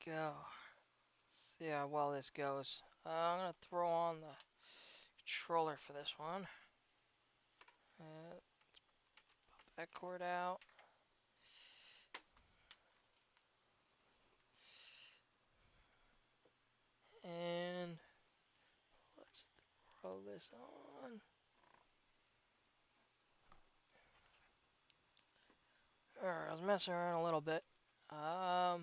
Alright. Go. See how well this goes. I'm gonna throw on the controller for this one. That cord out. And let's throw this on. Alright, I was messing around a little bit. Nah.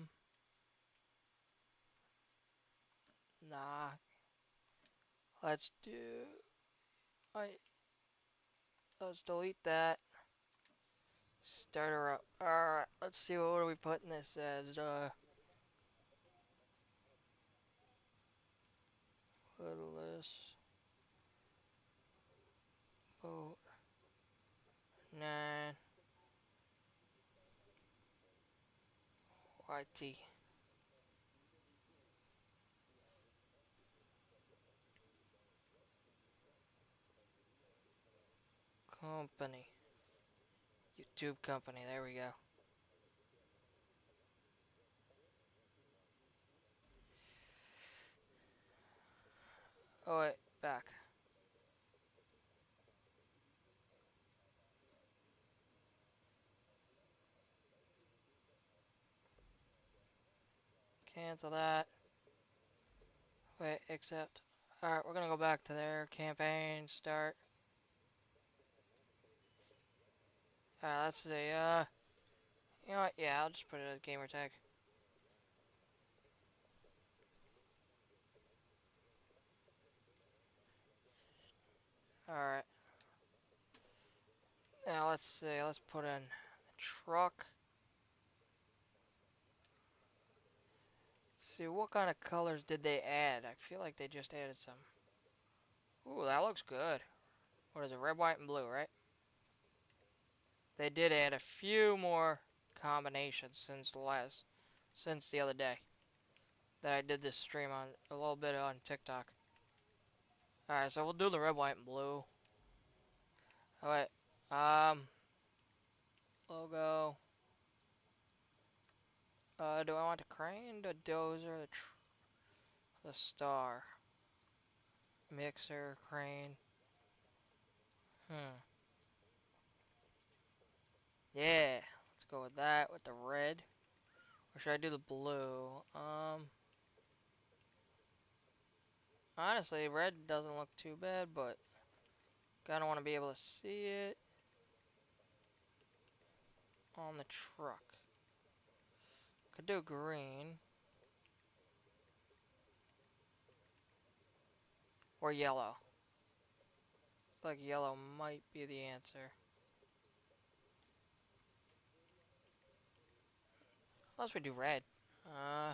Let's do. Let's delete that. Start her up. Alright, let's see what are we putting this as. Littlest boat 9 YT company. YouTube company. There we go. Oh wait, back. Cancel that. Wait, accept. Alright, we're gonna go back to there. Campaign, start. Alright, let's see. You know what? Yeah, I'll just put it as gamer tag. Alright. Now let's see. Let's put in a truck. Let's see, what kind of colors did they add? I feel like they just added some. Ooh, that looks good. What is it? Red, white, and blue, right? They did add a few more combinations since the other day that I did this stream on a little bit on TikTok. Alright, so we'll do the red, white, and blue. Oh, wait. Logo. Do I want the crane, the dozer, the star? Mixer, crane. Yeah. Let's go with that, with the red. Or should I do the blue? Honestly, red doesn't look too bad, but kinda want to be able to see it on the truck. Could do green. Or yellow. Like yellow might be the answer. Unless we do red. Uh,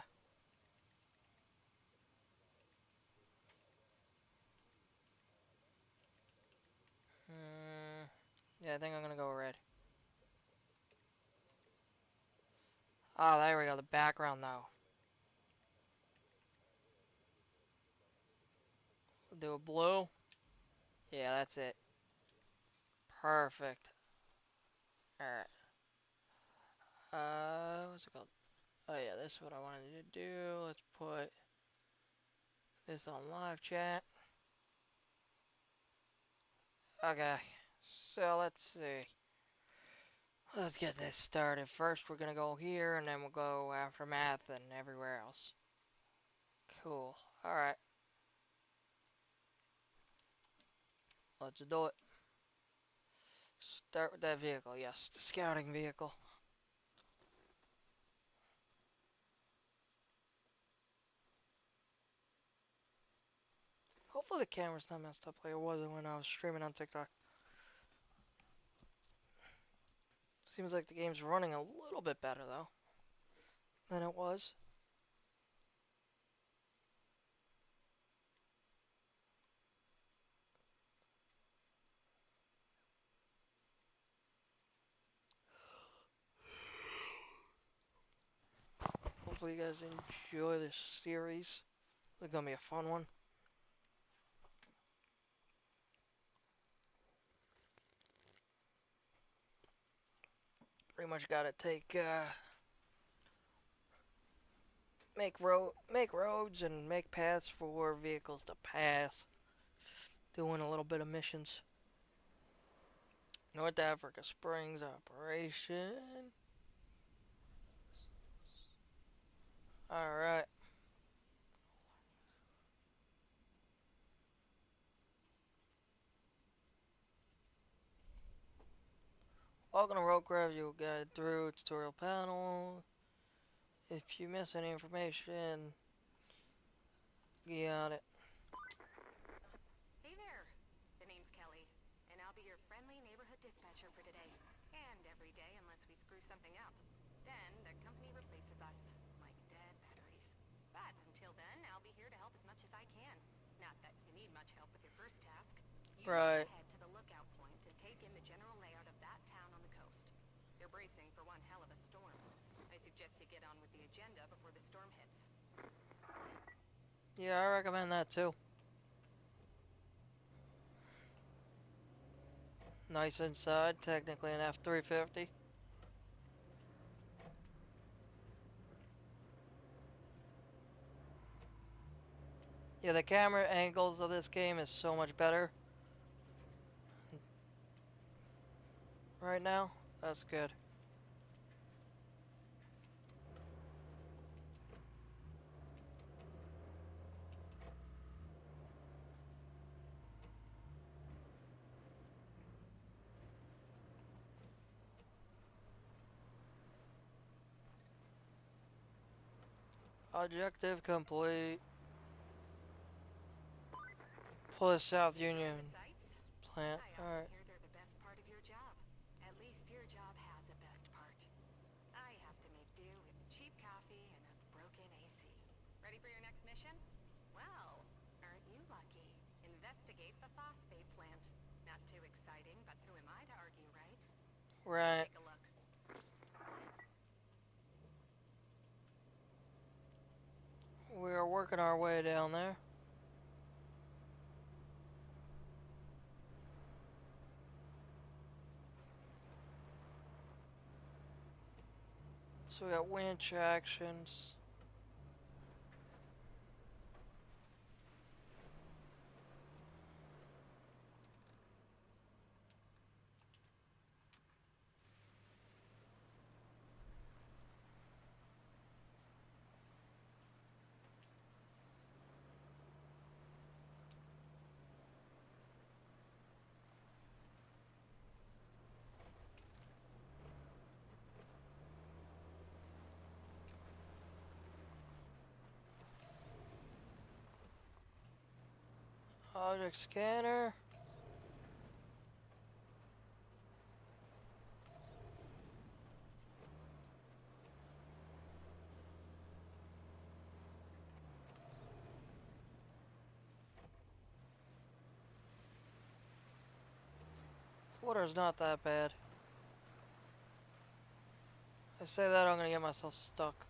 yeah, I think I'm gonna go red. Oh, there we go. The background though. We'll do a blue. Yeah, that's it. Perfect. Alright. What's it called? Oh yeah, this is what I wanted to do. Let's put this on live chat. Okay. So let's see. Let's get this started. First, we're gonna go here, and then we'll go aftermath and everywhere else. Cool. Alright. Let's do it. Start with that vehicle. Yes, the scouting vehicle. Hopefully the camera's not messed up like it was when I was streaming on TikTok. Seems like the game's running a little bit better, though, than it was. Hopefully you guys enjoy this series. It's gonna be a fun one. Pretty much gotta take, make roads and make paths for vehicles to pass. Doing a little bit of missions. North Africa Springs operation. Alright. Welcome to roadcraft. You will guide through tutorial panel. If you miss any information, got it. Hey there. The name's Kelly, and I'll be your friendly neighborhood dispatcher for today. And every day unless we screw something up. Then the company replaces us, like dead batteries. But until then, I'll be here to help as much as I can. Not that you need much help with your first task. You need Right. to head to the lookout point and take in the general layout of that town on the coast. They're bracing for one hell of a storm. I suggest you get on with the agenda before the storm hits. Yeah, I recommend that too. Nice inside, technically an F-350. Yeah, the camera angles of this game is so much better right now. That's good. Objective complete. Plus South Enjoying Union the sights? plant. I often Alright. hear they're the best part of your job. At least your job has a best part. I have to make do with cheap coffee and a broken AC. Ready for your next mission? Well, aren't you lucky? Investigate the phosphate plant. Not too exciting, but who am I to argue, right? Right. Take a look. We are working our way down there. So we got winch actions. Object scanner. Water's not that bad. I say that, I'm gonna get myself stuck.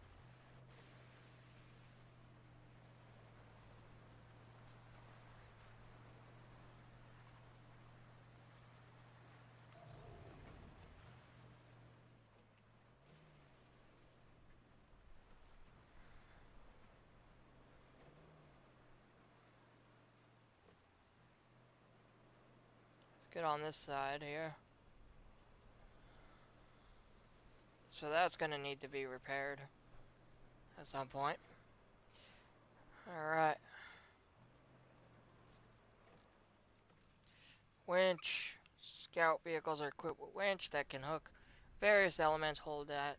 Let's get on this side here. So that's gonna need to be repaired at some point. Alright. Winch. Scout vehicles are equipped with winch that can hook various elements. Hold that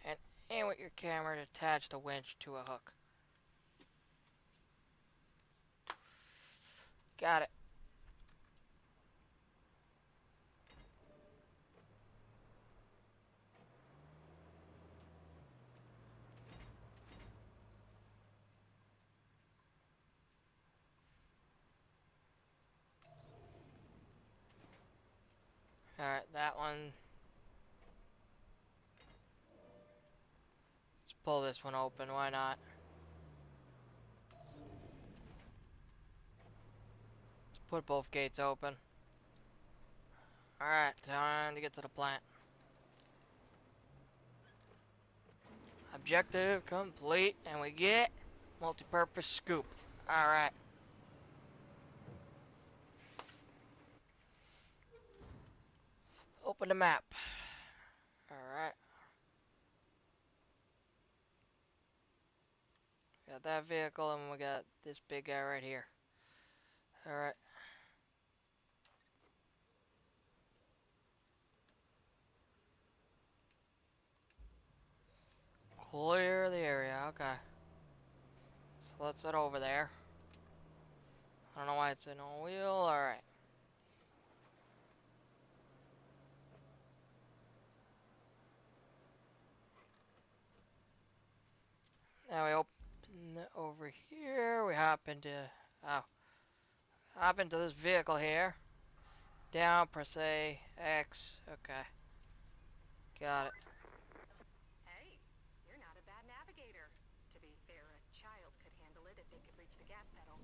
and aim with your camera to attach the winch to a hook. Got it. Alright, that one. Let's pull this one open, why not? Let's put both gates open. Alright, time to get to the plant. I Objective complete, and we get multi-purpose scoop. Alright. Open the map. Alright. Got that vehicle, and we got this big guy right here. Alright. Clear the area, okay. So let's head over there. I don't know why it's in a wheel, alright. Now we open over here, we hop into, oh, hop into this vehicle here. Down, press A, X, okay. Got it. Hey, you're not a bad navigator. To be fair, a child could handle it if they could reach the gas pedal.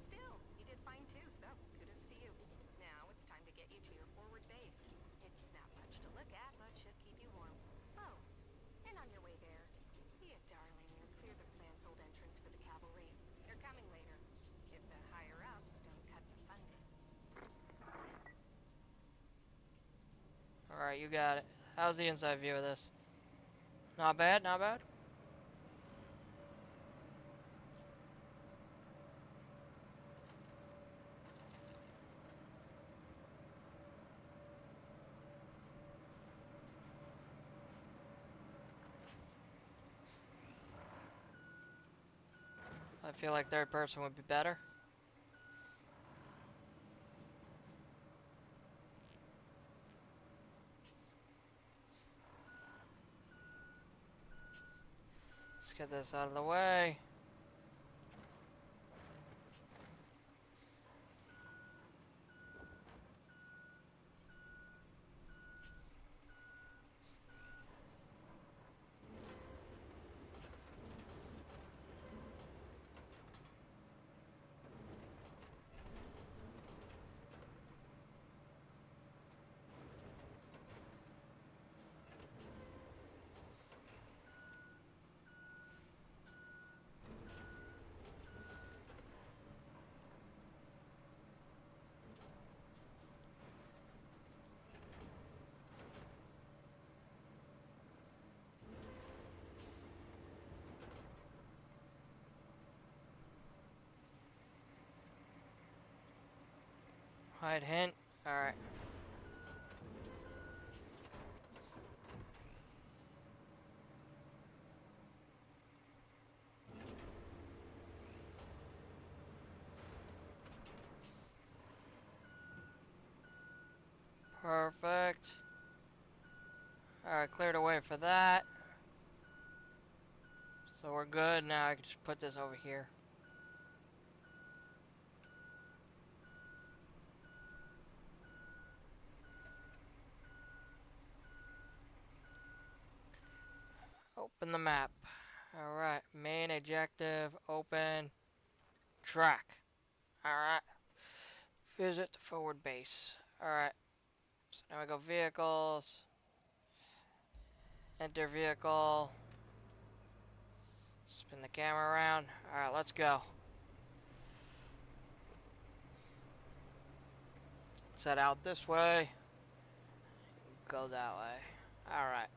Still, you did fine too, so kudos to you. Now it's time to get you to your forward base. It's not much to look at, but should keep you warm. Oh, and on your way there, be a darling and clear the plant's old entrance for the cavalry. They're coming later. If the higher-ups don't cut the funding. Alright, you got it. How's the inside view of this? Not bad, not bad. I feel like third person would be better. Let's get this out of the way. Hide hint. Alright. Perfect. Alright, cleared away for that. So we're good. Now I can just put this over here. Open the map. Alright, main objective, open, track. Alright, visit the forward base. Alright, so now we go vehicles, enter vehicle, spin the camera around. Alright, let's go. Set out this way, go that way. Alright.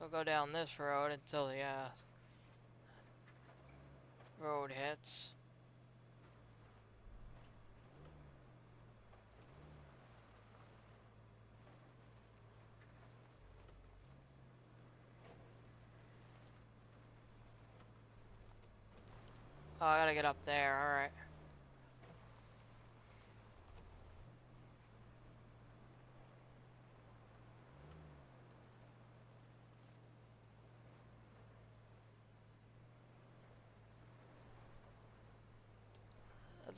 So go down this road until the road hits. Oh, I gotta get up there, alright.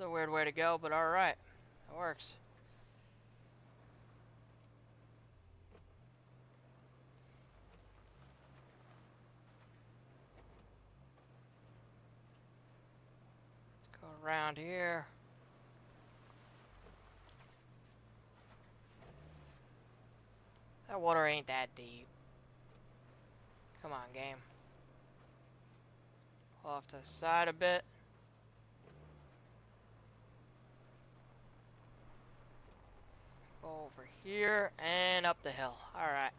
a weird way to go, but alright. That works. Let's go around here. That water ain't that deep. Come on, game. Pull off to the side a bit. Go over here and up the hill. Alright.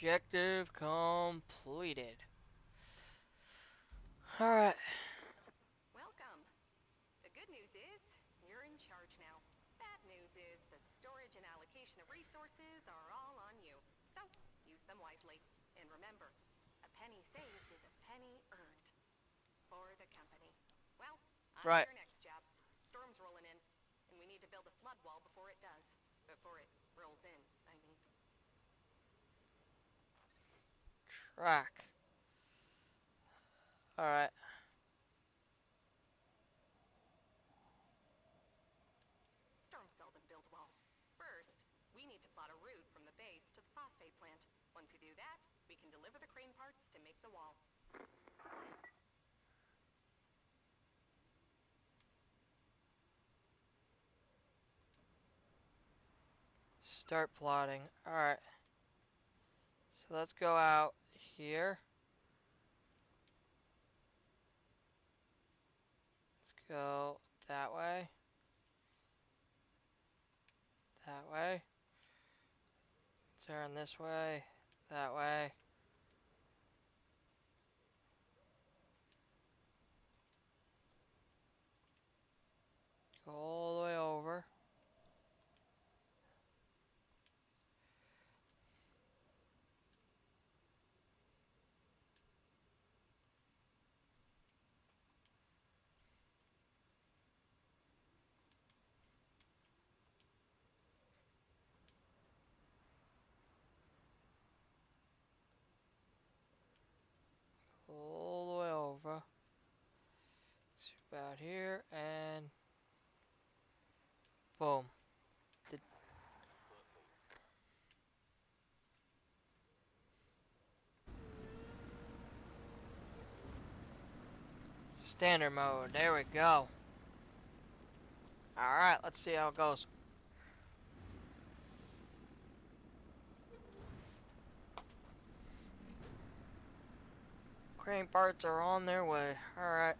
Objective completed. Alright. Welcome. The good news is, you're in charge now. Bad news is, the storage and allocation of resources are all on you. So, use them wisely. And remember, a penny saved is a penny earned. For the company. Well, on to Right. your next job. Storm's rolling in, and we need to build a flood wall before it does. Before it rolls in, I mean. Track. Alright. Storm seldom builds walls. First, we need to plot a route from the base to the phosphate plant. Once you do that, we can deliver the crane parts to make the wall. Start plotting. Alright. So let's go out here. Let's go that way. That way. Turn this way. That way. Go all the way over. All the way over. It's about here and boom. Did standard mode. There we go. Alright, let's see how it goes. Crane parts are on their way. Alright.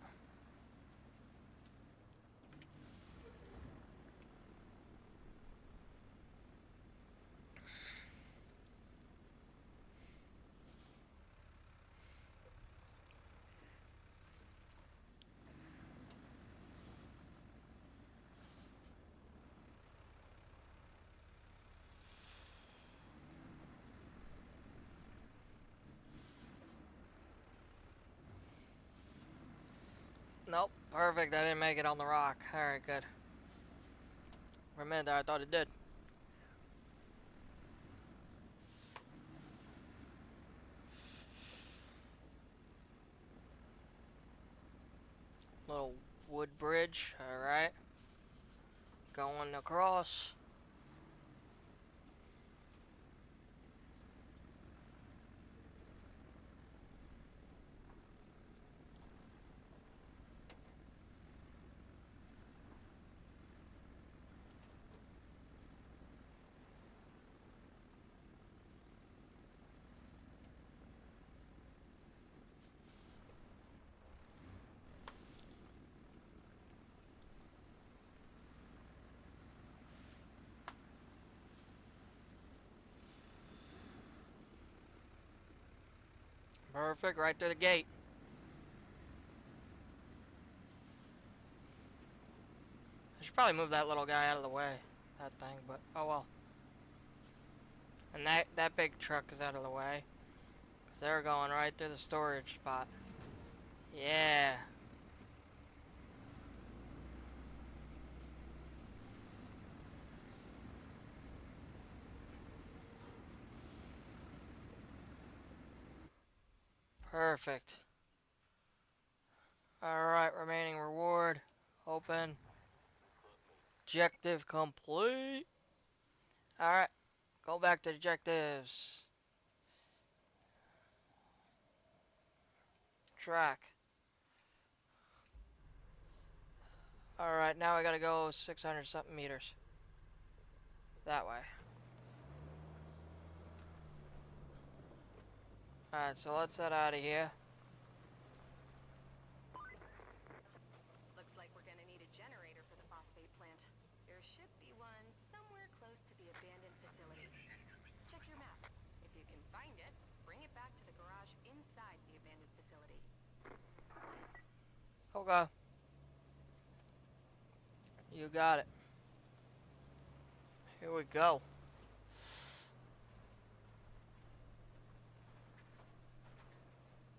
Nope. Perfect. I didn't make it on the rock. Alright, good. For a minute there, I thought it did. Little wood bridge. Alright. Going across. Perfect. Right to the gate. I should probably move that little guy out of the way. That thing, but oh well. And that big truck is out of the way. Because they're going right through the storage spot. Yeah. Perfect. Alright, remaining reward. Open. Objective complete. Alright, go back to objectives. Track. Alright, now I gotta go 600 something meters. That way. Alright, so let's head out of here. Looks like we're gonna need a generator for the phosphate plant. There should be one somewhere close to the abandoned facility. Check your map. If you can find it, bring it back to the garage inside the abandoned facility. Okay. You got it. Here we go.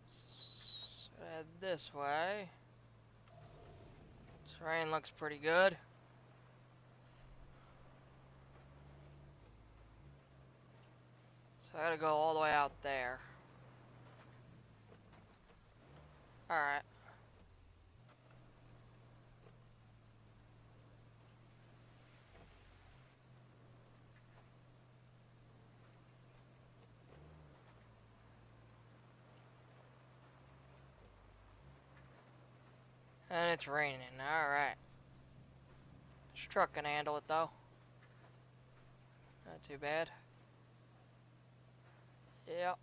So head this way. Terrain looks pretty good. So I gotta go all the way out there. Alright. And it's raining. Alright. This truck can handle it though. Not too bad. Yep.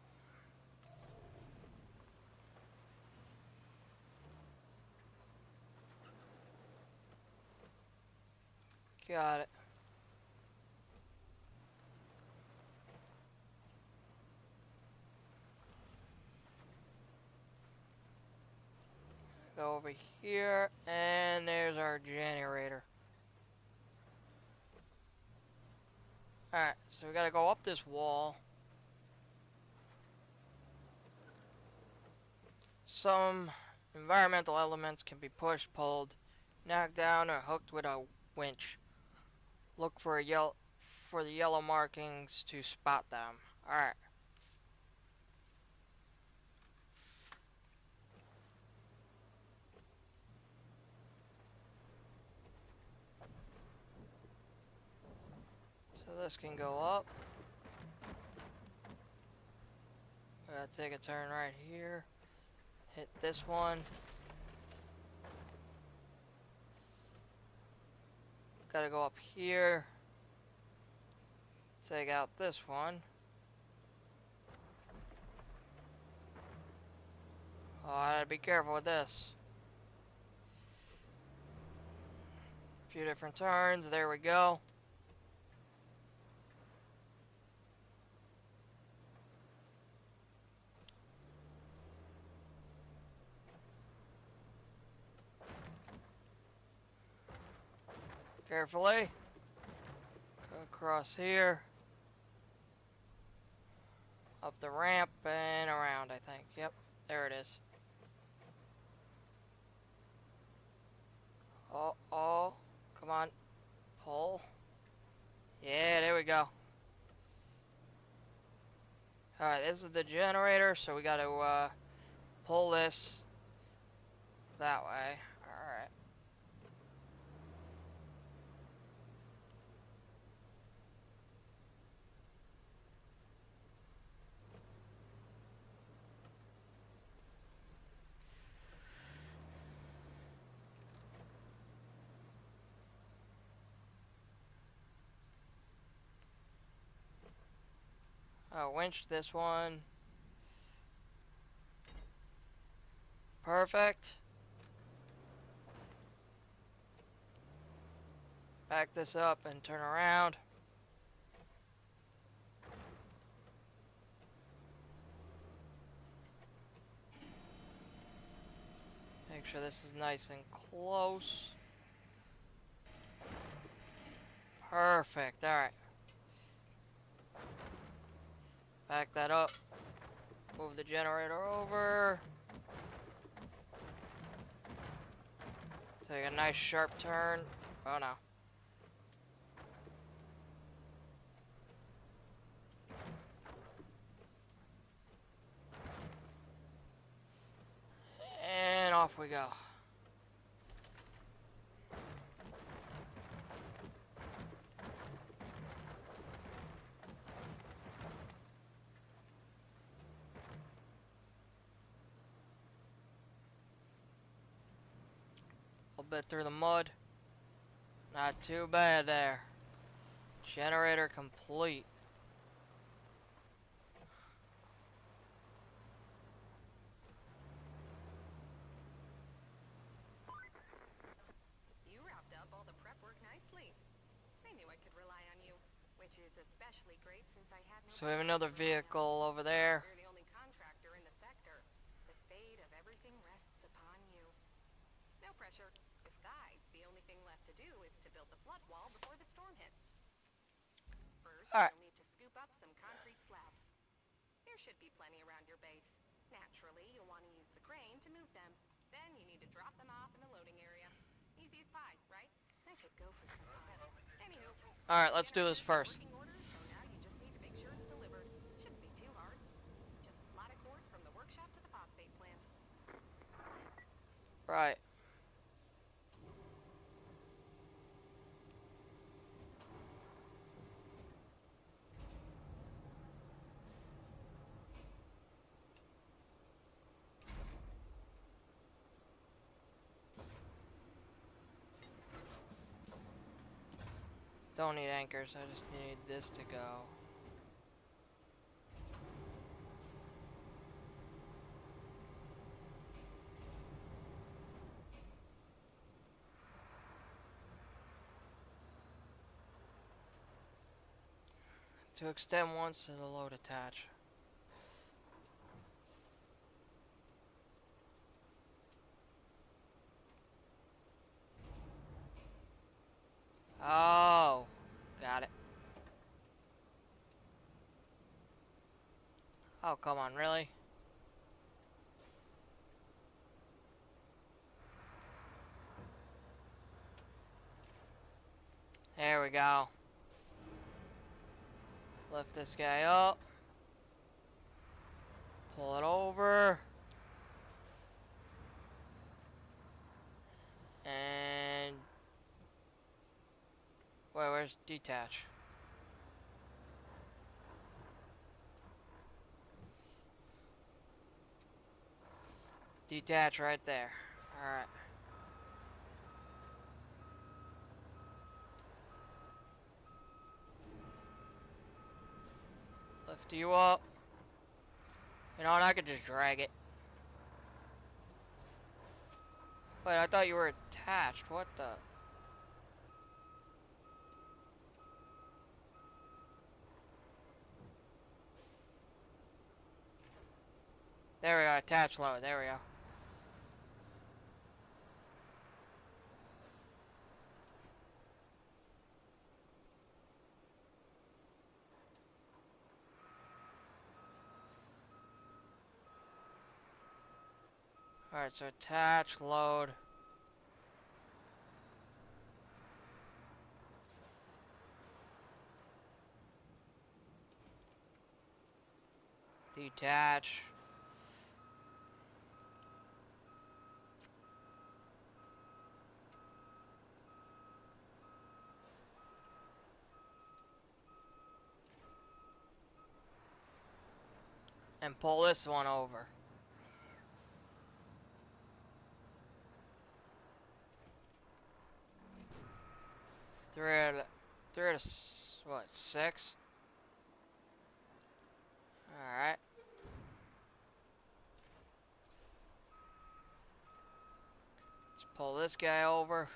Got it. Go over here, and there's our generator. Alright, so we gotta go up this wall. Some environmental elements can be pushed, pulled, knocked down, or hooked with a winch. Look for the yellow markings to spot them. Alright. So this can go up. We gotta take a turn right here. Hit this one. Gotta go up here. Take out this one. Oh, I gotta be careful with this. A few different turns. There we go. Carefully. Go across here. Up the ramp and around, I think. Yep, there it is. Oh, oh, come on. Pull. Yeah, there we go. Alright, this is the generator, so we gotta pull this that way. Alright. Winch this one. Perfect. Back this up and turn around. Make sure this is nice and close. Perfect. Alright. Back that up. Move the generator over. Take a nice sharp turn. Oh no. And off we go. A little bit through the mud. Not too bad there. Generator complete. You wrapped up all the prep work nicely. I knew I could rely on you, which is especially great since I had So we have nobody else another to rely on. vehicle over there. You're the only contractor in the sector. The fate of everything rests upon you. No pressure. Besides, the only thing left to do is to build the flood wall before the storm hits. First, Alright. you'll need to scoop up some concrete slabs. There should be plenty around your base. Naturally, you'll want to use the crane to move them. Then you need to drop them off in the loading area. Easy as pie, right? I could go for some credit. Anywho, Alright, let's do this first. working order, so now you just need to make sure it's delivered. Shouldn't be too hard. Just plot a course from the workshop to the phosphate plant. Right. Don't need anchors, I just need this to go. To extend once to the load attach. Oh, got it. Oh, come on, really? There we go. Lift this guy up. Pull it over. And... Wait, where's detach? Detach right there. Alright. Lift you up. You know what, I could just drag it. Wait, I thought you were attached. What the? There we go, attach load. There we go. Alright, so attach, load. Detach. And pull this one over. Three out of what, 6? Alright. Let's pull this guy over.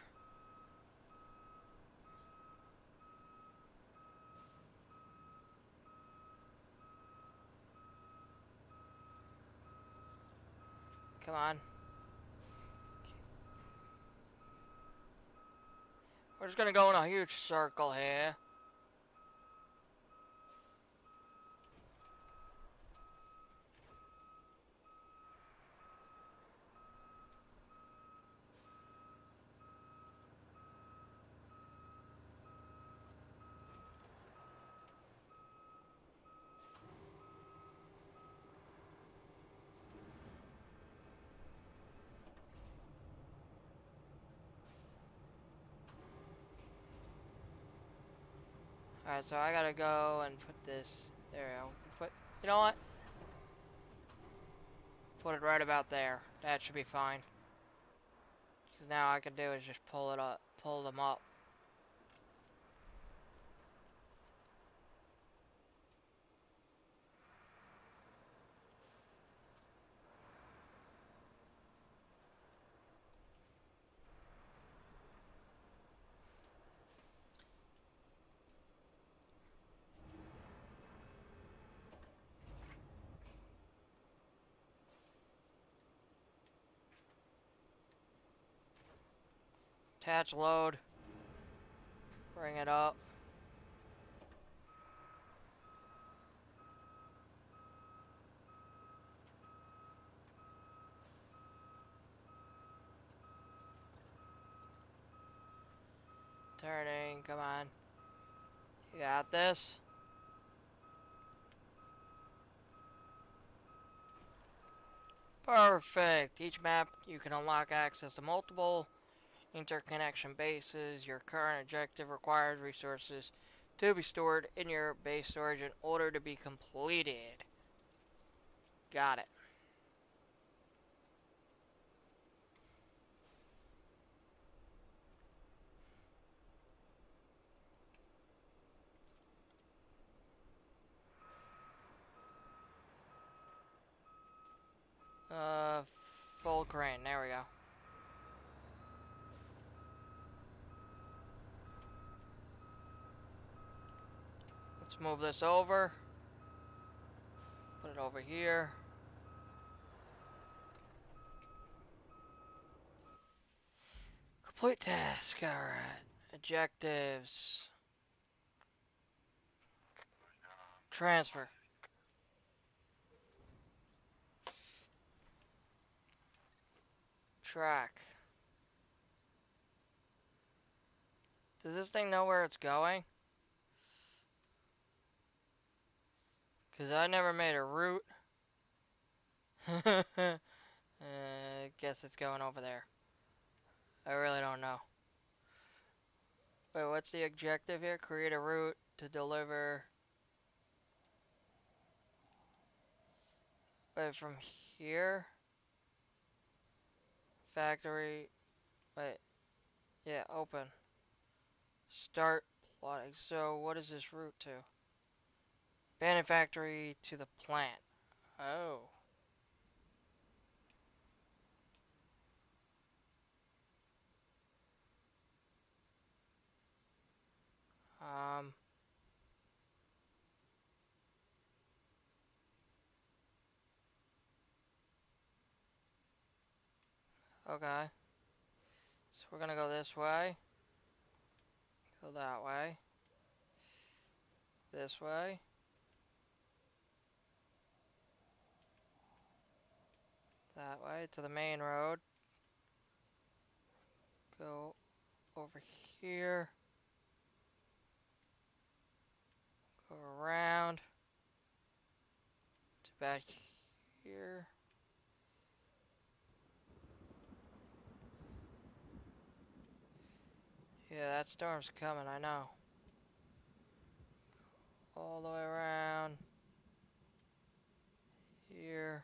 Come on. We're just gonna go in a huge circle here. Alright, so I gotta go and put this. There we go. Put. You know what? Put it right about there. That should be fine. Because now all I can do is just pull it up, pull them up. Attach load. Bring it up. Turning, come on. You got this? Perfect! Each map you can unlock access to multiple interconnection bases. Your current objective requires resources to be stored in your base storage in order to be completed. Got it. Uh, full crane, there we go. Let's move this over. Put it over here. Complete task, alright. Objectives. Transfer. Track. Does this thing know where it's going? Because I never made a route. Guess it's going over there. I really don't know. Wait, what's the objective here? Create a route to deliver. Wait, from here? Factory. Wait. Yeah, open. Start plotting. So, what is this route to? Abandoned factory to the plant. Oh. Um. Okay. So we're gonna go this way. Go that way. This way. That way to the main road. Go over here. Go around. To back here. Yeah, that storm's coming, I know. All the way around. Here.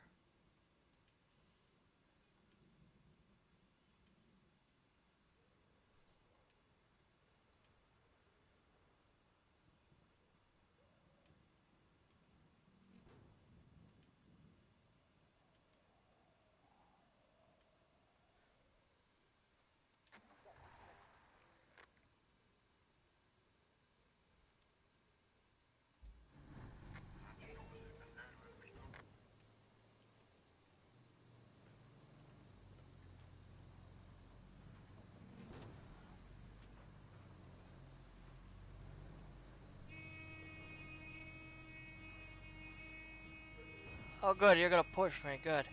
Oh good, you're gonna push me, good.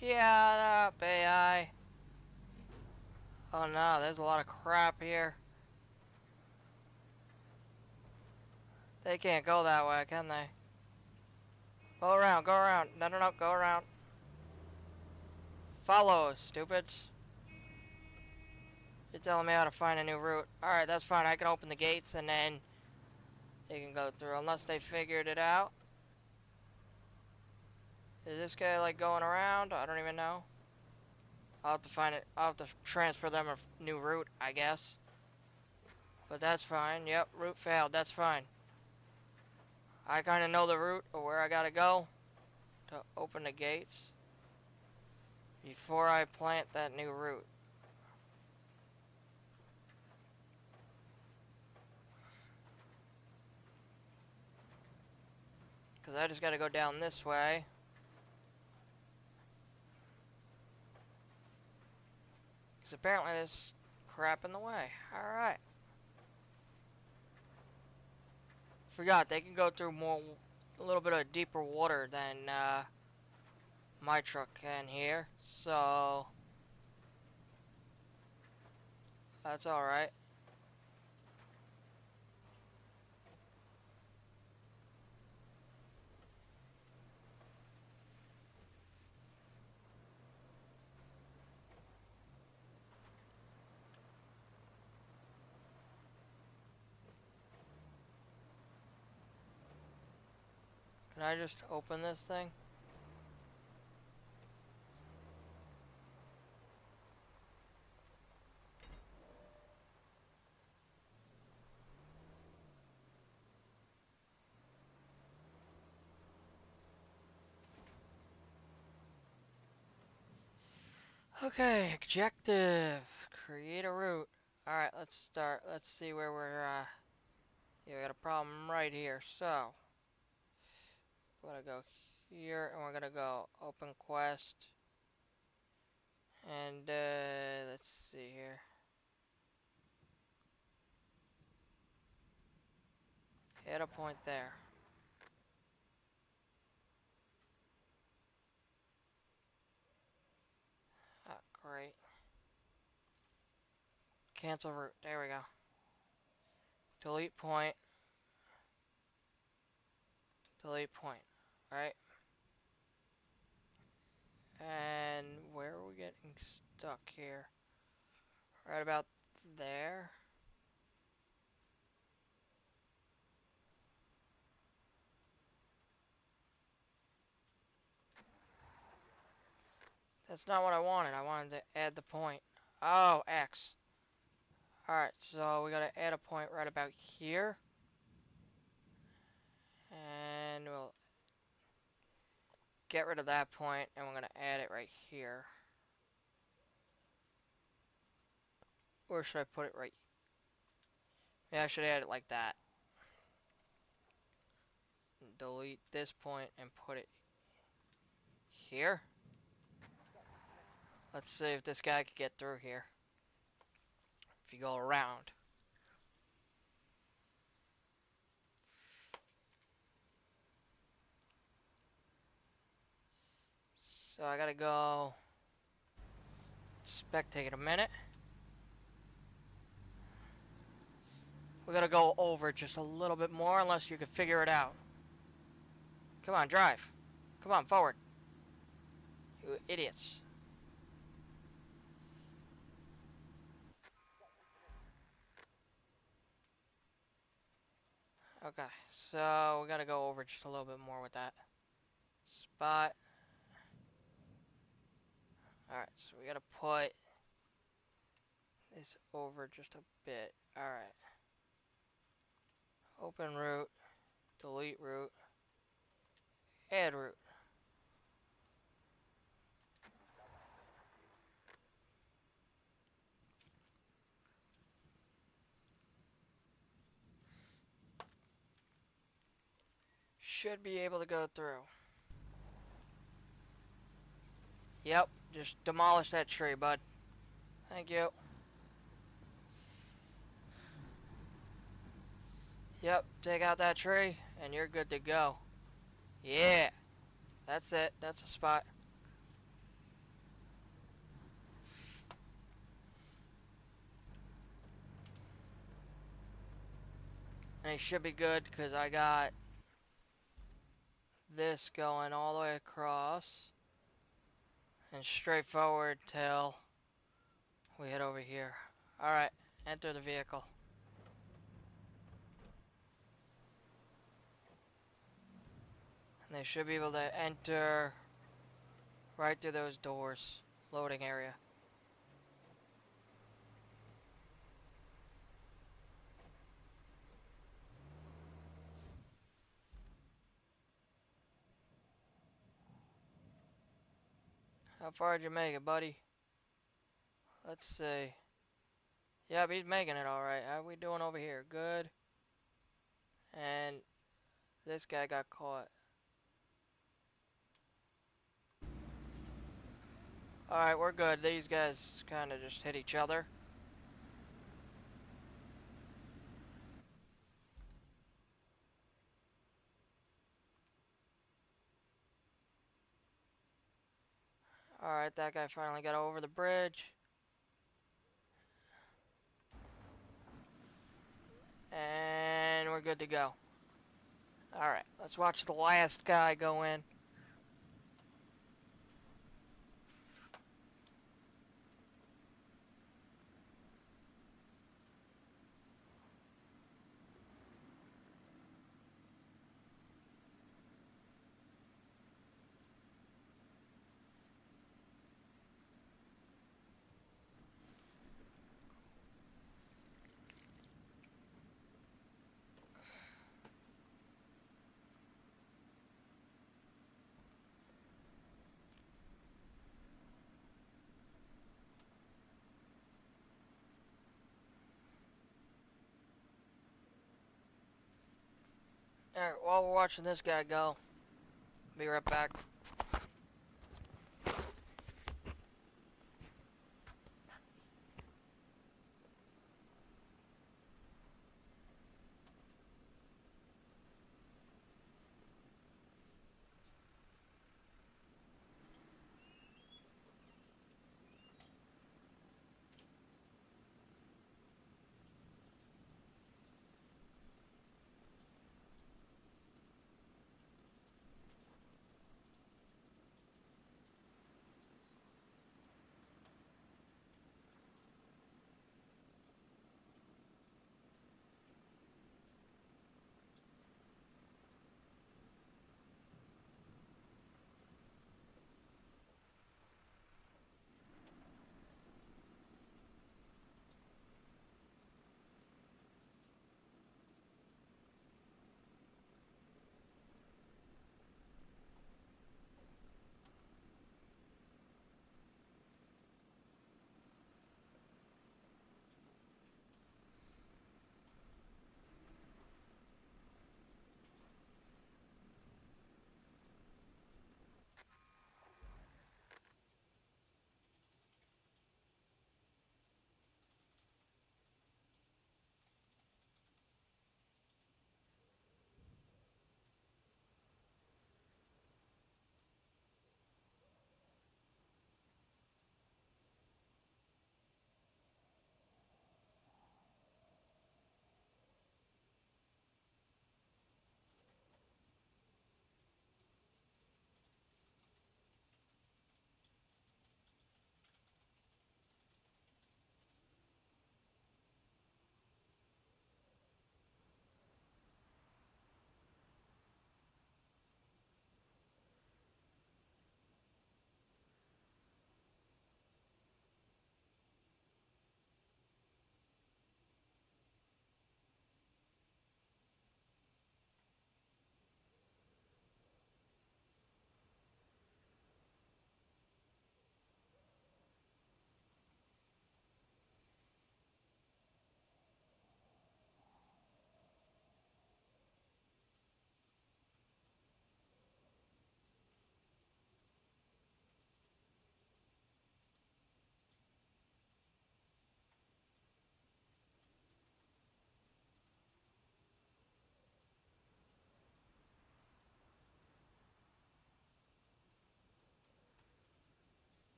Shut up, AI. Oh no, there's a lot of crap here. They can't go that way, can they? Go around, go around. No, no, no, go around. Follow, stupids. You're telling me how to find a new route. Alright, that's fine. I can open the gates and then they can go through. Unless they figured it out. Is this guy like going around? I don't even know. I'll have to find it. I'll have to transfer them a new route, I guess. But that's fine. Yep, route failed. That's fine. I kind of know the route or where I gotta go to open the gates before I plant that new route. Because I just gotta go down this way. Because apparently there's crap in the way. Alright. Forgot, they can go through a little bit of deeper water than my truck can here. So, that's alright. Can I just open this thing? Okay, objective. Create a route. Alright, let's start. Let's see where we're, yeah, we got a problem right here. So, we're gonna go here, and we're gonna go open quest. And, let's see here. Hit a point there. Oh, great. Cancel route. There we go. Delete point. Delete point. Right? And where are we getting stuck here? Right about there. That's not what I wanted. I wanted to add the point. Oh, X. Alright, so we gotta add a point right about here. And we'll get rid of that point, and we're gonna add it right here. Or should I put it right? Yeah, I should add it like that. Delete this point and put it here. Let's see if this guy can get through here. If you go around. So I gotta go. Spectate a minute. We gotta go over just a little bit more unless you can figure it out. Come on, drive. Come on, forward. You idiots. Okay, so we gotta go over just a little bit more with that. Spot. Alright, so we gotta put this over just a bit. Alright. Open route. Delete route. Add route. Should be able to go through. Yep, just demolish that tree, bud. Thank you. Yep, take out that tree, and you're good to go. Yeah, that's it. That's a spot. And it should be good, because I got this going all the way across. And straight forward till we head over here. Alright, enter the vehicle. And they should be able to enter right through those doors. Loading area. How far did you make it, buddy? Let's see. Yep, he's making it alright. How we doing over here? Good. And this guy got caught. Alright, we're good. These guys kind of just hit each other. Alright, that guy finally got over the bridge. And we're good to go. Alright, let's watch the last guy go in. Alright, while we're watching this guy go, be right back.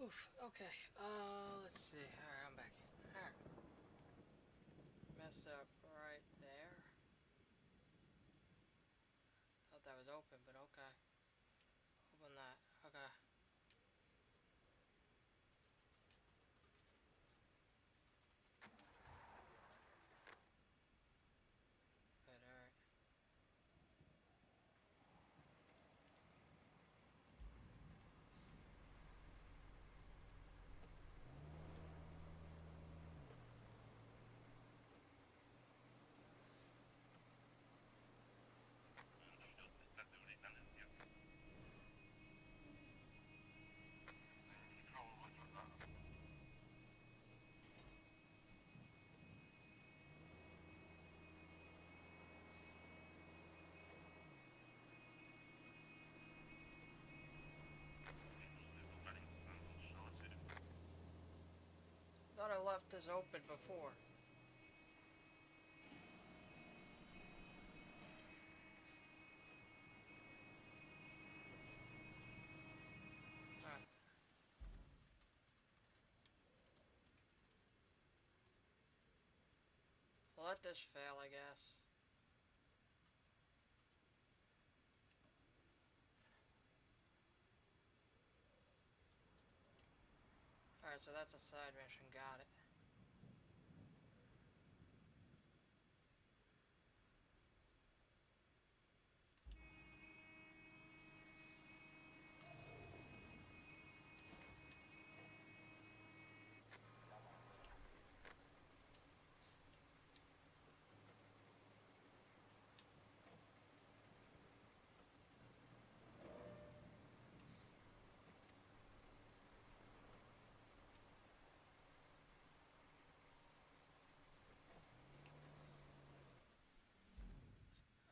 Oof. Okay. Let's see. Alright, I'm back. Alright. Messed up right there. Thought that was open, but okay. Open that. Okay. Good, alright. Thought I left this open before. Alright. Let this fail, I guess. Alright, so that's a side mission. Got it.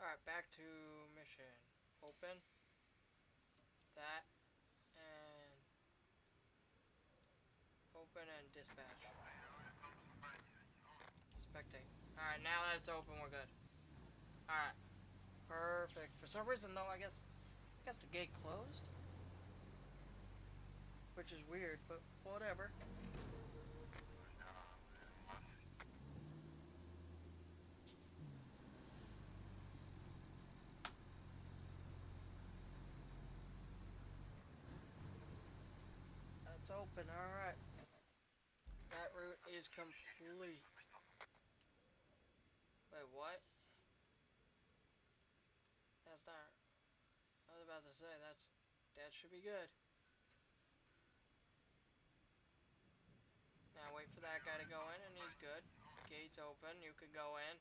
Alright, back to mission. Open. That. And open and dispatch. Spectate. Alright, now that it's open, we're good. Alright. Perfect. For some reason though, I guess the gate closed. Which is weird, but whatever. It's open, alright. That route is complete. Wait, what? That's not... I was about to say, that should be good. Now wait for that guy to go in and he's good. Gate's open, you could go in.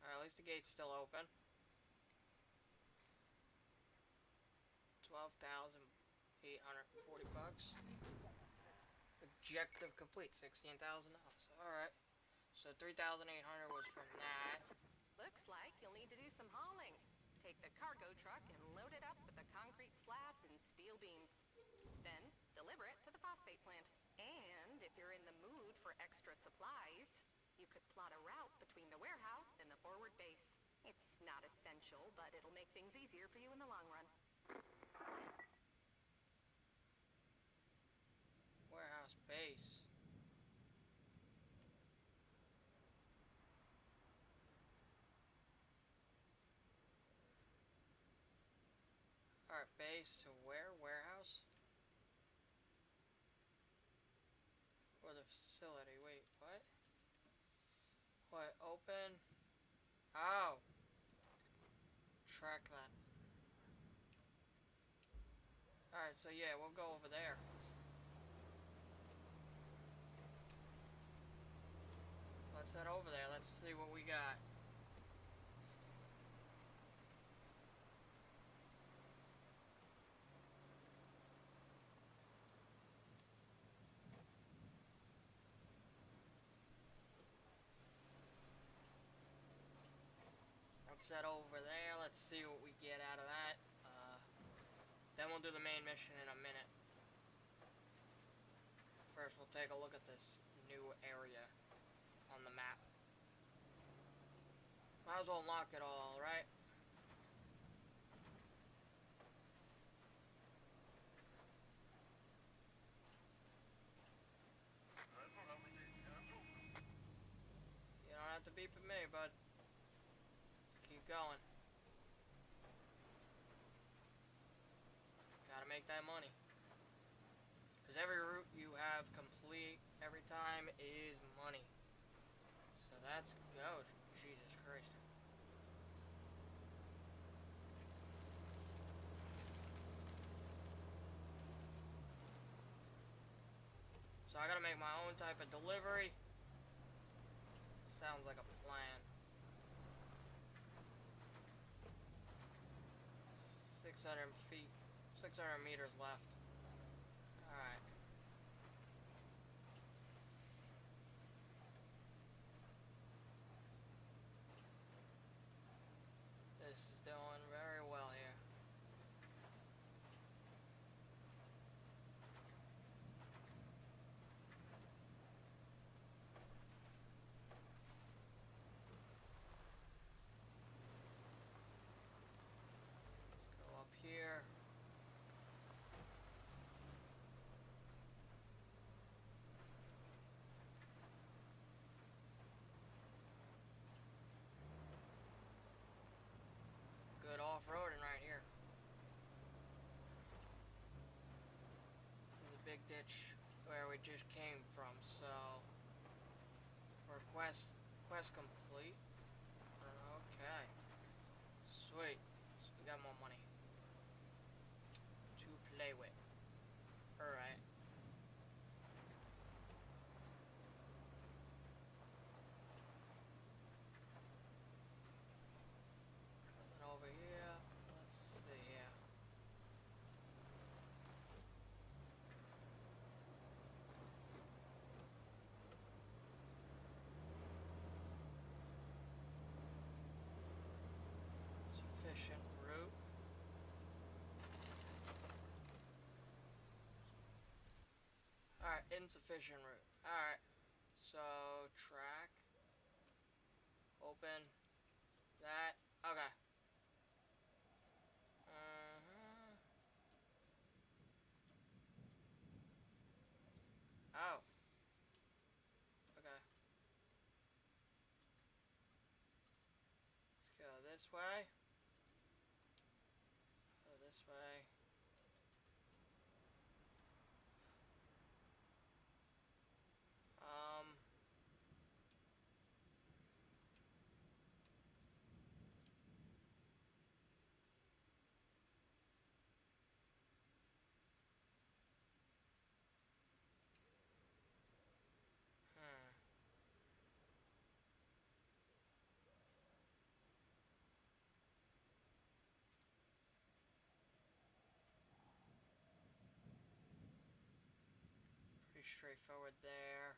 Or at least the gate's still open. 12,840 bucks. Objective complete, $16,000. Alright. So 3,800 was from that. Looks like you'll need to do some hauling. Take the cargo truck and load it up with the concrete slabs and steel beams. Then, deliver it to the phosphate plant. And if you're in the mood for extra supplies, you could plot a route between the warehouse and the forward base. It's not essential, but it'll make things easier for you in the long run. Warehouse base. Alright, base to where? Warehouse? Or the facility? Wait, what? What, open? Oh! Track that. Alright, so yeah, we'll go over there. Let's head over there. Let's see what we got. Let's head over there. Let's see what we get out of that. Then we'll do the main mission in a minute. First, we'll take a look at this new area on the map. Might as well unlock it all, right? right, bud. Keep going. Gotta make that money. Because every route you have complete every time is money. So that's go. Jesus Christ. So I gotta make my own type of delivery. Sounds like a plan. 600 feet, 600 meters left. Alright. This is doing very well here. Let's go up here. Good off-roading right here. There's a big ditch where we just came from, so we're quest complete. Okay. Sweet. So we got more money to play with. Alright. Coming over here. Let's see here. Sufficient route. Alright, insufficient route. Alright. So track. Open. That. Okay. Uh-huh. Oh. Okay. Let's go this way. Go this way. Um. Hmm. Pretty straightforward there.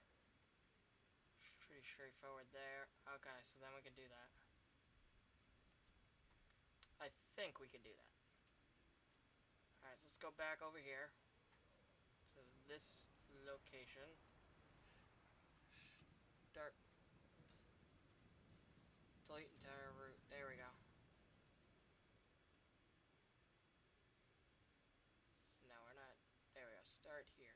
Pretty straightforward there. Okay, so then we can do that. I think we can do that. Alright, so let's go back over here to this location. Start. Delete entire route. There we go. No, we're not. There we go. Start here.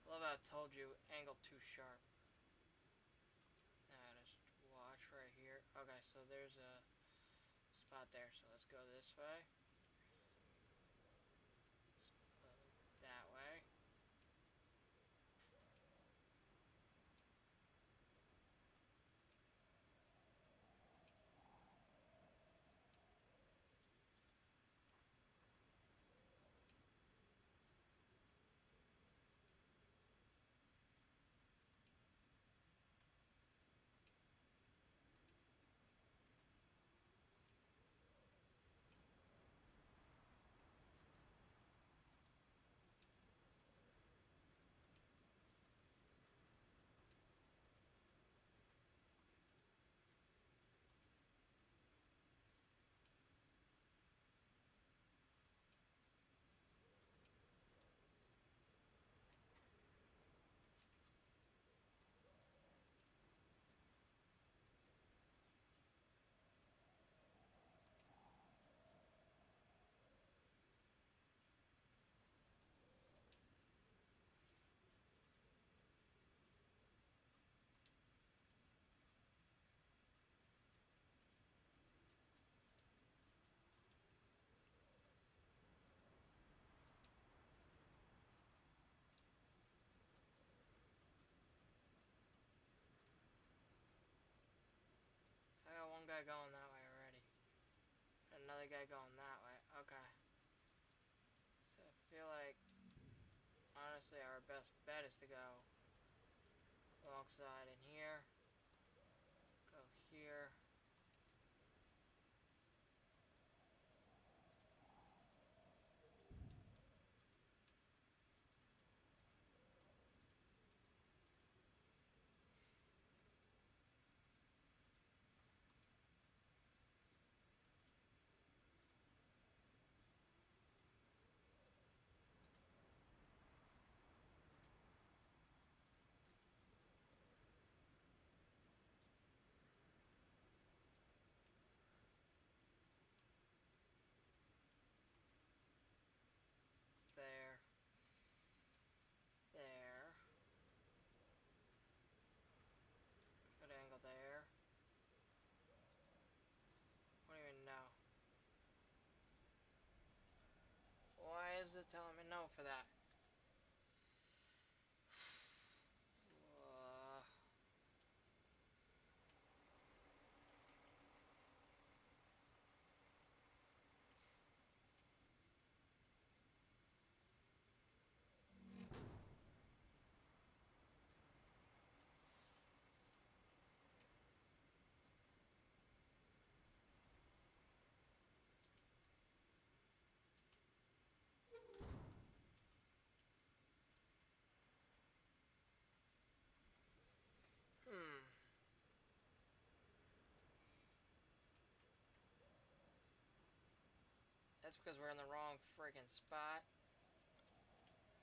Love how I told you angle too sharp. Now just watch right here. Okay, so there's a spot there. So let's go this way. Let's go that way. guy going that way. Okay. So I feel like, honestly, our best bet is to go alongside in here. Go here. There. There. Good angle there. I don't even know. Why is it telling me no for that? Uh, hmm. That's because we're in the wrong friggin' spot.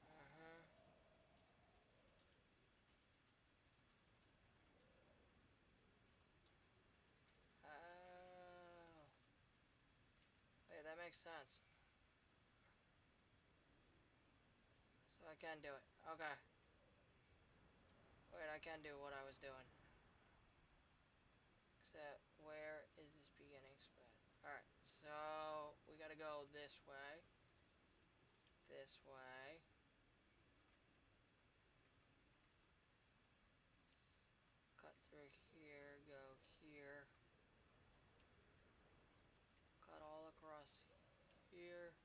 Mm-hmm. Oh. Hey, that makes sense. So I can do it. Okay. Wait, I can do what I was doing. Except, where is this beginning spot? Alright, so we gotta go this way. This way. Cut through here, go here. Cut all across here.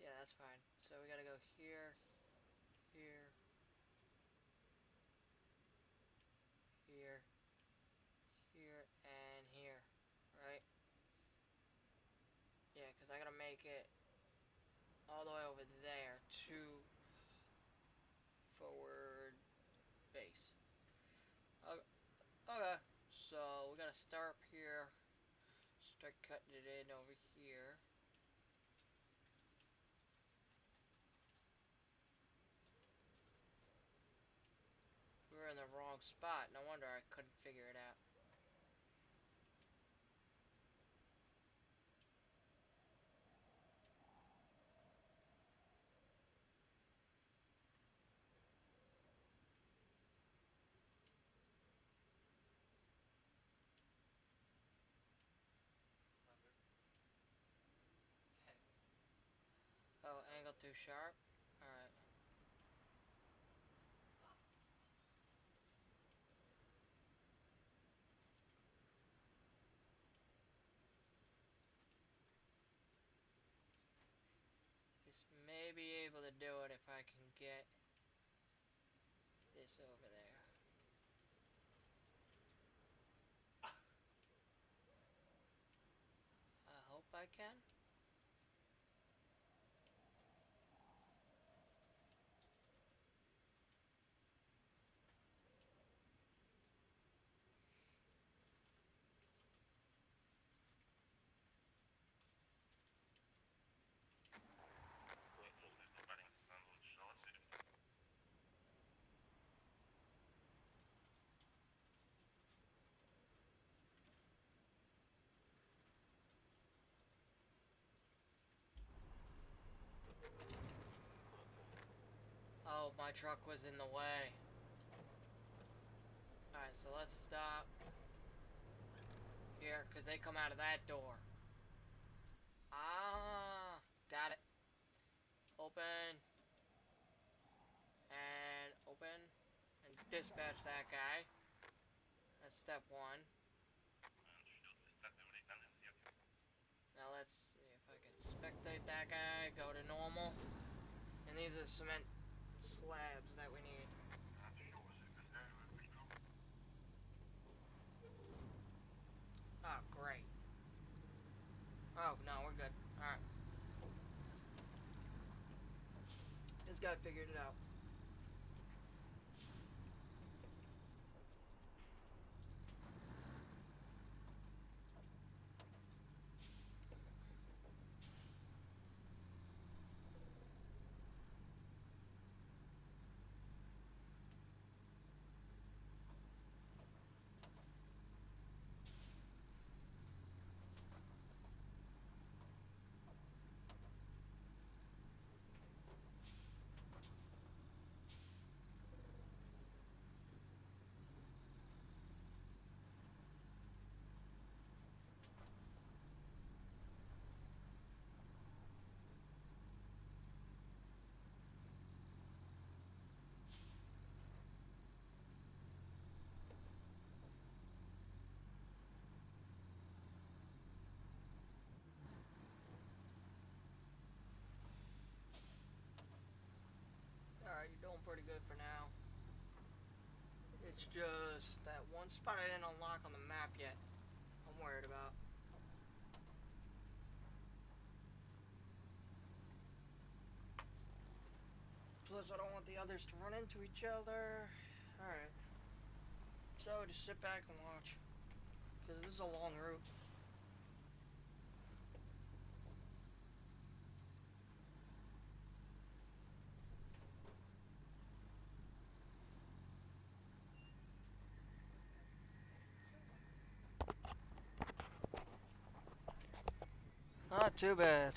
Yeah, that's fine. So we gotta go here, here, here, here, and here. Right? Yeah, because I gotta make it all the way over there to forward base. Okay. Okay. So we gotta start up here. Start cutting it in over here. We were in the wrong spot. No wonder I couldn't figure it out. Oh, angle too sharp? Alright. This may be able to do it if I can get this over there. I hope I can. Oh, my truck was in the way. Alright, so let's stop here, because they come out of that door. Ah, got it. Open. And open. And dispatch that guy. That's step one. Now let's see if I can spectate that guy, go to normal. And these are cement slabs that we need. Oh, great. Oh, no, we're good. Alright. This guy figured it out. Alright, you're doing pretty good for now. It's just that one spot I didn't unlock on the map yet. I'm worried about. Plus, I don't want the others to run into each other. Alright. So, just sit back and watch. Because this is a long route. Not too bad.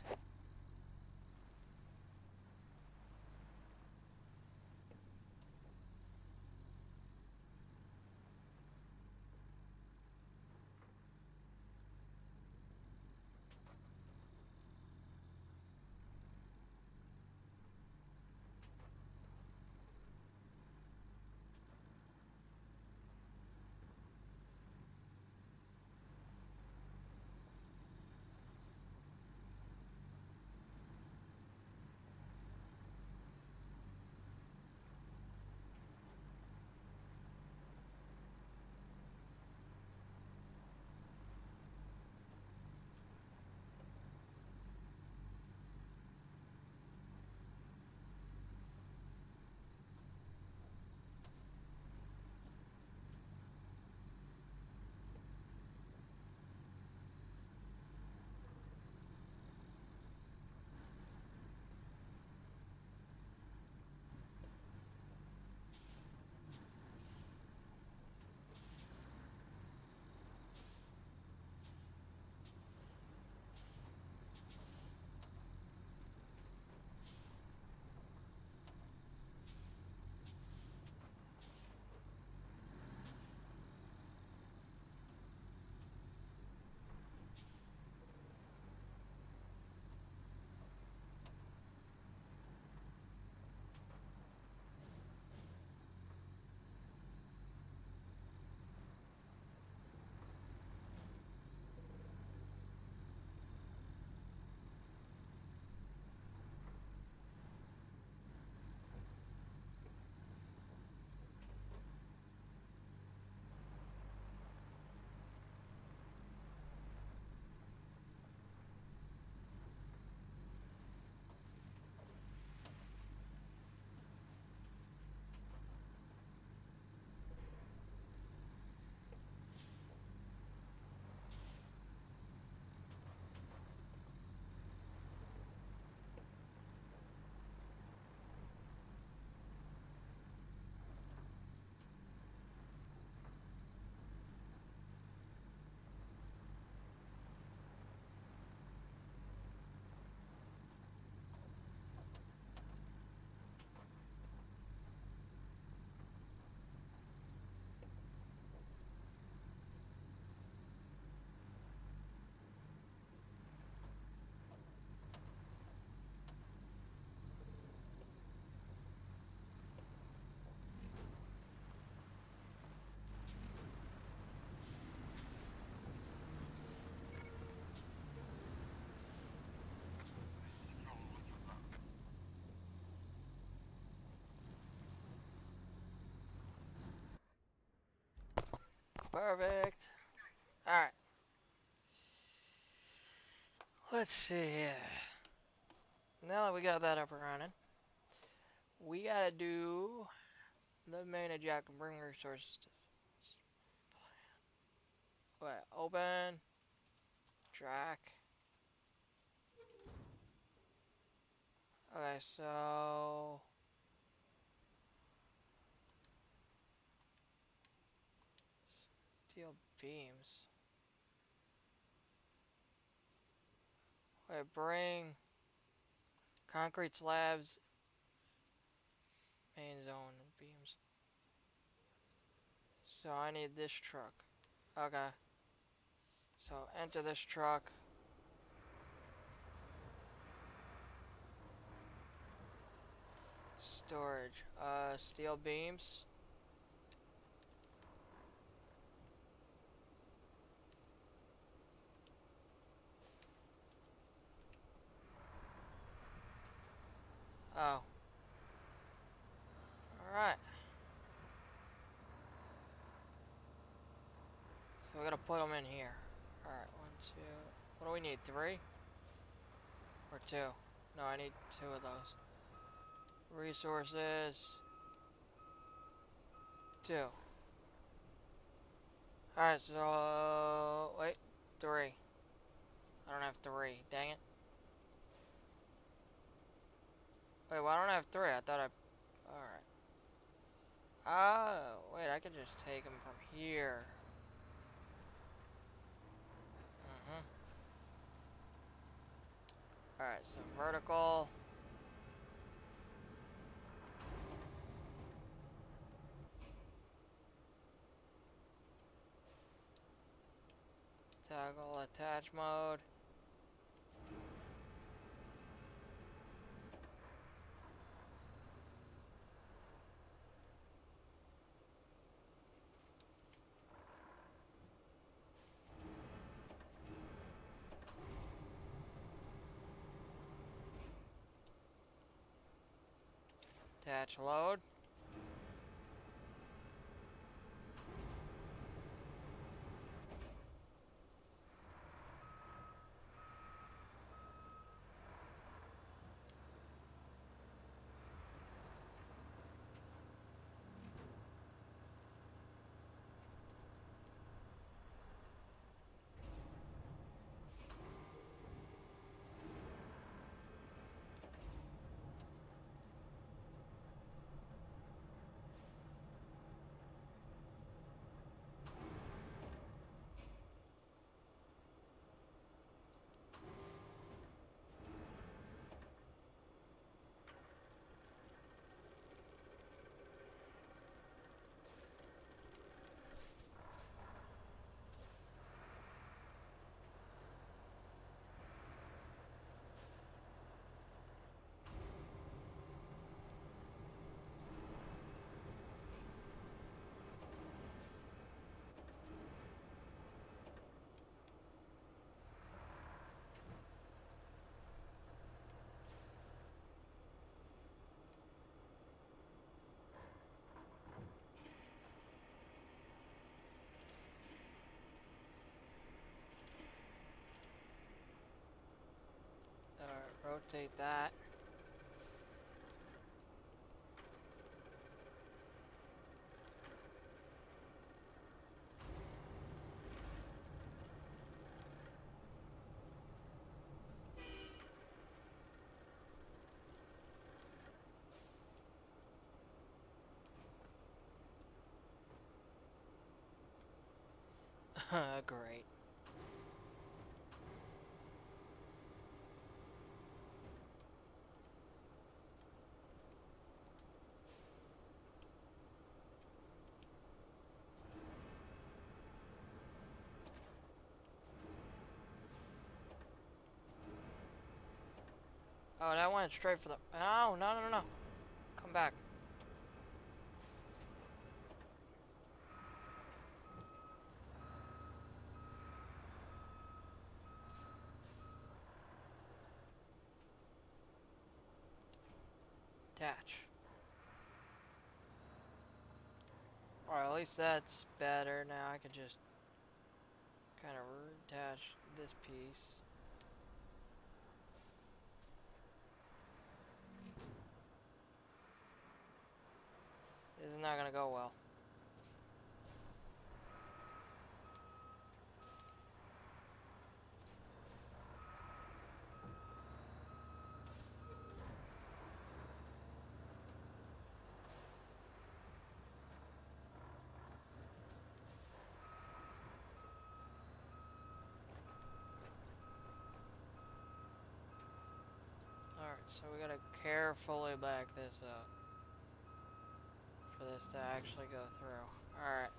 Perfect. Alright. Let's see here. Now that we got that up and running, we gotta do the main eject and bring resources to. Wait, open. Track. Okay, so. Steel beams. Wait, bring concrete slabs, main zone, and beams. So I need this truck. Okay. So enter this truck. Storage. Steel beams. Oh. Alright. So we gotta put them in here. Alright, 1, 2. What do we need? 3? Or 2? No, I need 2 of those. Resources. 2. Alright, so. Wait. 3. I don't have 3. Dang it. Wait, why don't I have 3? I thought I. Alright. Oh, wait, I could just take them from here. Alright, so vertical. Toggle attach mode. Attach load. Rotate that. Great. Oh, that went straight for the. Oh, no, no, no, no. Come back. Attach. Alright, at least that's better. Now I can just kind of attach this piece. This is not gonna go well. Alright, so we gotta carefully back this up for this to actually go through. Alright.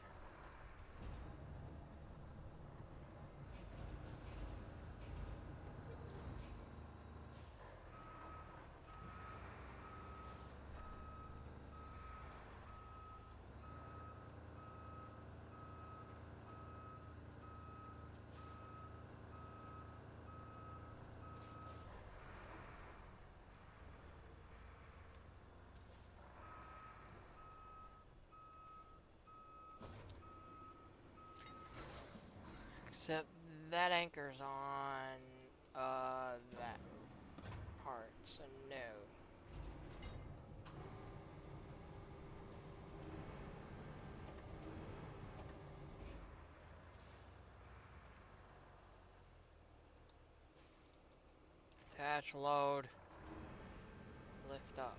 Except that anchor's on that part, so no. Attach, load, lift up.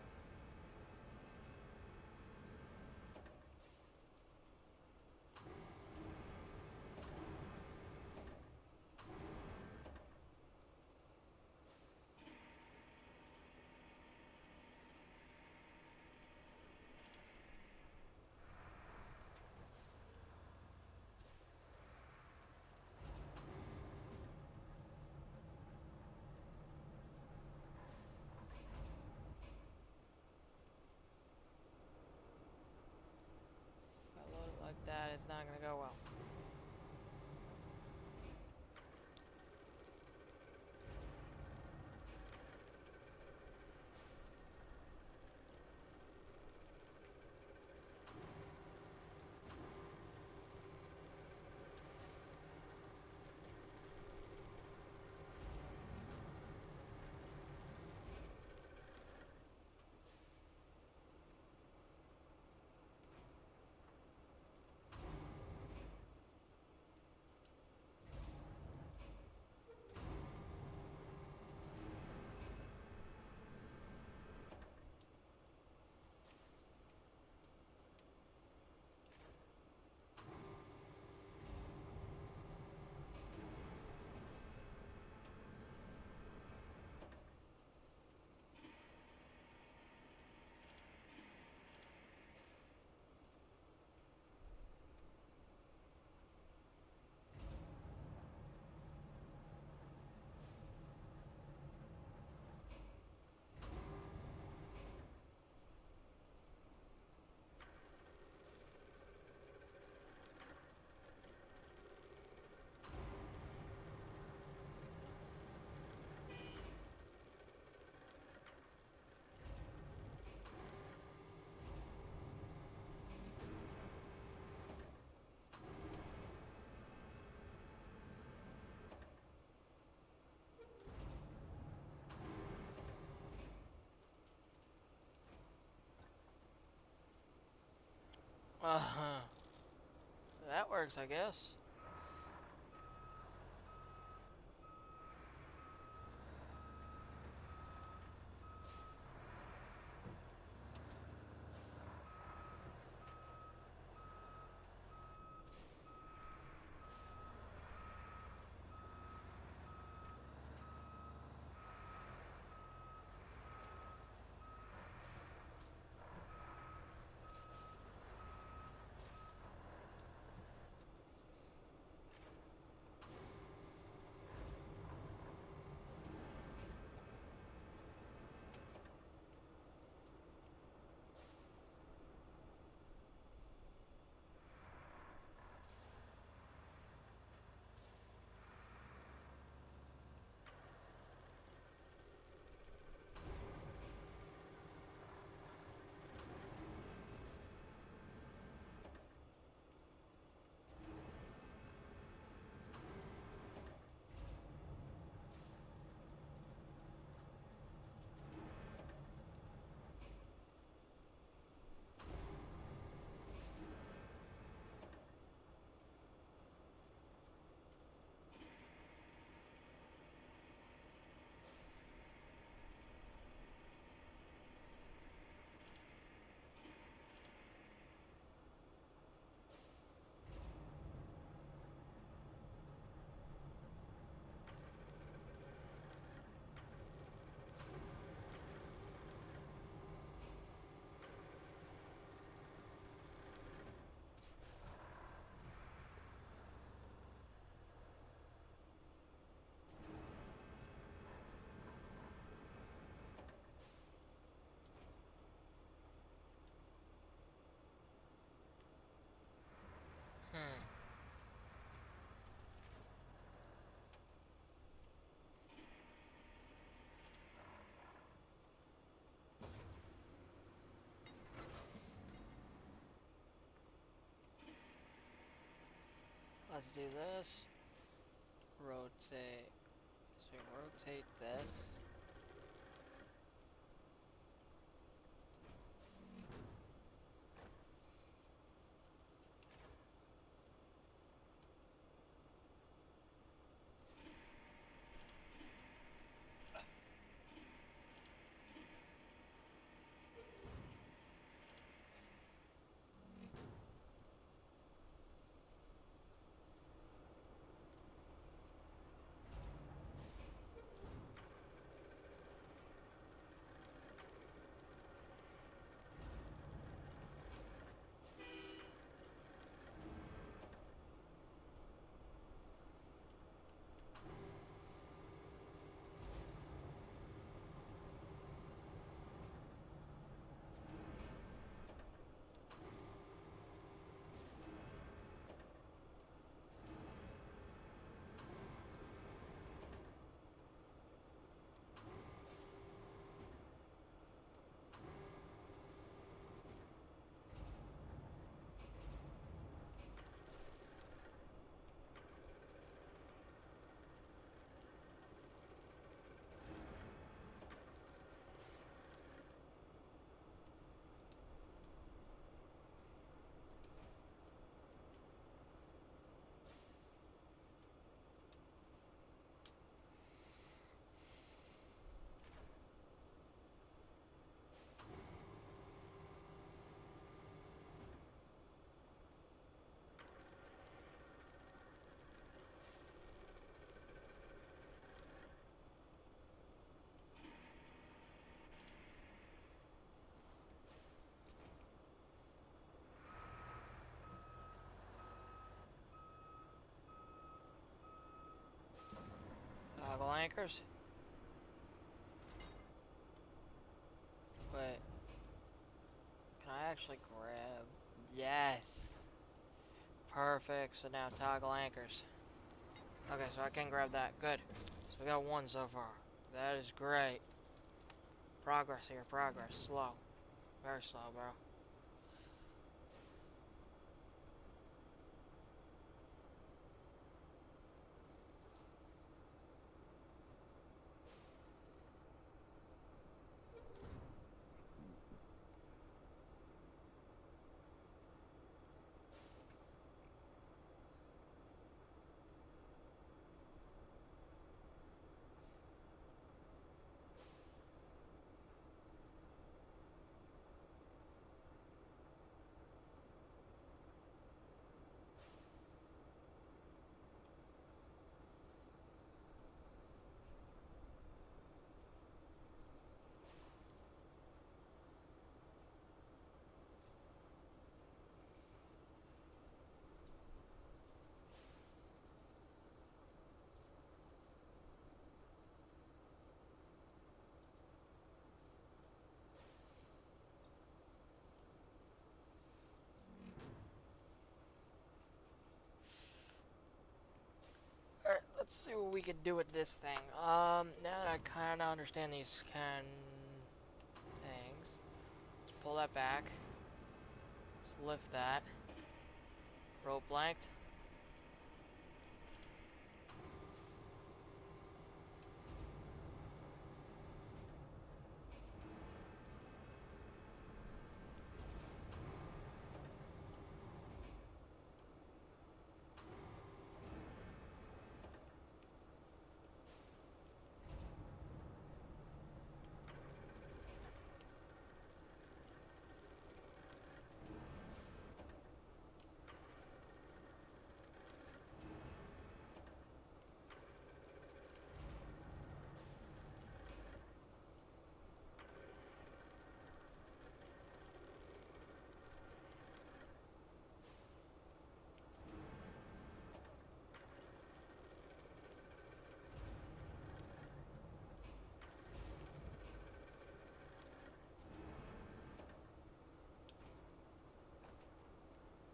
If I load it like that, it's not gonna go well. Uh-huh. That works, I guess. Let's do this. Rotate. So rotate this. Toggle anchors. Wait. Can I actually grab? Yes. Perfect. So now toggle anchors. Okay, so I can grab that. Good. So we got one so far. That is great. Progress here. Progress. Slow. Very slow, bro. Alright, let's see what we can do with this thing. Now that I kind of understand these kind things, let's pull that back. Let's lift that. Rope blanked.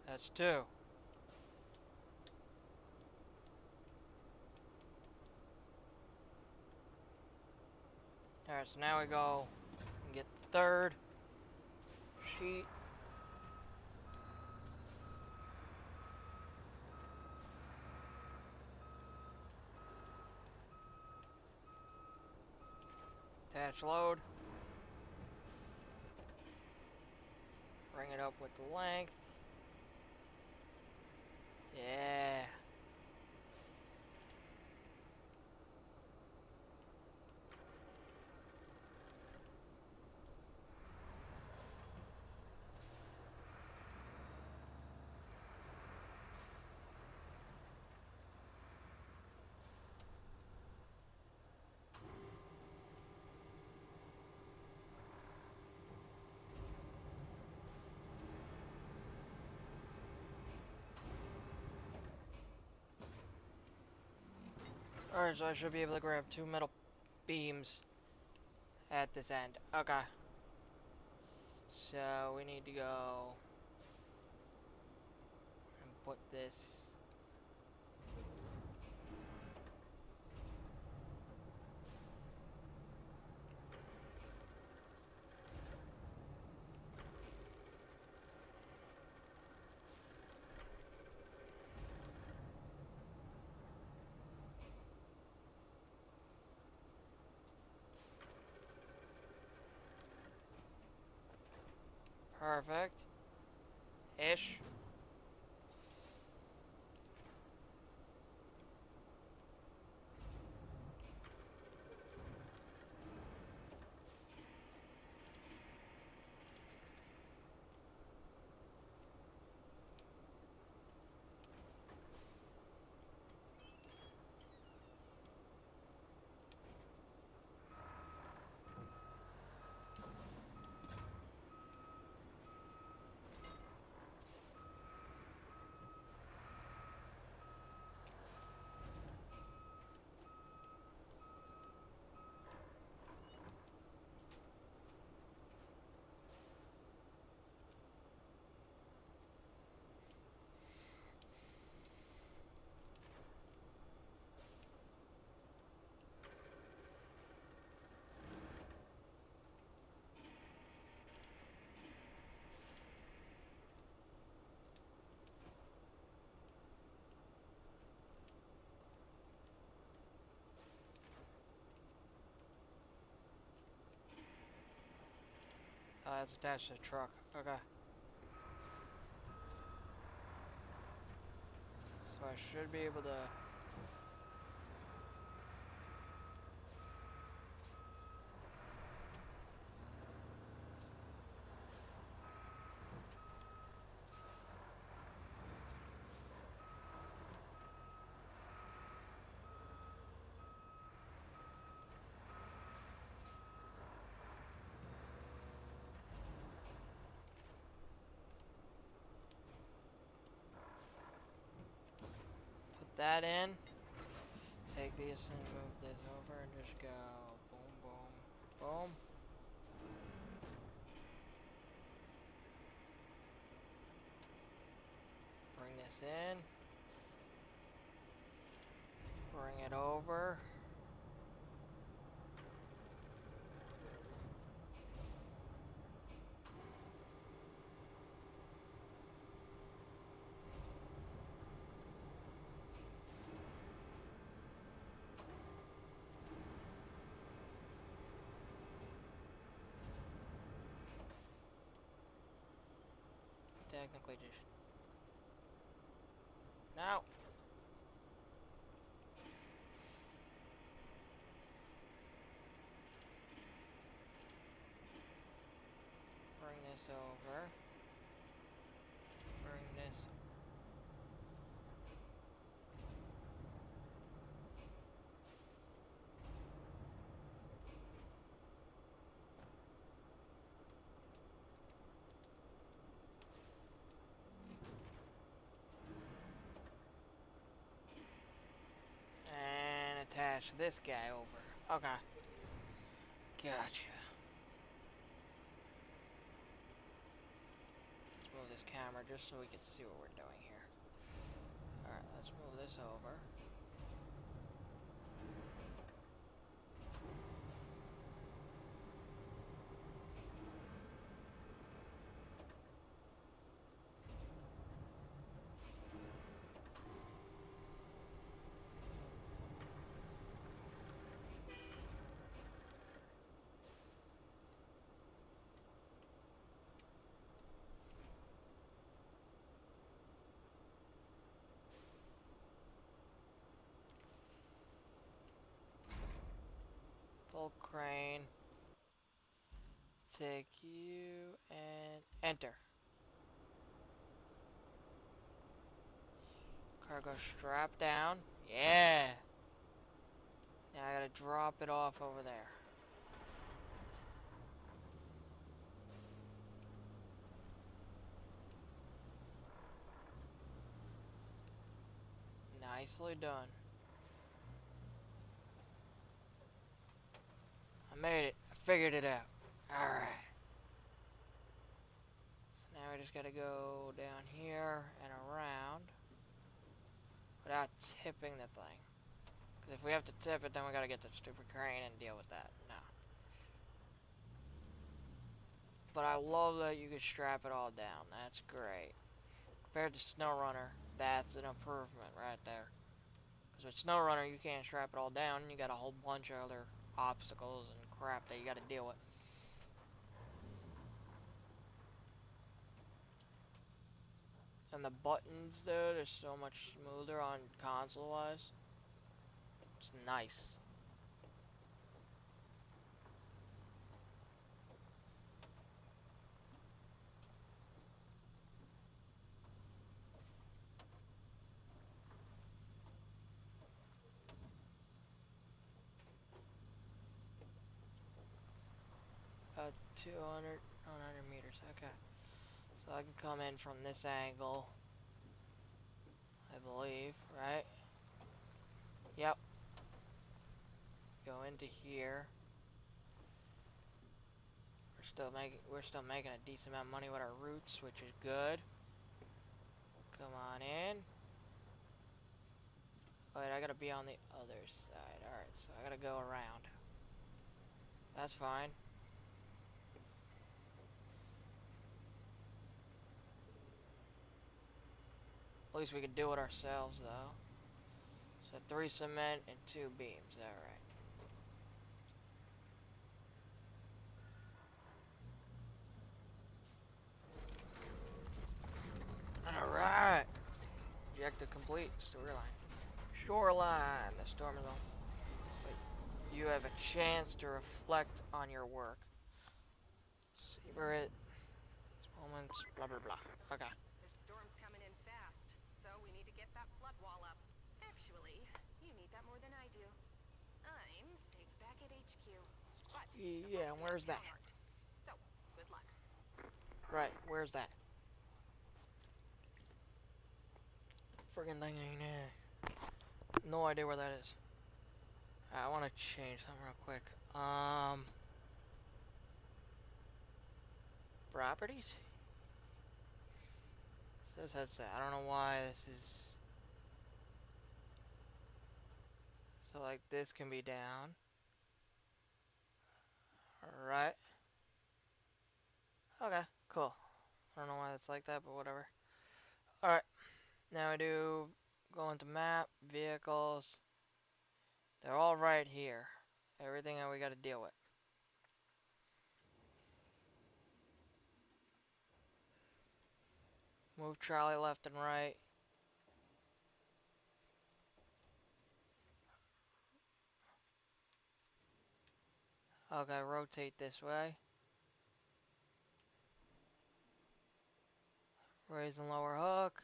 That's two. Alright, so now we go and get the third sheet. finish load. Bring it up with the length. Yeah. Alright, so I should be able to grab 2 metal beams at this end. Okay. So we need to go and put this. Perfect. Ish. It's attached to the truck. Okay. So I should be able to. Put that in. Take these and move this over and just go boom, boom, boom. Bring this in. Bring it over. Technically just. Now. Bring this over. Bring this. And attach this guy over. Okay. Gotcha. Let's move this camera just so we can see what we're doing here. Alright, let's move this over. Full crane. Take you and enter. Cargo strap down. Yeah. Now I gotta drop it off over there. Nicely done. I made it. I figured it out. Alright. So now we just gotta go down here and around without tipping the thing. Because if we have to tip it, then we gotta get the stupid crane and deal with that. No. But I love that you can strap it all down. That's great. Compared to SnowRunner, that's an improvement right there. Because with SnowRunner, you can't strap it all down. You got a whole bunch of other obstacles and crap that you gotta deal with. And the buttons, though, they're so much smoother on console-wise. It's nice. About 200, 100 meters. Okay. So I can come in from this angle, I believe, right? Yep. Go into here. We're still making a decent amount of money with our roots, which is good. Come on in. Wait, I gotta be on the other side. Alright, so I gotta go around. That's fine. At least we can do it ourselves, though. So 3 cement and 2 beams. Alright. Alright. Objective complete. Storyline. Shoreline. The storm is on. Wait. You have a chance to reflect on your work. Savor it. Moments. Blah, blah, blah. Okay. This storm's coming in fast, so we need to get that flood wall up. Actually, you need that more than I do. I'm safe back at HQ, but the Yeah, folks in where's that? town aren't. So, good luck. Right, where's that? Friggin' thing ain't there. No idea where that is. I want to change something real quick. Properties? Says headset. I don't know why this is. So, like, this can be down. Alright. Okay, cool. I don't know why it's like that, but whatever. Alright, now I do go into map, vehicles. They're all right here. Everything that we gotta deal with. Move trolley left and right. Okay, rotate this way. Raise and lower hook.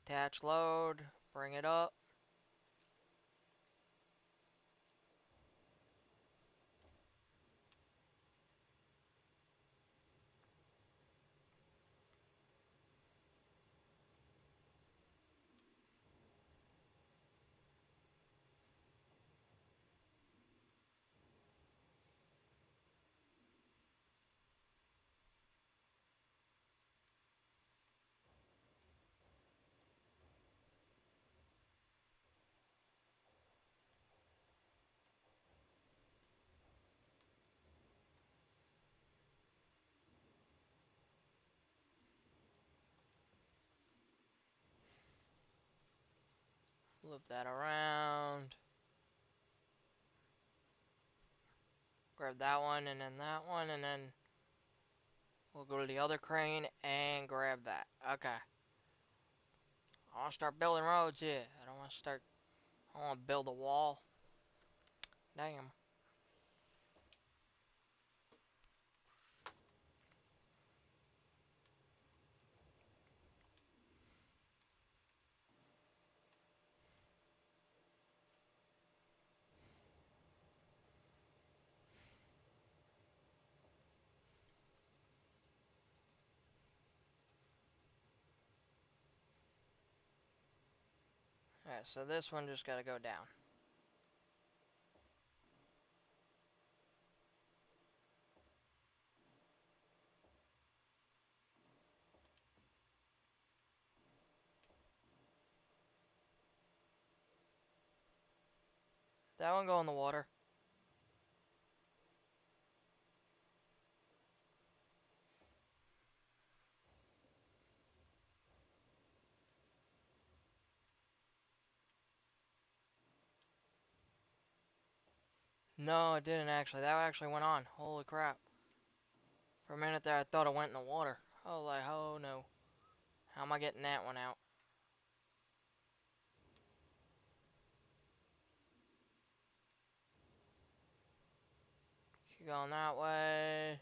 Attach load. Bring it up. Loop that around. Grab that one and then that one and then we'll go to the other crane and grab that. Okay. I want to start building roads here. I don't want to build a wall. Damn. Alright, so this one just gotta go down. That one go in the water. No, it didn't actually. That actually went on. Holy crap. For a minute there, I thought it went in the water. I was like, oh no. How am I getting that one out? Keep going that way.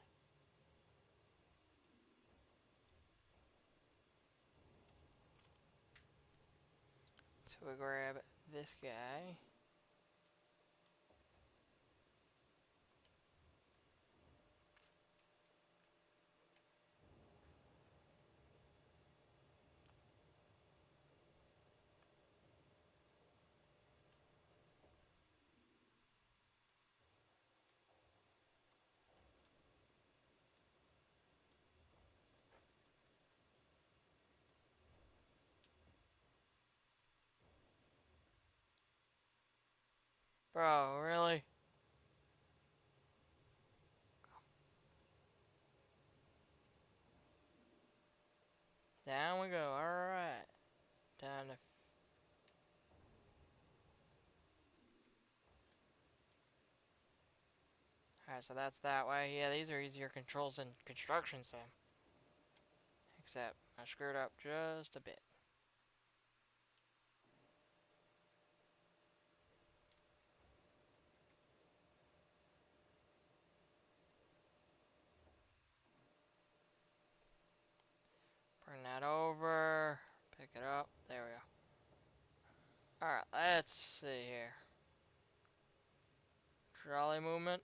So we grab this guy. Bro, really? Down we go. Alright. Time to. Alright, so that's that way. Yeah, these are easier controls than construction sim. Except I screwed up just a bit. Bring that over. Pick it up. There we go. Alright, let's see here. Trolley movement.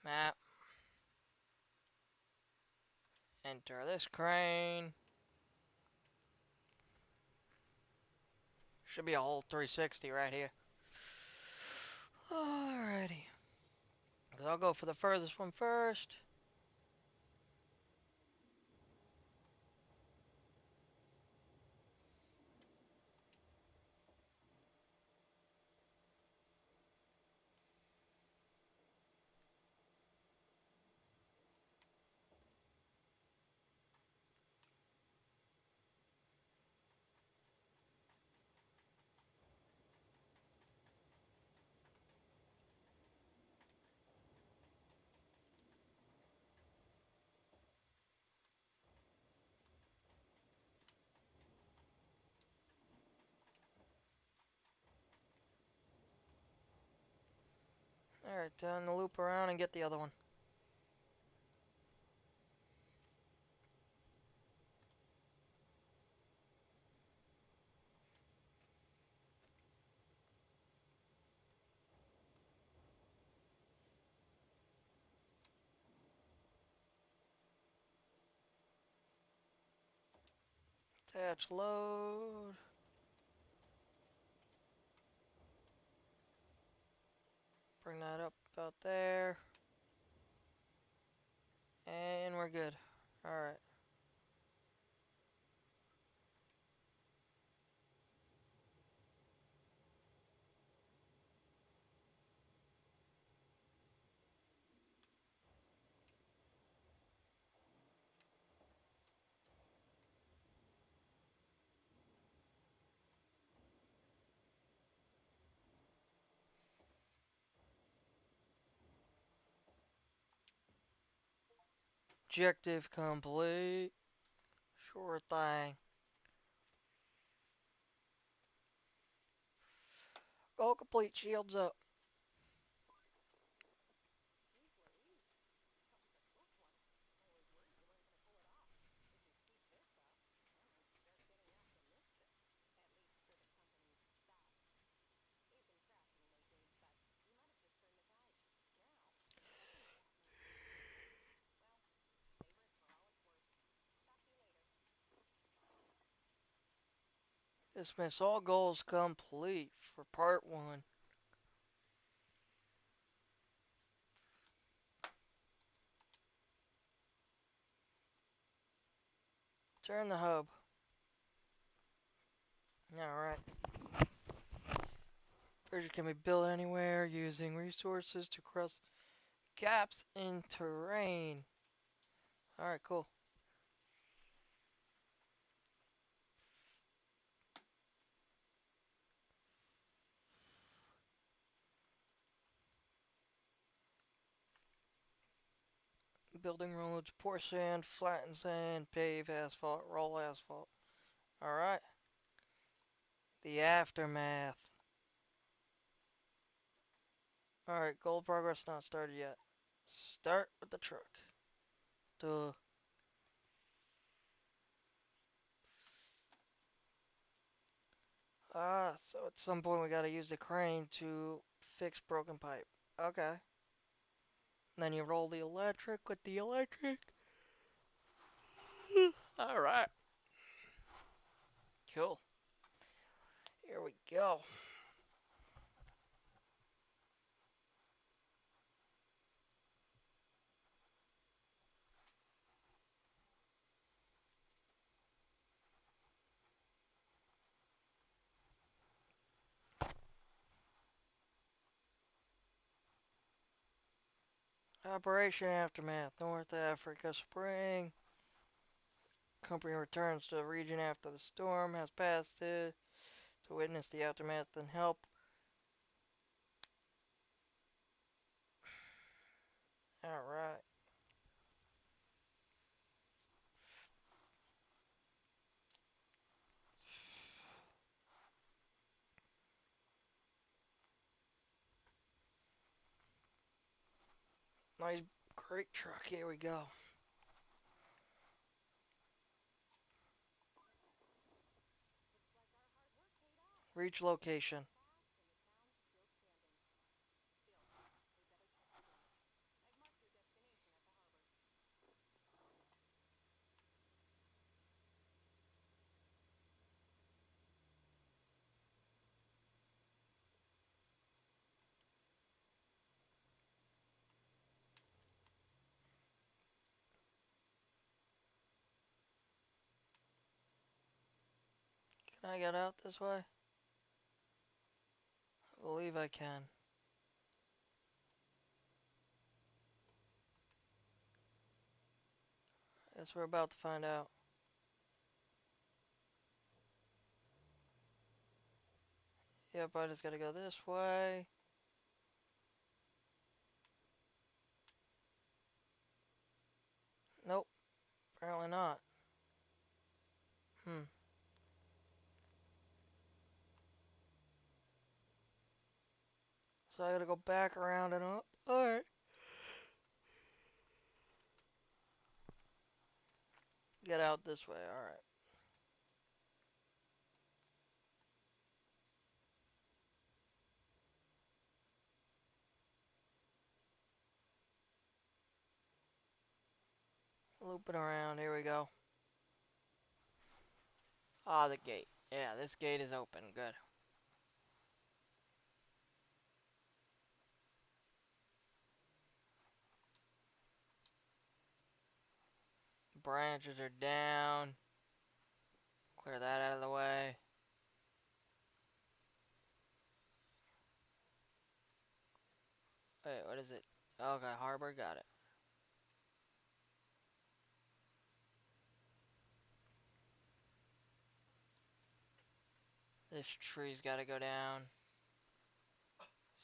Map. Enter this crane. Should be a whole 360 right here. Alrighty. So I'll go for the furthest one first. Alright, time to loop around and get the other one. Attach load. Bring that up about there. And we're good. Alright. Objective complete. Sure thing. Goal complete. Shields up. Dismiss all goals complete for part one. Turn the hub. Alright. Bridge can be built anywhere using resources to cross gaps in terrain. Alright, cool. Building roads, pour sand, flatten sand, pave asphalt, roll asphalt. Alright. The aftermath. Alright, goal progress not started yet. Start with the truck. Duh. So at some point we gotta use the crane to fix broken pipe. Okay. Then you roll the electric with the electric. Alright. Cool. Here we go. Operation Aftermath, North Africa Spring. Company returns to the region after the storm has passed it to witness the aftermath and help. Alright. Nice great truck. Here we go. Reach location. Can I get out this way? I believe I can. Guess we're about to find out. Yep, I just gotta go this way. Nope, apparently not. Hmm. So I gotta go back around and up. Alright. Get out this way, alright. Looping around, here we go. Ah, the gate. Yeah, this gate is open. Good. Branches are down. Clear that out of the way. Wait, what is it? Okay, harbor, got it. This tree's gotta go down.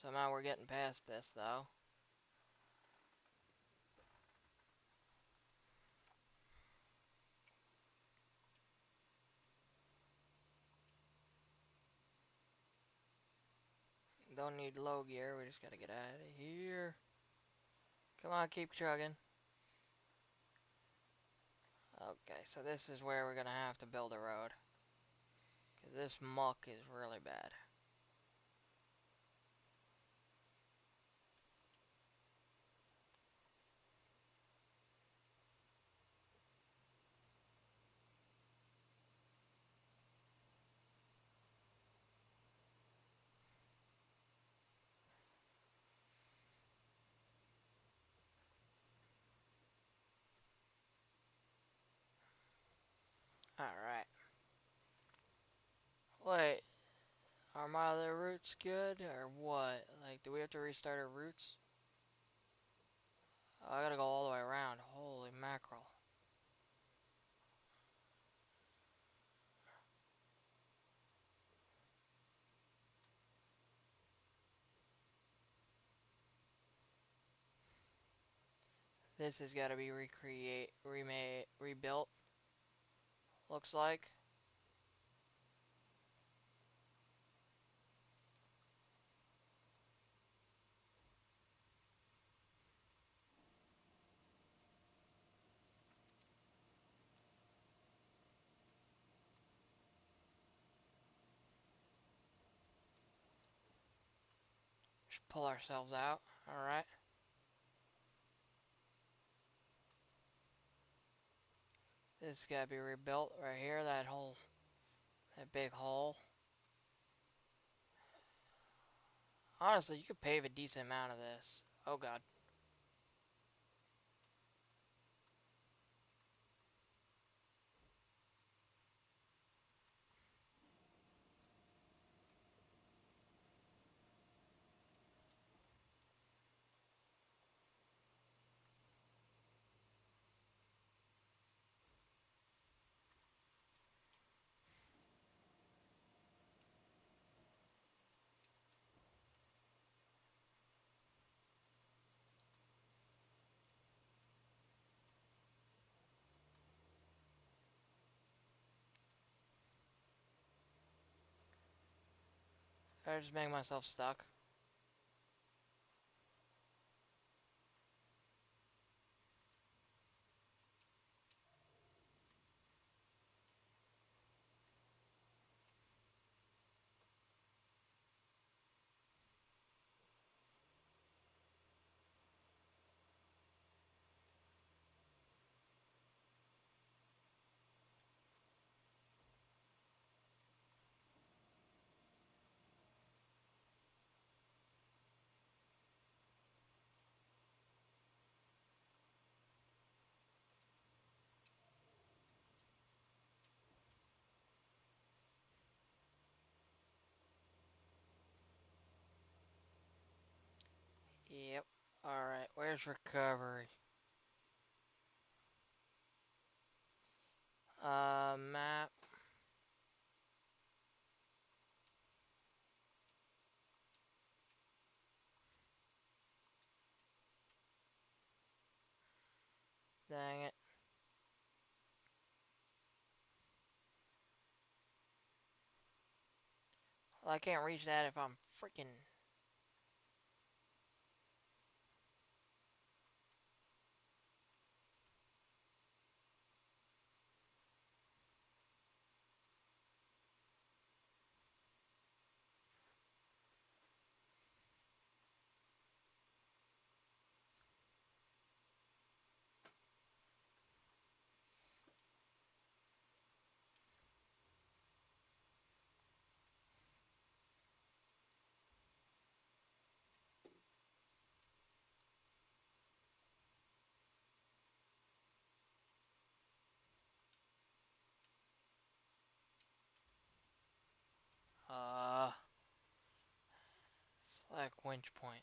Somehow we're getting past this, though. Don't need low gear, we just gotta get out of here. Come on, keep chugging. Okay, so this is where we're gonna have to build a road. Because this muck is really bad. Alright. Wait, are my other routes good or what? Like, do we have to restart our routes? Oh, I gotta go all the way around. Holy mackerel. This has gotta be remade, rebuilt. Looks like. Just pull ourselves out. Alright. This has gotta be rebuilt right here. That big hole. Honestly, you could pave a decent amount of this. Oh god. Did I just make myself stuck? Yep. Alright, where's recovery? Map. Dang it. Well, I can't reach that if I'm freaking. Uh. Select winch point.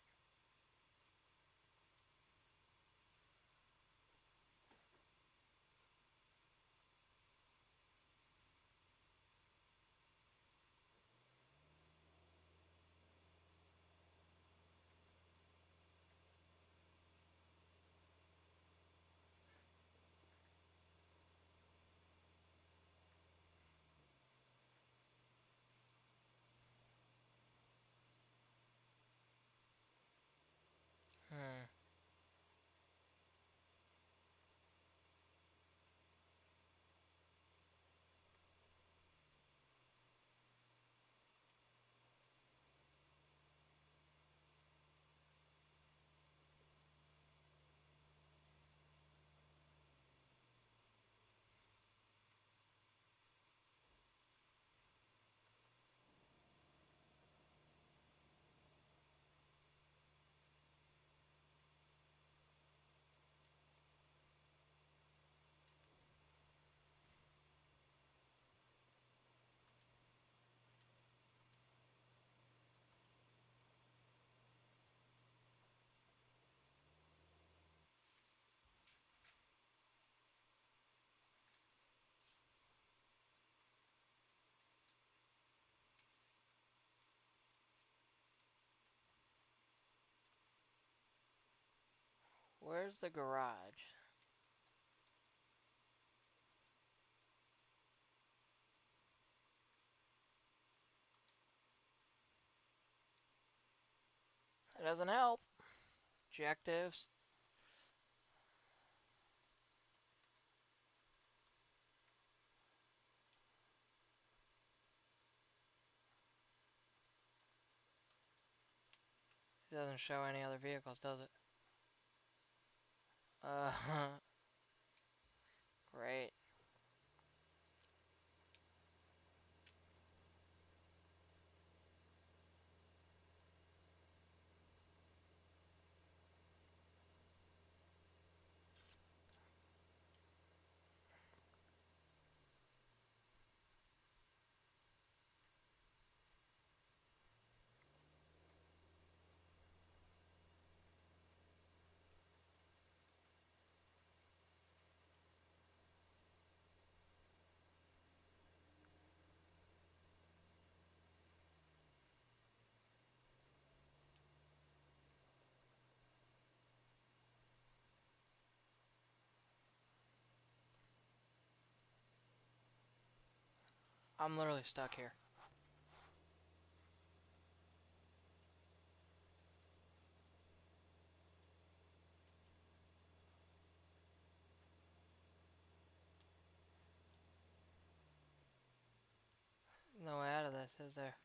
where's the garage? It doesn't help. Objectives. It doesn't show any other vehicles, does it? Great. I'm literally stuck here. No way out of this, is there?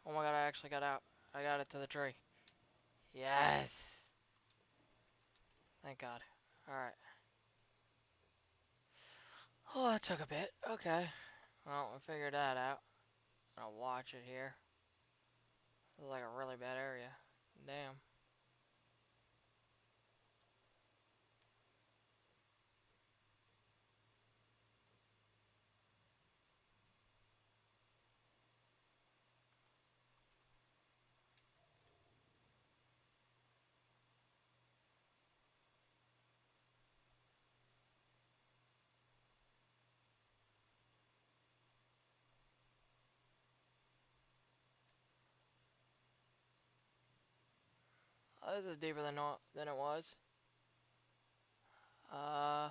Oh my god, I actually got out. I got it to the tree. Yes! Thank god. Alright. Oh, that took a bit. Okay. Well, we figured that out. I'll watch it here. This is like a really bad area. Damn. Oh, this is deeper than it was. Uh,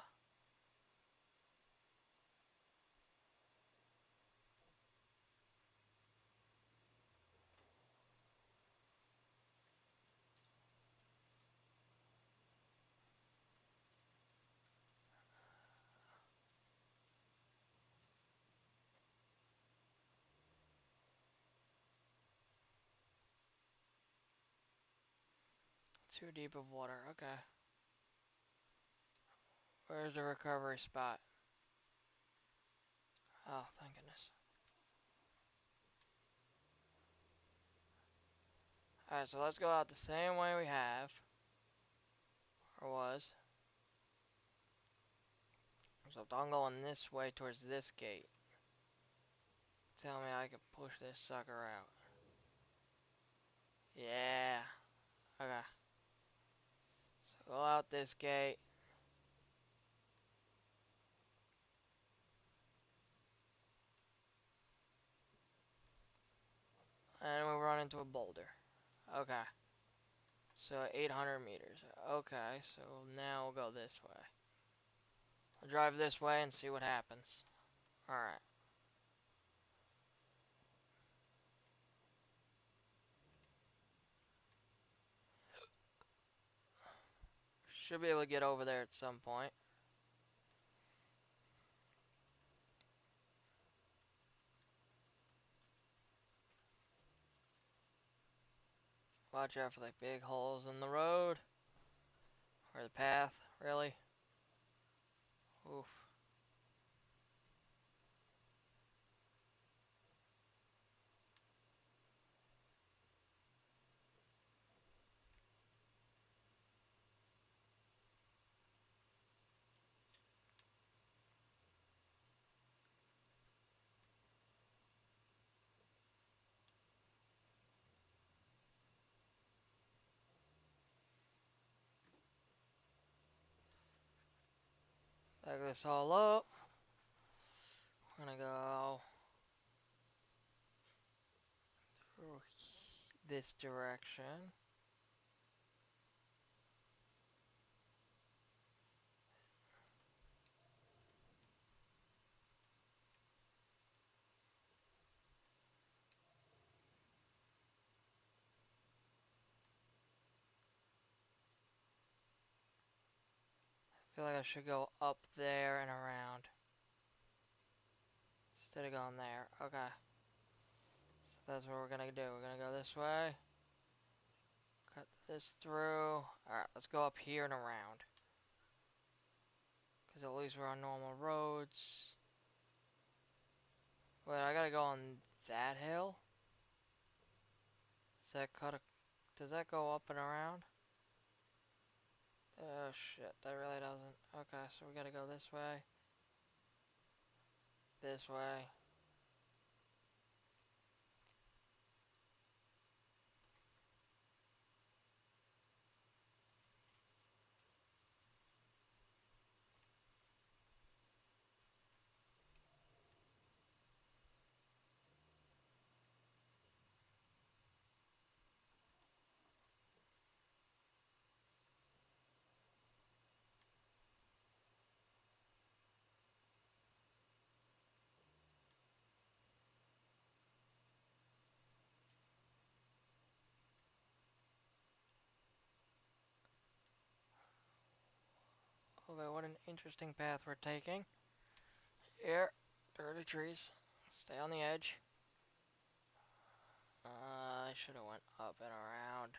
too deep of water. Okay. Where's the recovery spot? Oh, thank goodness. Alright, so let's go out the same way we have. Or was. So if I'm going this way towards this gate, tell me I can push this sucker out. Yeah. Okay. So go out this gate. And we run into a boulder. Okay. So 800 meters. Okay, so now we'll go this way. I'll drive this way and see what happens. Alright. Should be able to get over there at some point. Watch out for like big holes in the road. Or the path, really. Oof. Back this all up. We're gonna go through this direction. I feel like I should go up there and around. Instead of going there. Okay. So that's what we're gonna do. We're gonna go this way. Cut this through. Alright, let's go up here and around. Because at least we're on normal roads. Wait, I gotta go on that hill? Does that cut a... Does that go up and around? Oh shit, that really doesn't. Okay, so we gotta go this way. This way. Okay, what an interesting path we're taking. Here, dirty trees. Stay on the edge. I should have went up and around.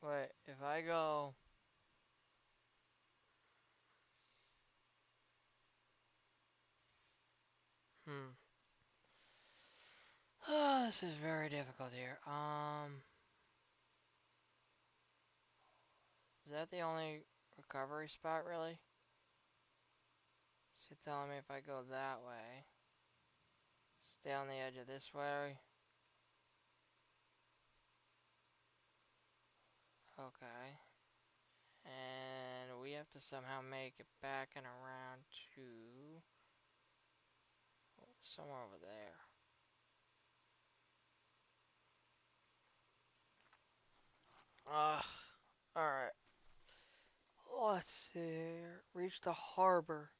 Wait, if I go... Hmm. This is very difficult here. Is that the only recovery spot, really? So you're telling me if I go that way, stay on the edge of this way? Okay. And we have to somehow make it back and around to somewhere over there. Ugh. Alright. Let's see here. Reach the harbor.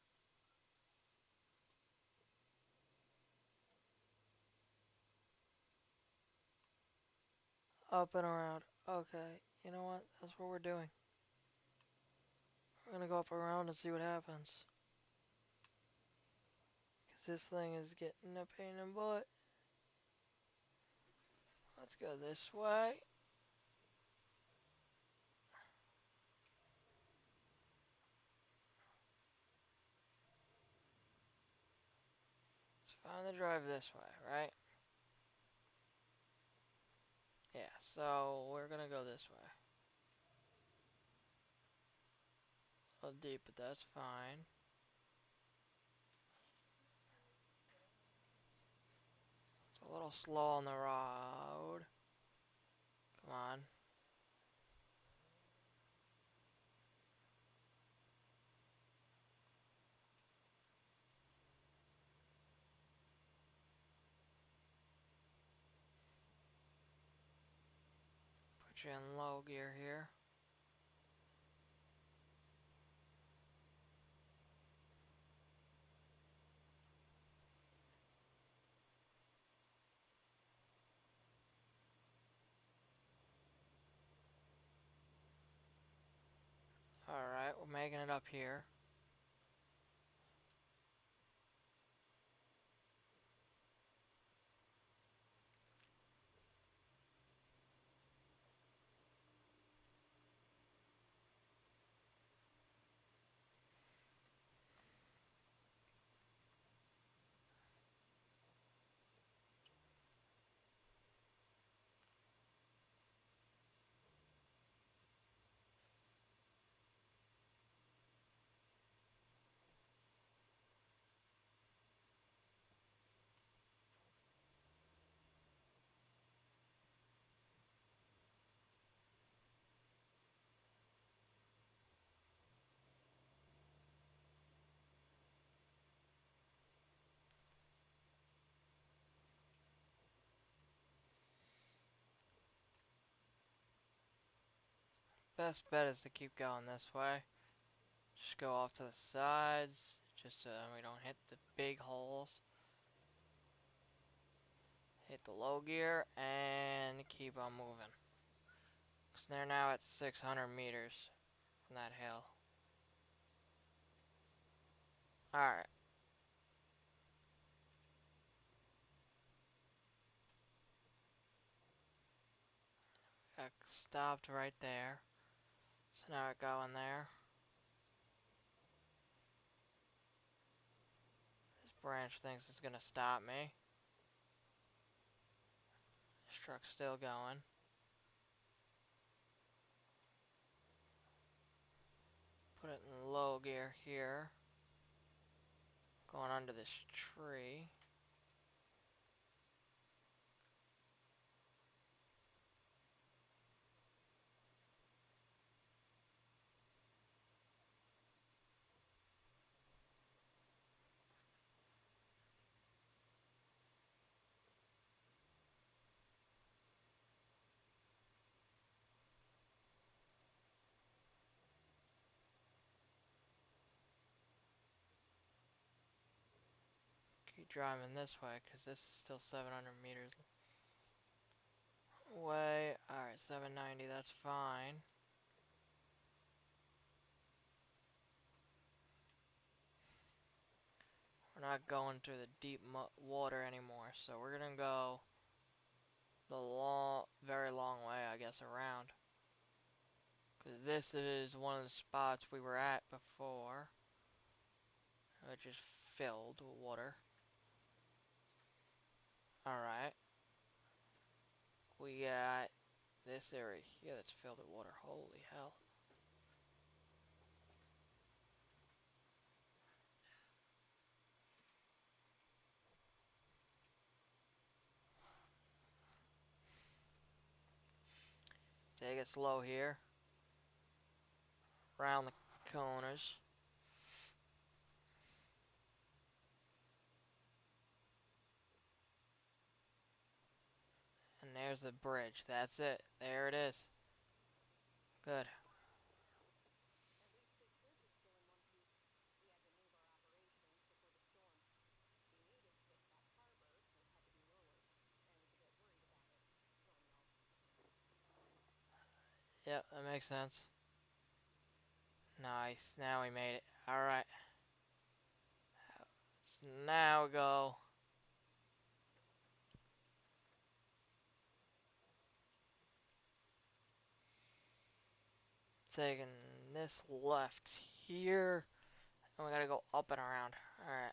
Up and around. Okay. You know what? That's what we're doing. We're gonna go up around and see what happens. Because this thing is getting a pain in the butt. Let's go this way. Time to drive this way, right? Yeah, so we're gonna go this way. A little deep, but that's fine. It's a little slow on the road. Come on. Put you in low gear here. Alright, we're making it up here. Best bet is to keep going this way. Just go off to the sides, just so we don't hit the big holes. Hit the low gear and keep on moving. Because they're now at 600 meters from that hill. Alright, got stopped right there. So now I go in there. This branch thinks it's gonna stop me. This truck's still going. Put it in low gear here. Going under this tree. Keep driving this way because this is still 700 meters away. Alright, 790, that's fine. We're not going through the deep water anymore, so we're gonna go the long, very long way, I guess, around. Because this is one of the spots we were at before, which is filled with water. Alright, we got this area here that's filled with water. Holy hell. Take it slow here, around the corners. And there's the bridge. That's it. There it is. Good. At least this bridge is still in one piece. We had to move our operations before the storm. The natives fixed that harbor, so it had to be lowered. And we get worried about it. Storm y'all. Yep, that makes sense. Nice. Now we made it. Alright. So now we go. Taking this left here. And we gotta go up and around. Alright.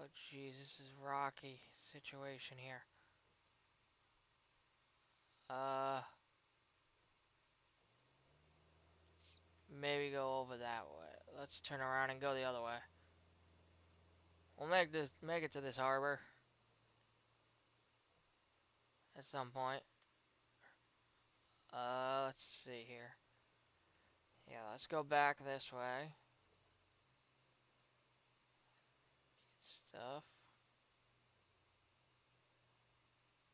Oh jeez, this is rocky situation here. Uh, maybe go over that way. Let's turn around and go the other way. We'll make it to this harbor at some point. Let's see here. Yeah, let's go back this way. Get stuff.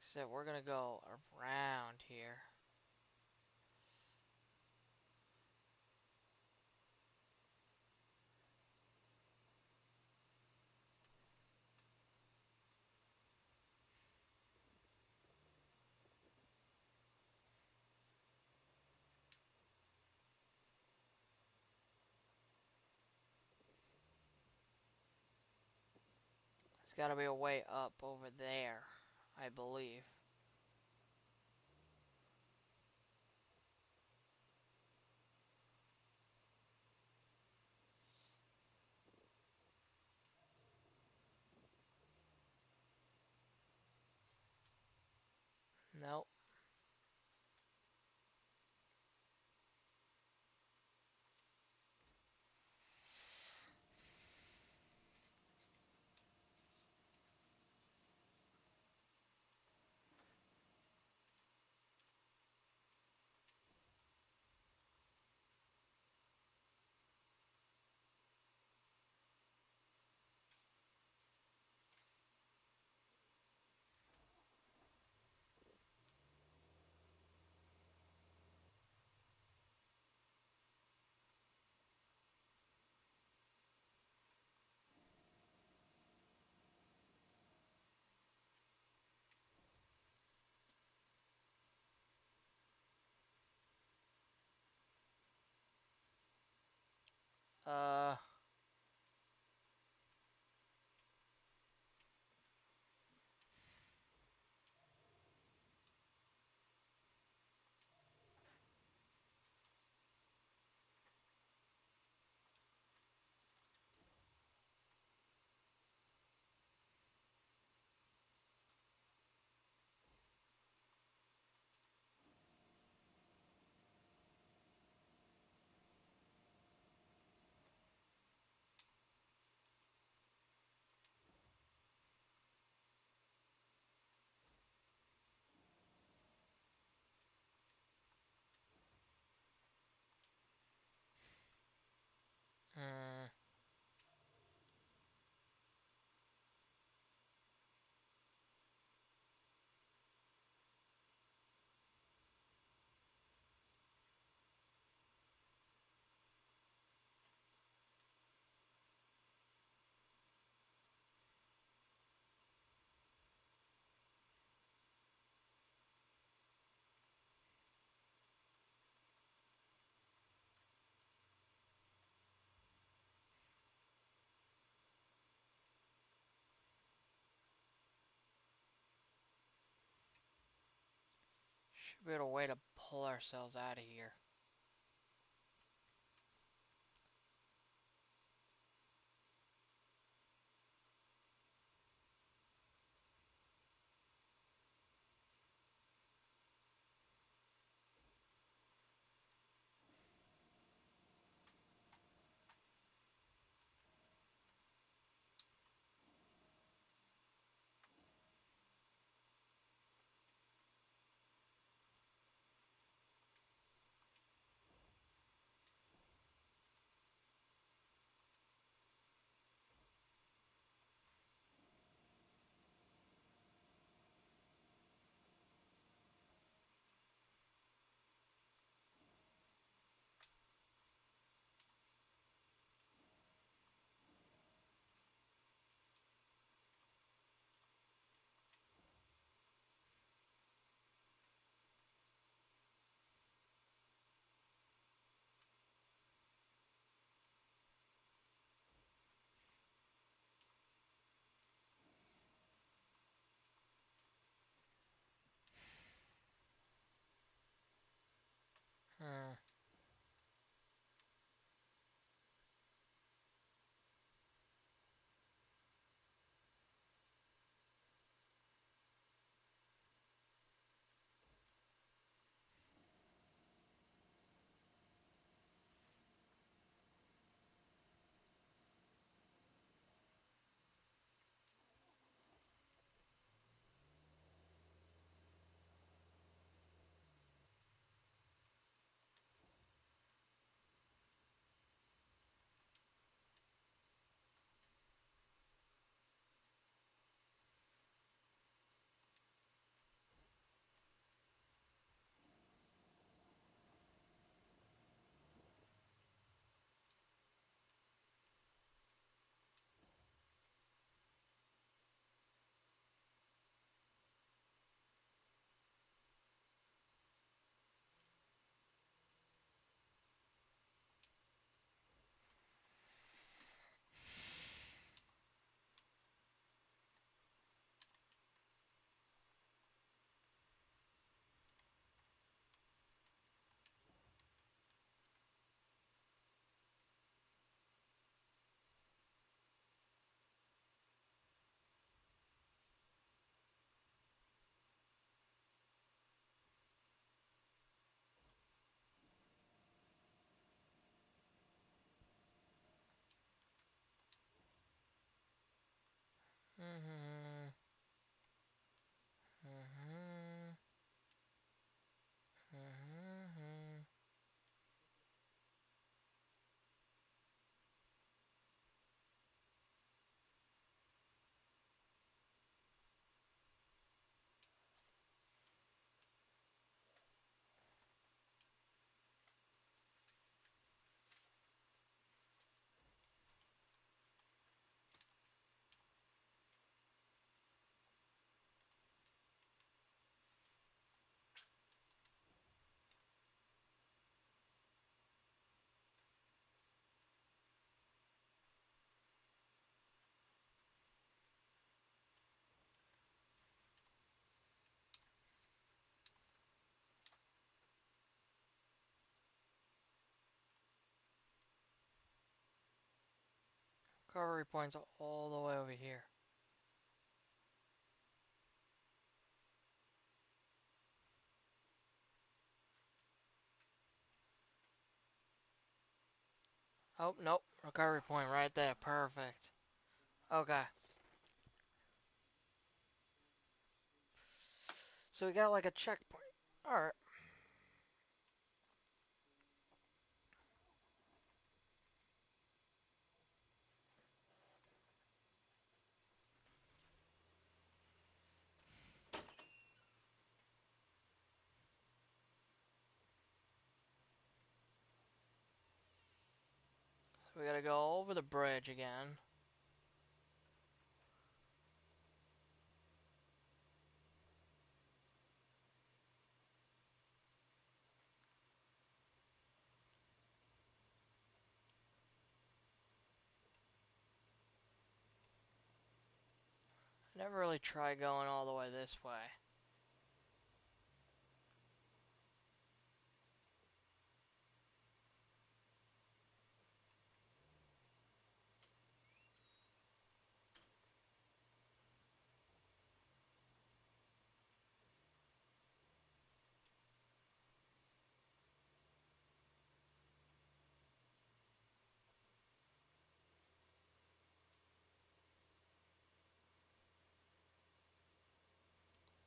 Except we're gonna go around here. There's gotta be a way up over there, I believe. Nope. Uh, hmm. Should be a way to pull ourselves out of here. Mm-hmm. Mm-hmm. Mm-hmm. Recovery points all the way over here. Oh, nope. Recovery point right there. Perfect. Okay. So we got like a checkpoint. Alright. So we gotta go over the bridge again. Never really tried going all the way this way.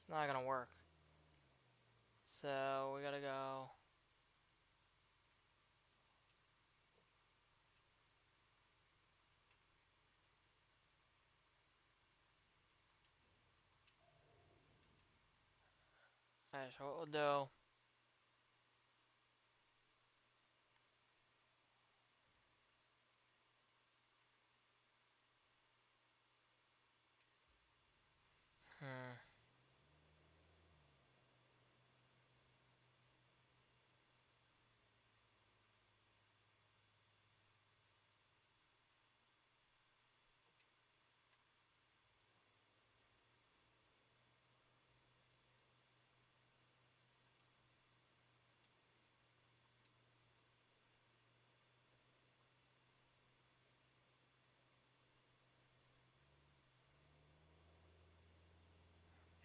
It's not gonna work. So we gotta go. Alright, so what we'll do. Hmm.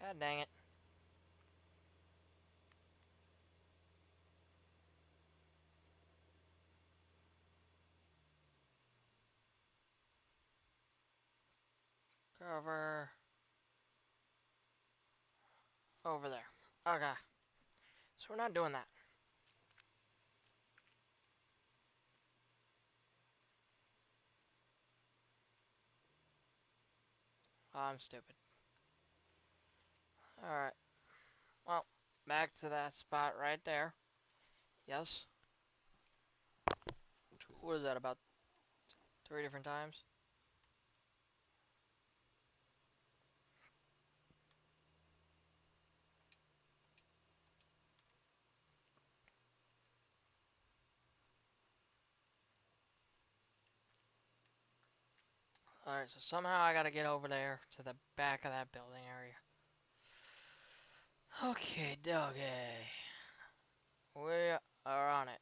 God dang it. Cover. Over there. Okay. So we're not doing that. I'm stupid. Alright. Well, back to that spot right there. Yes. What is that, about 3 different times? Alright, so somehow I gotta get over there to the back of that building area. Okay, doggy. We are on it.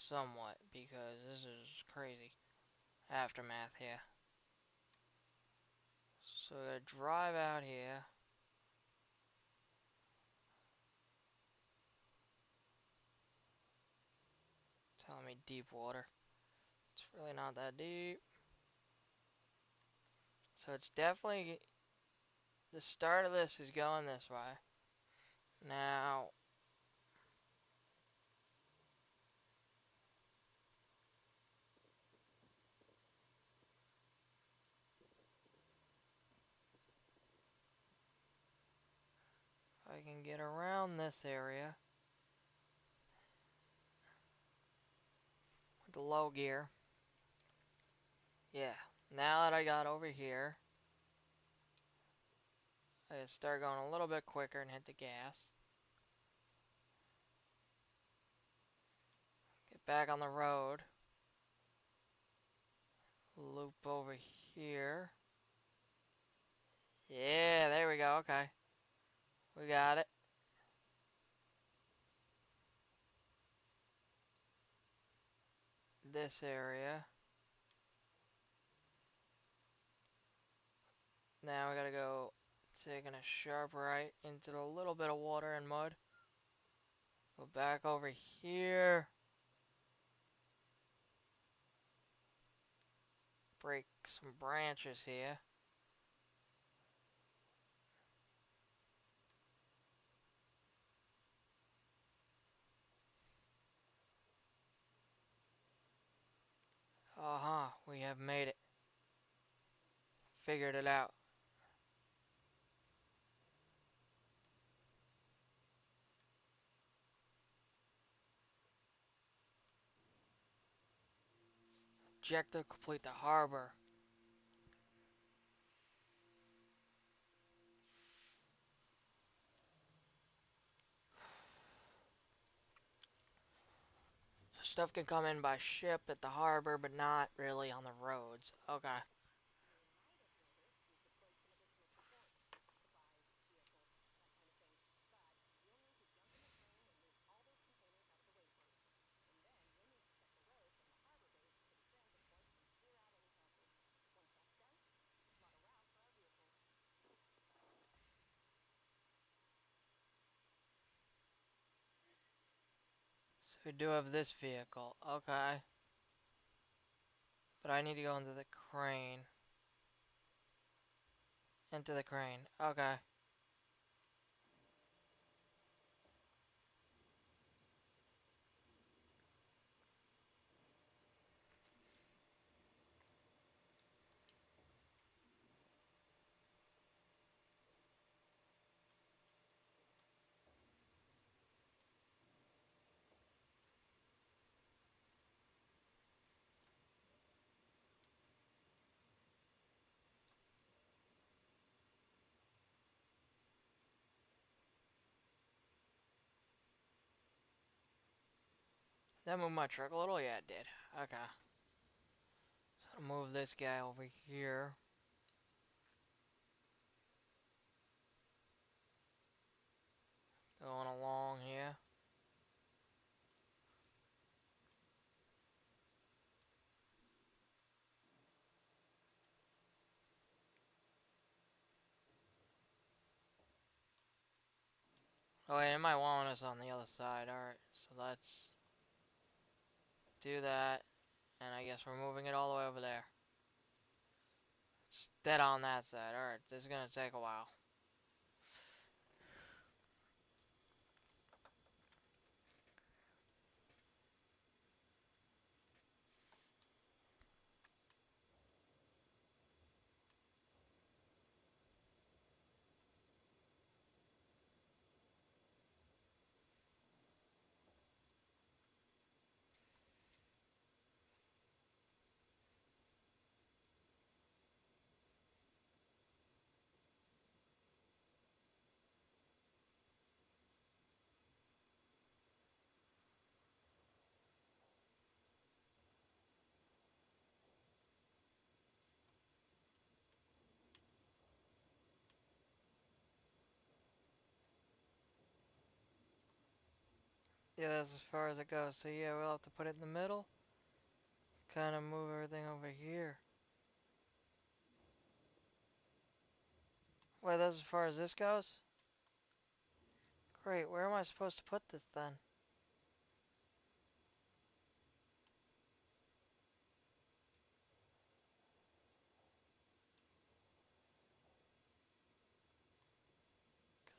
Somewhat, because this is crazy. Aftermath here. So we gotta drive out here. Telling me deep water. It's really not that deep. So it's definitely the start of this is going this way. Now, if I can get around this area with the low gear. Yeah, now that I got over here, I can start going a little bit quicker and hit the gas. Get back on the road. Loop over here. Yeah, there we go. Okay. We got it. This area. Now we gotta go taking a sharp right into the little bit of water and mud. Go back over here. Break some branches here. Uh-huh. We have made it. Figured it out. Objective complete the harbor. Stuff can come in by ship at the harbor, but not really on the roads. Okay. So we do have this vehicle. Okay. But I need to go into the crane. Into the crane. Okay. That moved my truck a little? Yeah, it did. Okay. So I'll move this guy over here. Going along here. Oh, wait, it might want us on the other side. Alright, so let's do that. And I guess we're moving it all the way over there. It's dead on that side. Alright, this is gonna take a while. Yeah, that's as far as it goes. So yeah, we'll have to put it in the middle. Kind of move everything over here. Wait, that's as far as this goes? Great, where am I supposed to put this then?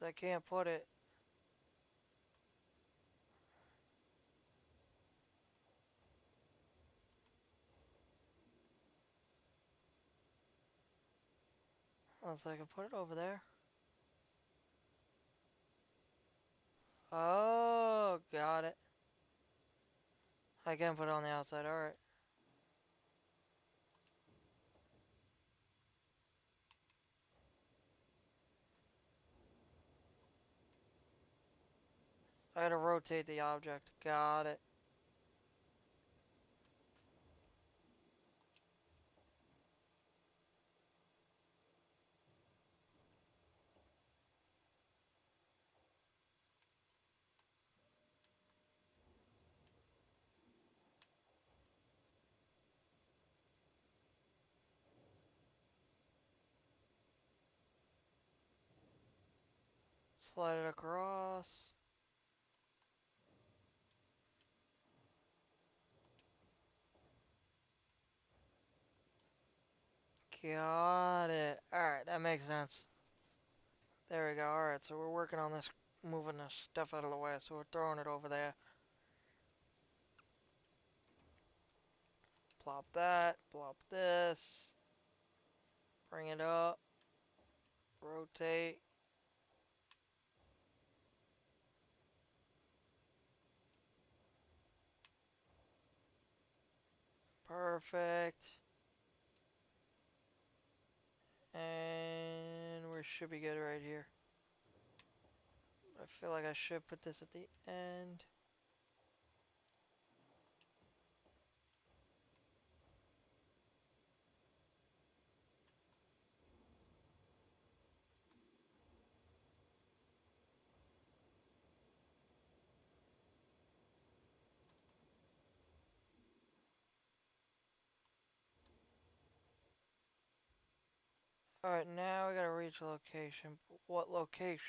'Cause I can't put it. Unless I can put it over there. Oh, got it. I can put it on the outside. Alright. I gotta rotate the object. Got it. Slide it across. Got it. Alright, that makes sense. There we go. Alright, so we're working on this, moving this stuff out of the way, so we're throwing it over there. Plop that, plop this. Bring it up. Rotate. Perfect. And we should be good right here. I feel like I should put this at the end. Alright, now we gotta reach a location. What location?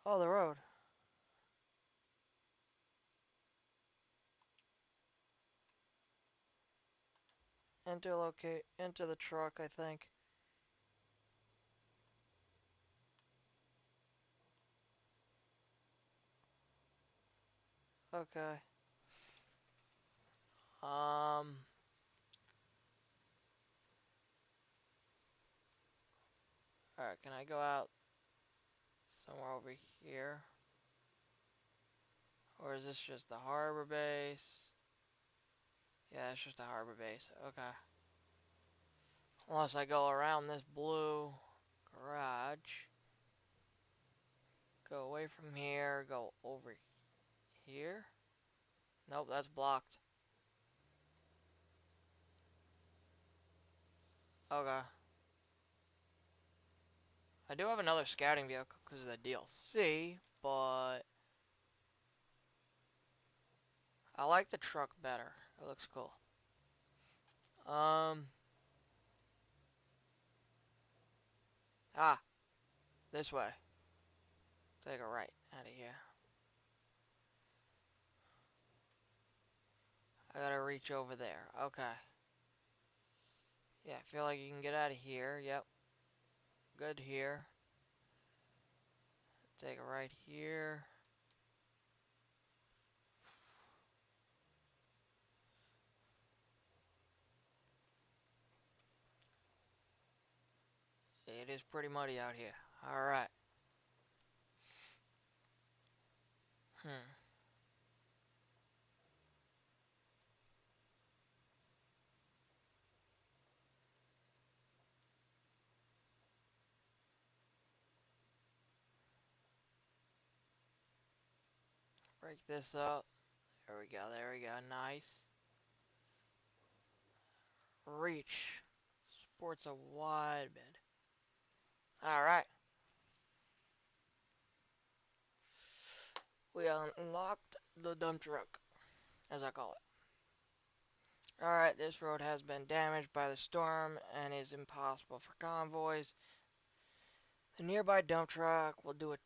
Oh, the road. Enter the truck, I think. Okay. Um. Alright, can I go out somewhere over here? Or is this just the harbor base? Yeah, it's just a harbor base. Okay. Unless I go around this blue garage. Go away from here. Go over here. Nope, that's blocked. Okay. I do have another scouting vehicle because of the DLC, but I like the truck better. It looks cool. Um. Ah, this way. Take a right out of here. I gotta reach over there. Okay. Yeah, I feel like you can get out of here. Yep. Good here. Take a right here. It is pretty muddy out here. Alright. Hmm. Break this up. There we go. There we go. Nice. Reach. Sports a wide bed. Alright. We unlocked the dump truck, as I call it. Alright, this road has been damaged by the storm and is impossible for convoys. The nearby dump truck will do a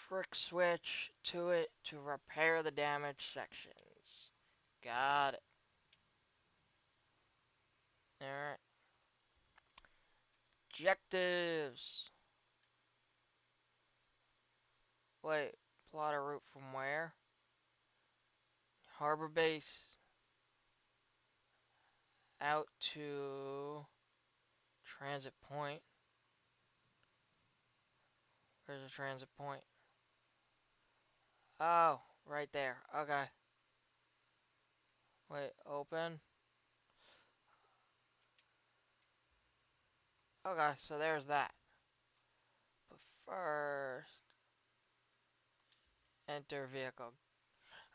trick switch to it to repair the damaged sections. Got it. Alright. Objectives. Wait, plot a route from where? Harbor base out to transit point. Where's the transit point? Oh, right there. Okay. Wait, open. Okay, so there's that. But first, enter vehicle.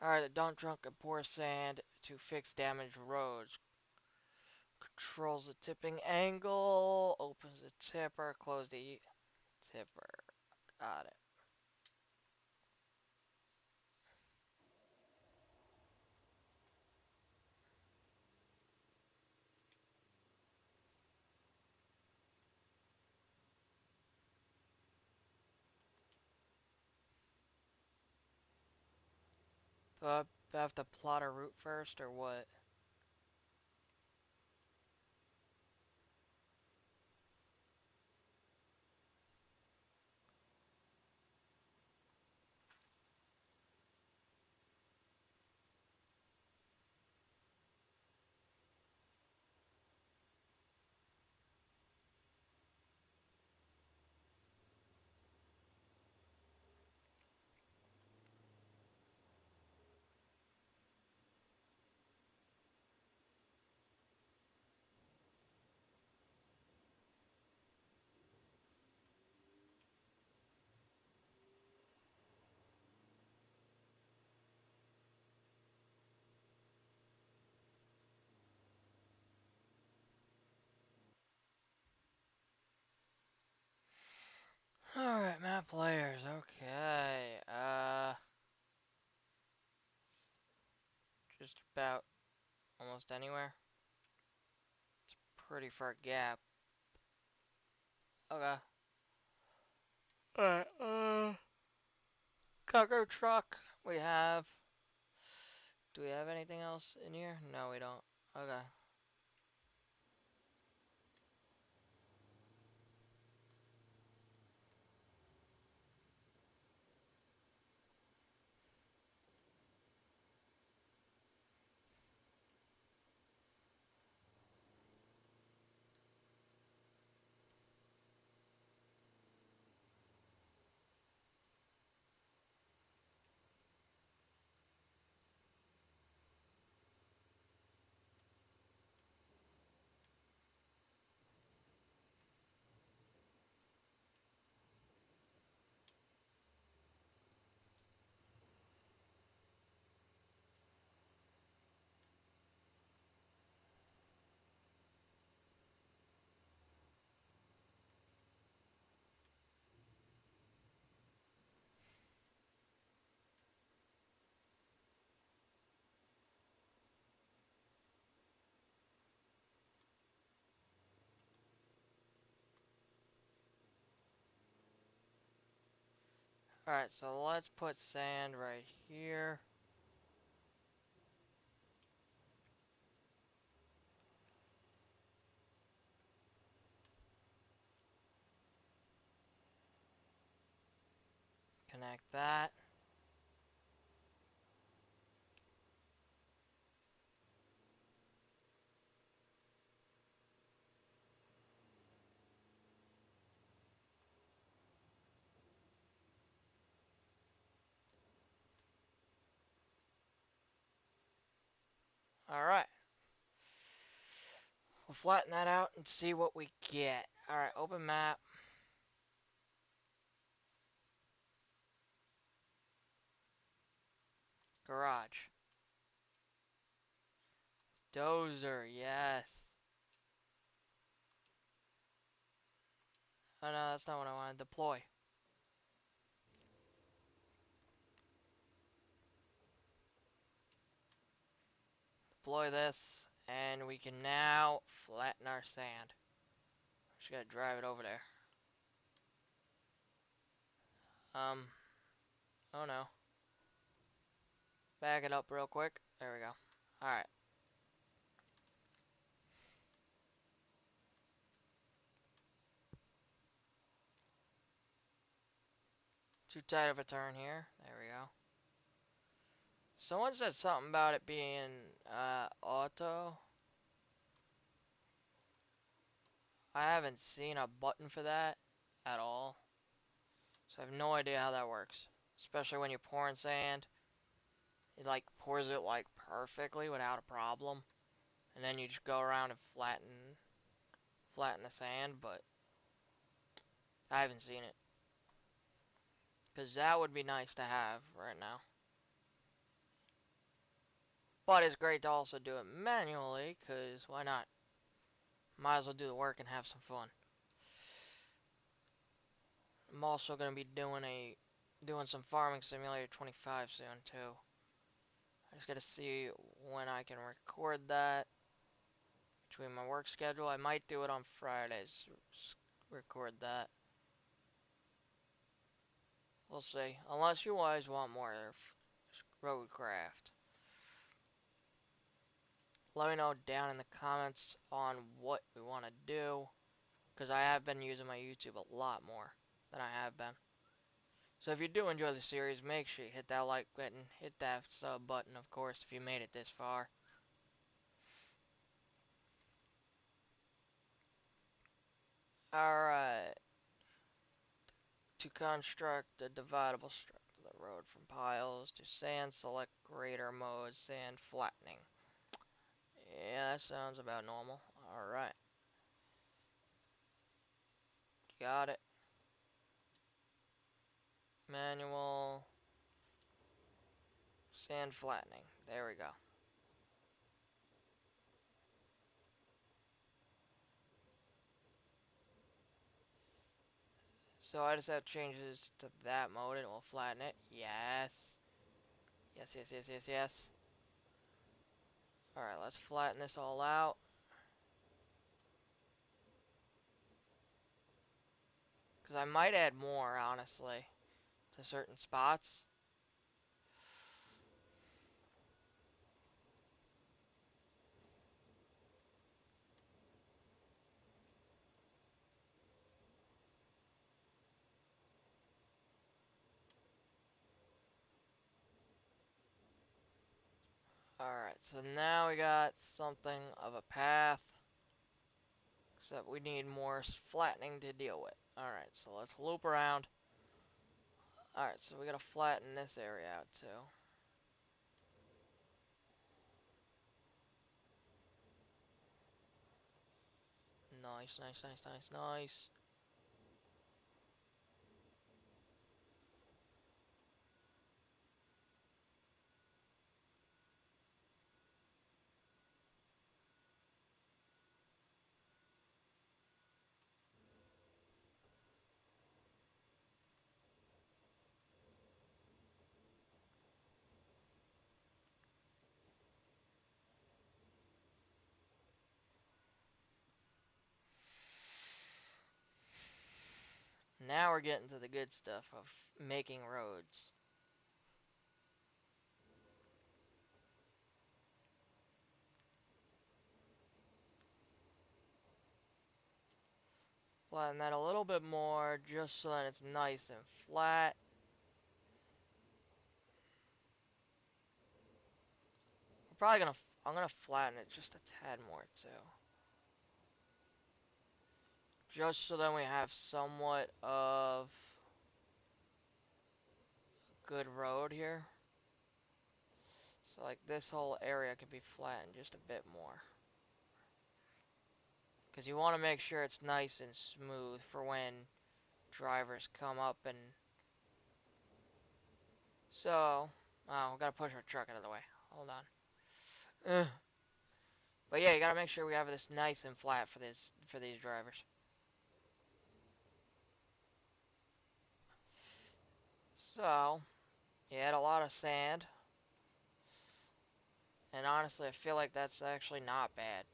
Alright, the dump truck and pour sand to fix damaged roads. Controls the tipping angle. Opens the tipper. Close the tipper. Got it. Do I have to plot a route first or what? Alright, map players. Okay. Just about almost anywhere. Pretty far gap. Okay. Alright, cargo truck. We have. Do we have anything else in here? No, we don't. Okay. Alright, so let's put sand right here. Connect that. Alright. We'll flatten that out and see what we get. Alright, open map. Garage. Dozer, yes. Oh no, that's not what I wanted. Deploy. Deploy this, and we can now flatten our sand. Just gotta drive it over there. Oh no. Back it up real quick. There we go. Alright. Too tight of a turn here. There we go. Someone said something about it being auto. I haven't seen a button for that at all. So I have no idea how that works. Especially when you're pouring sand. It like pours it like perfectly without a problem. And then you just go around and flatten the sand, but I haven't seen it. Because that would be nice to have right now. But it's great to also do it manually, because why not? Might as well do the work and have some fun. I'm also going to be doing some Farming Simulator 25 soon too. I just got to see when I can record that between my work schedule. I might do it on Fridays. Record that. We'll see. Unless you guys want more roadcraft. Let me know down in the comments on what we want to do. Because I have been using my YouTube a lot more than I have been. So if you do enjoy the series, make sure you hit that like button, hit that sub button, of course, if you made it this far. Alright, to construct a dividable structure of the road from piles to sand, select greater mode, sand flattening. Yeah, that sounds about normal. Alright, got it. Manual, sand flattening. There we go. So I just have to change this to that mode and it will flatten it. Yes. Yes, yes, yes, yes, yes. Alright, let's flatten this all out. Because I might add more, honestly, to certain spots. Alright, so now we got something of a path. Except we need more flattening to deal with. Alright, so let's loop around. Alright, so we gotta flatten this area out too. Nice, nice, nice, nice, nice. Now we're getting to the good stuff of making roads. Flatten that a little bit more just so that it's nice and flat. We're probably gonna, I'm gonna flatten it just a tad more too. Just so then we have somewhat of good road here. So like this whole area could be flattened just a bit more. Because you want to make sure it's nice and smooth for when drivers come up and... So, oh, we gotta push our truck out of the way. Hold on. Ugh. But yeah, you gotta make sure we have this nice and flat for these drivers. So, you add a lot of sand. And honestly, I feel like that's actually not bad.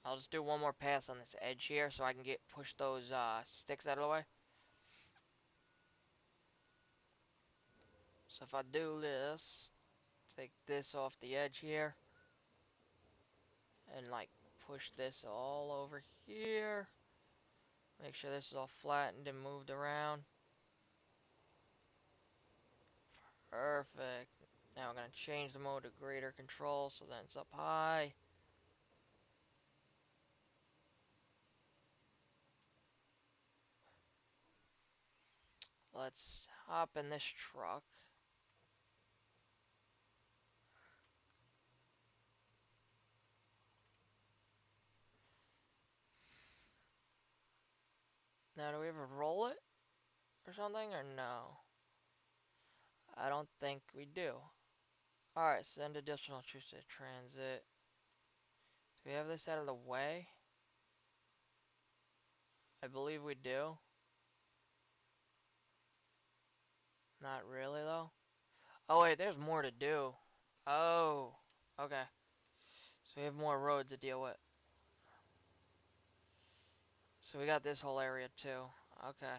I'll just do one more pass on this edge here so I can push those sticks out of the way. So if I do this, take this off the edge here, and like push this all over here. Make sure this is all flattened and moved around. Perfect. Now we're gonna change the mode to greater control so then it's up high. Let's hop in this truck. Now do we ever roll it or something or no? I don't think we do. Alright, send additional troops to transit. Do we have this out of the way? I believe we do. Not really though. Oh wait, there's more to do. Oh, okay. So we have more roads to deal with. So we got this whole area too. Okay.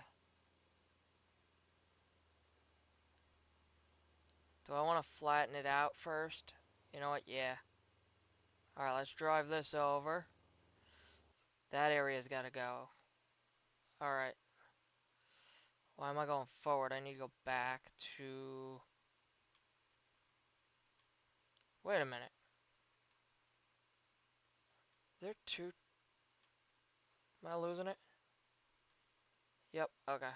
Do I want to flatten it out first? You know what? Yeah. Alright, let's drive this over. That area's gotta go. Alright. Why am I going forward? I need to go back to... Wait a minute. There two... Am I losing it? Yep, okay.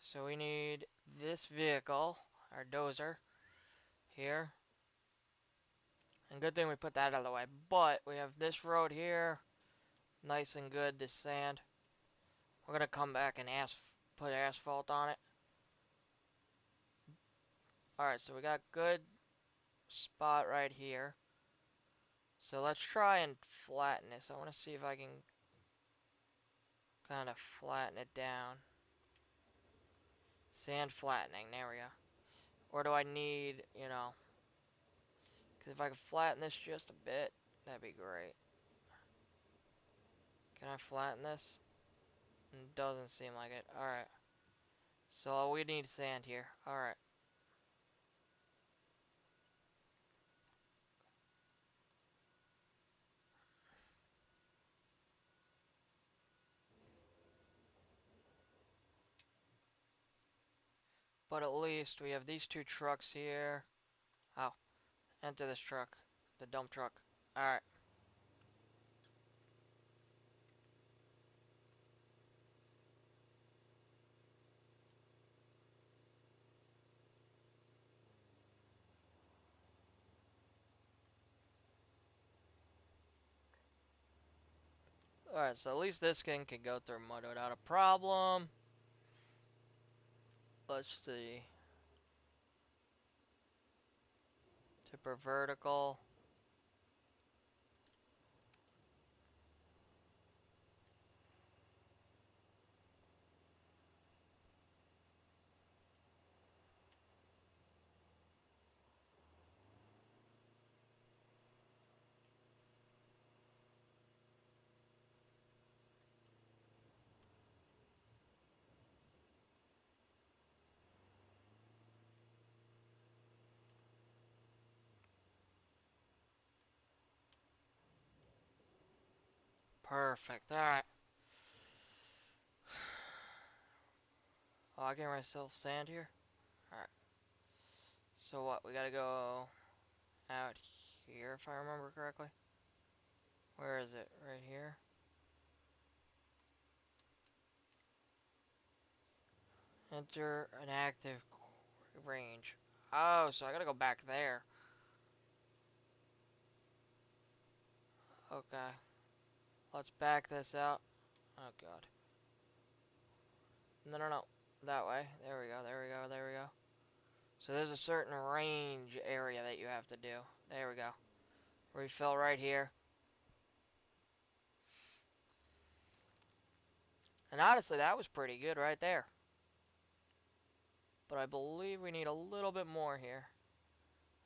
So we need this vehicle, our dozer, here. And good thing we put that out of the way. But we have this road here. Nice and good, this sand. We're gonna come back and put asphalt on it. Alright, so we got good spot right here. So let's try and flatten this. I want to see if I can kind of flatten it down. Sand flattening, there we go. Or do I need, you know, because if I could flatten this just a bit, that'd be great. Can I flatten this? It doesn't seem like it. Alright. So we need sand here. Alright. But at least we have these two trucks here. Oh, enter this truck. The dump truck. Alright. Alright, so at least this thing can go through mud without a problem. Let's see. Tipper vertical. Perfect. Alright. Oh, I get myself sand here? Alright. So what? We gotta go out here if I remember correctly. Where is it? Right here? Enter an active range. Oh, so I gotta go back there. Okay. Let's back this out. Oh god. No, no, no. That way. There we go, there we go, there we go. So there's a certain range area that you have to do. There we go. Refill right here. And honestly, that was pretty good right there. But I believe we need a little bit more here.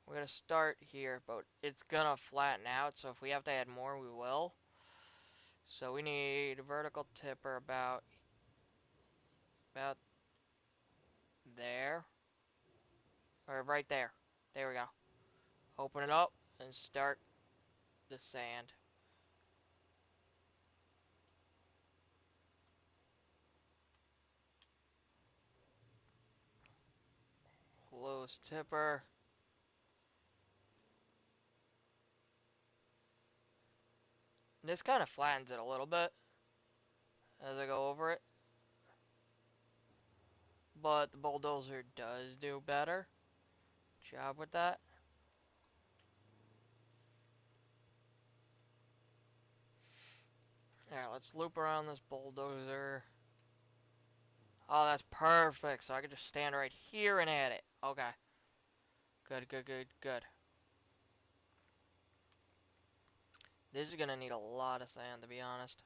We're gonna start here, but it's gonna flatten out, so if we have to add more, we will. So we need a vertical tipper about there. Or right there. There we go. Open it up and start the sand. this tipper. This kind of flattens it a little bit as I go over it, but the bulldozer does do better job with that. Alright, let's loop around this bulldozer. Oh, that's perfect. So I can just stand right here and add it. Okay. Good, good, good, good. This is gonna need a lot of sand, to be honest.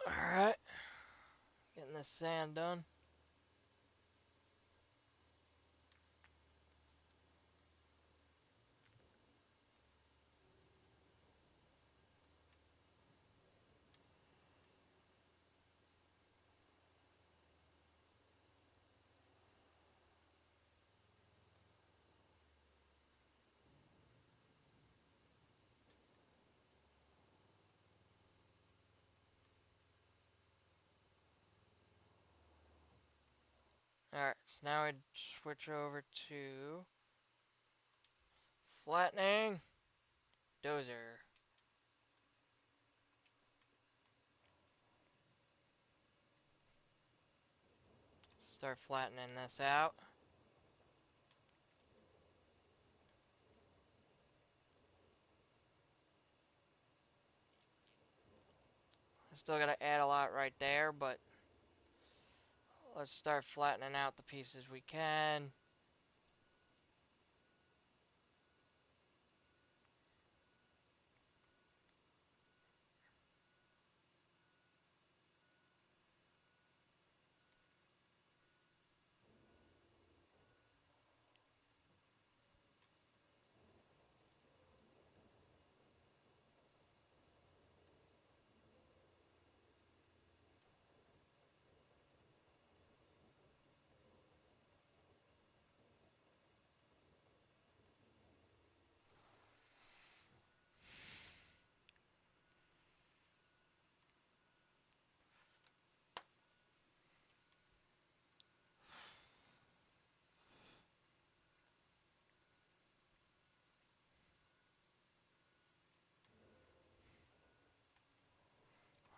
Alright. Getting this sand done. Alright, so now we switch over to flattening dozer. Start flattening this out. I still gotta add a lot right there, but let's start flattening out the pieces we can.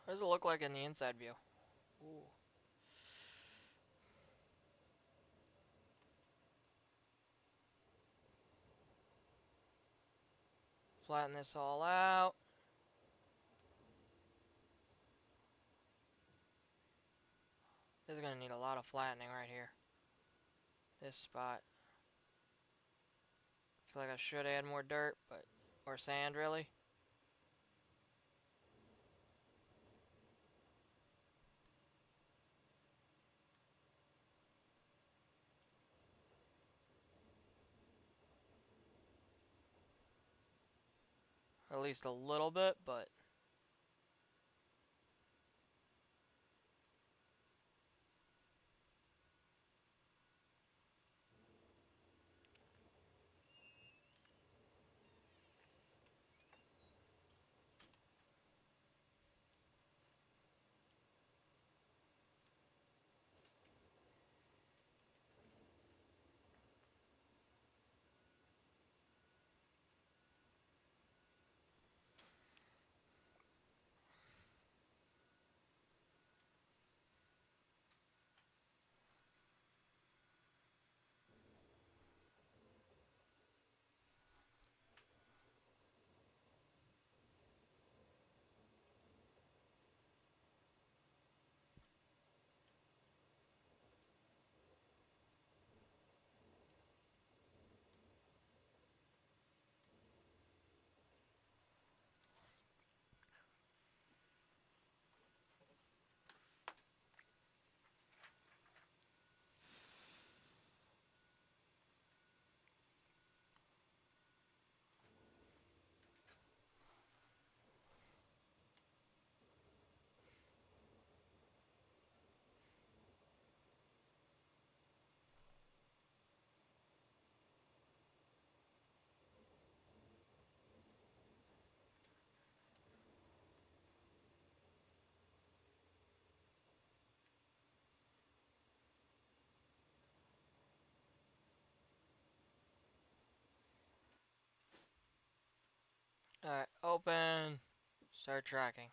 What does it look like in the inside view? Ooh. Flatten this all out. This is gonna need a lot of flattening right here. This spot. I feel like I should add more dirt, but or sand really. Or at least a little bit, but Alright, open. Start tracking.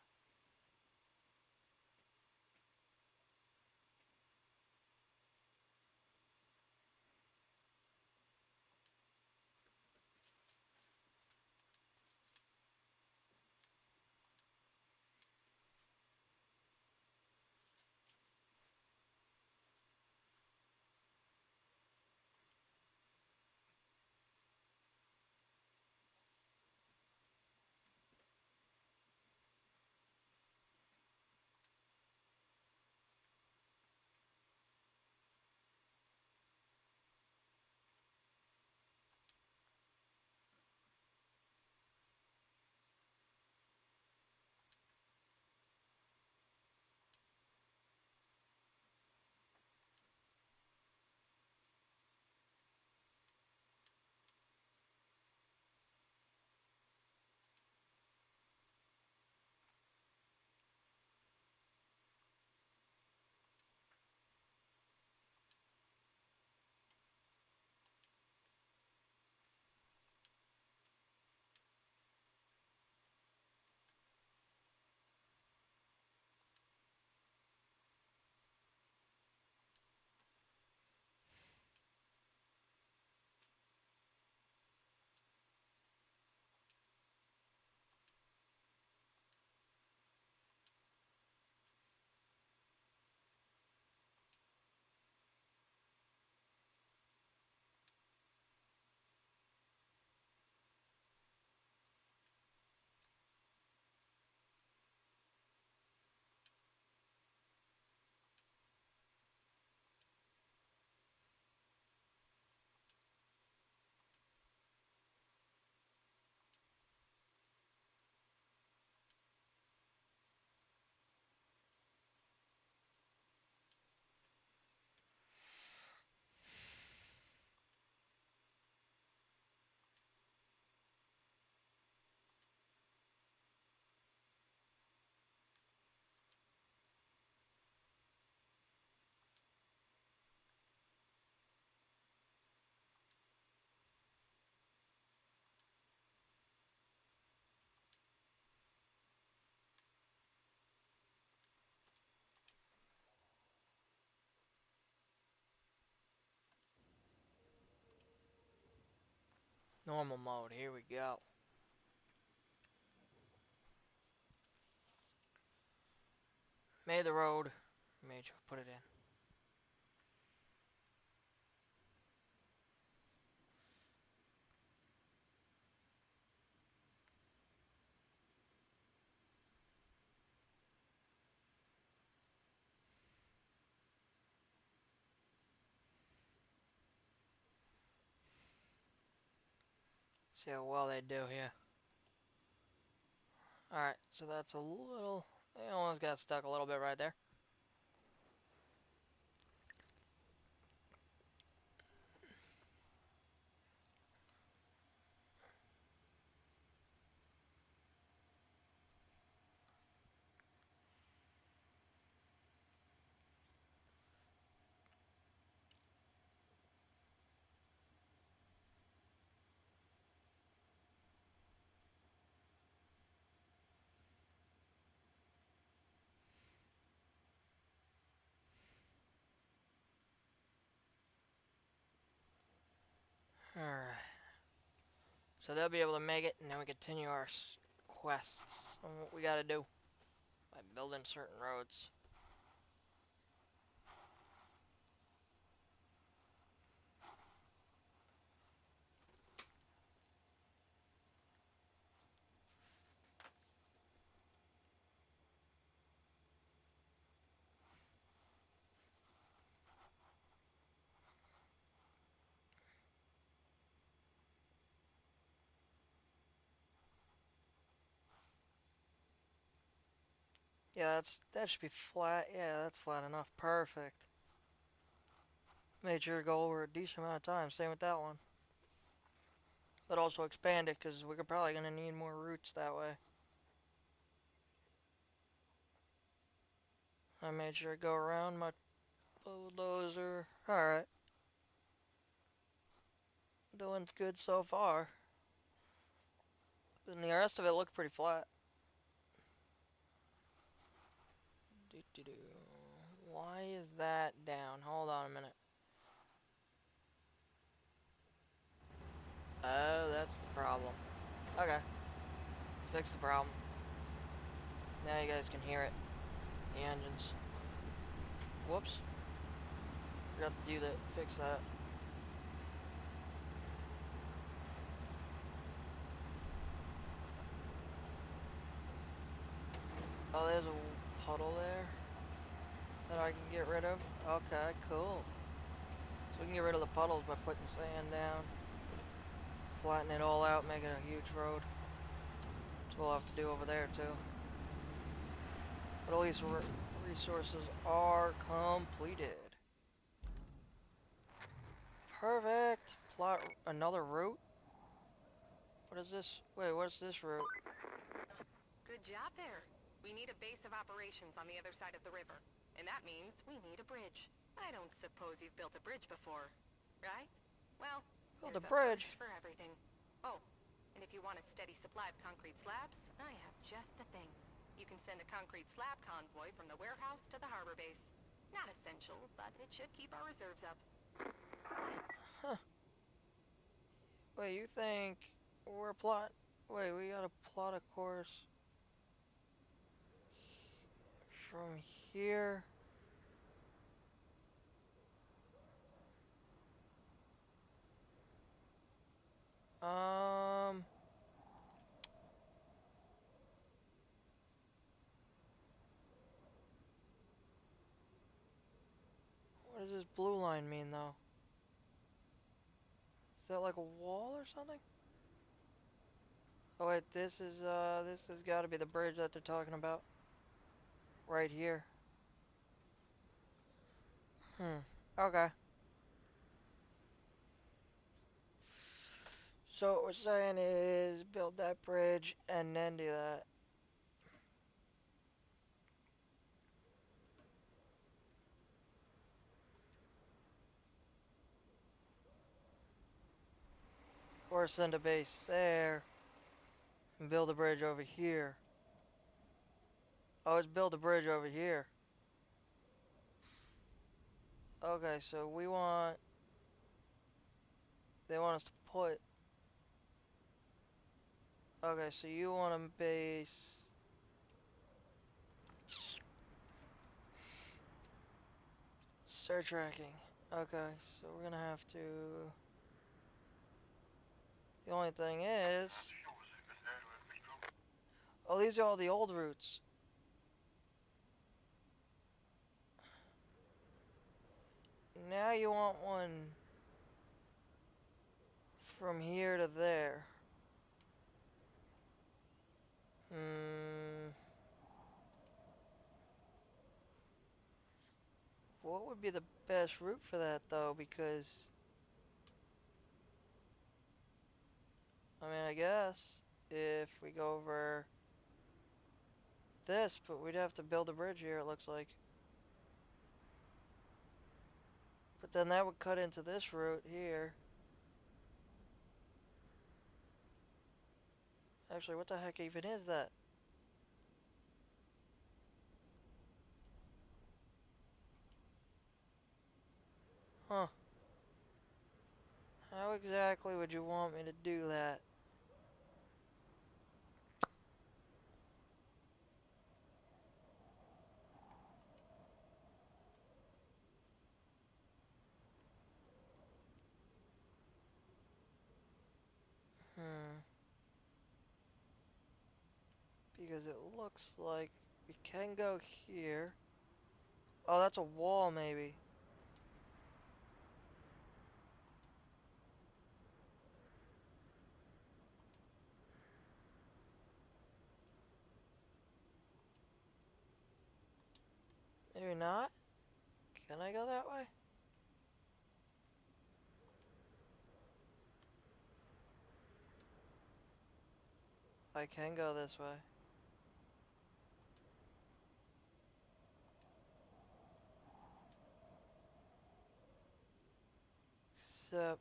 Normal mode, here we go. Made the road. Made you put it in. See how well they do here. Alright, so that's a little... They almost got stuck a little bit right there. Alright. So they'll be able to make it, and then we continue our quests on what we gotta do by building certain roads. Yeah, that should be flat. Yeah, that's flat enough. Perfect. Made sure to go over a decent amount of time. Same with that one. But also expand it, because we're probably gonna need more routes that way. I made sure to go around my bulldozer. Alright. Doing good so far. And the rest of it looked pretty flat. Doo-doo-doo. Why is that down? Hold on a minute. Oh, that's the problem. Okay, fix the problem. Now you guys can hear it. The engines. Whoops. Forgot to do that. Fix that. Oh, there's a puddle there that I can get rid of. Okay, cool. So we can get rid of the puddles by putting sand down, flatten it all out, make it a huge road. That's what we'll have to do over there too. But at least resources are completed. Perfect. Plot another route. What is this? Wait, what's this route? Good job there. We need a base of operations on the other side of the river. And that means we need a bridge. I don't suppose you've built a bridge before, right? Well, Build a there's a bridge. first for everything. Oh, and if you want a steady supply of concrete slabs, I have just the thing. You can send a concrete slab convoy from the warehouse to the harbor base. Not essential, but it should keep our reserves up. Huh. Wait, you think we're plot? Wait, we gotta plot a course from here. Um, what does this blue line mean though? Is that like a wall or something? Oh wait, this has got to be the bridge that they're talking about. Right here. Okay. So what we're saying is build that bridge and then do that. Or send a base there and build a bridge over here. Oh, let's build a bridge over here. Okay, so they want us to put, okay, so you want a base, start tracking. Okay, so we're gonna have to, the only thing is, oh, these are all the old routes. Now you want one from here to there. Hmm, what would be the best route for that though? Because, I mean, I guess if we go over this, but we'd have to build a bridge here, it looks like. But then that would cut into this route here. Actually, what the heck even is that? Huh. How exactly would you want me to do that? Hmm. Because it looks like we can go here. Oh, that's a wall, maybe. Maybe not? Can I go that way? I can go this way. Except,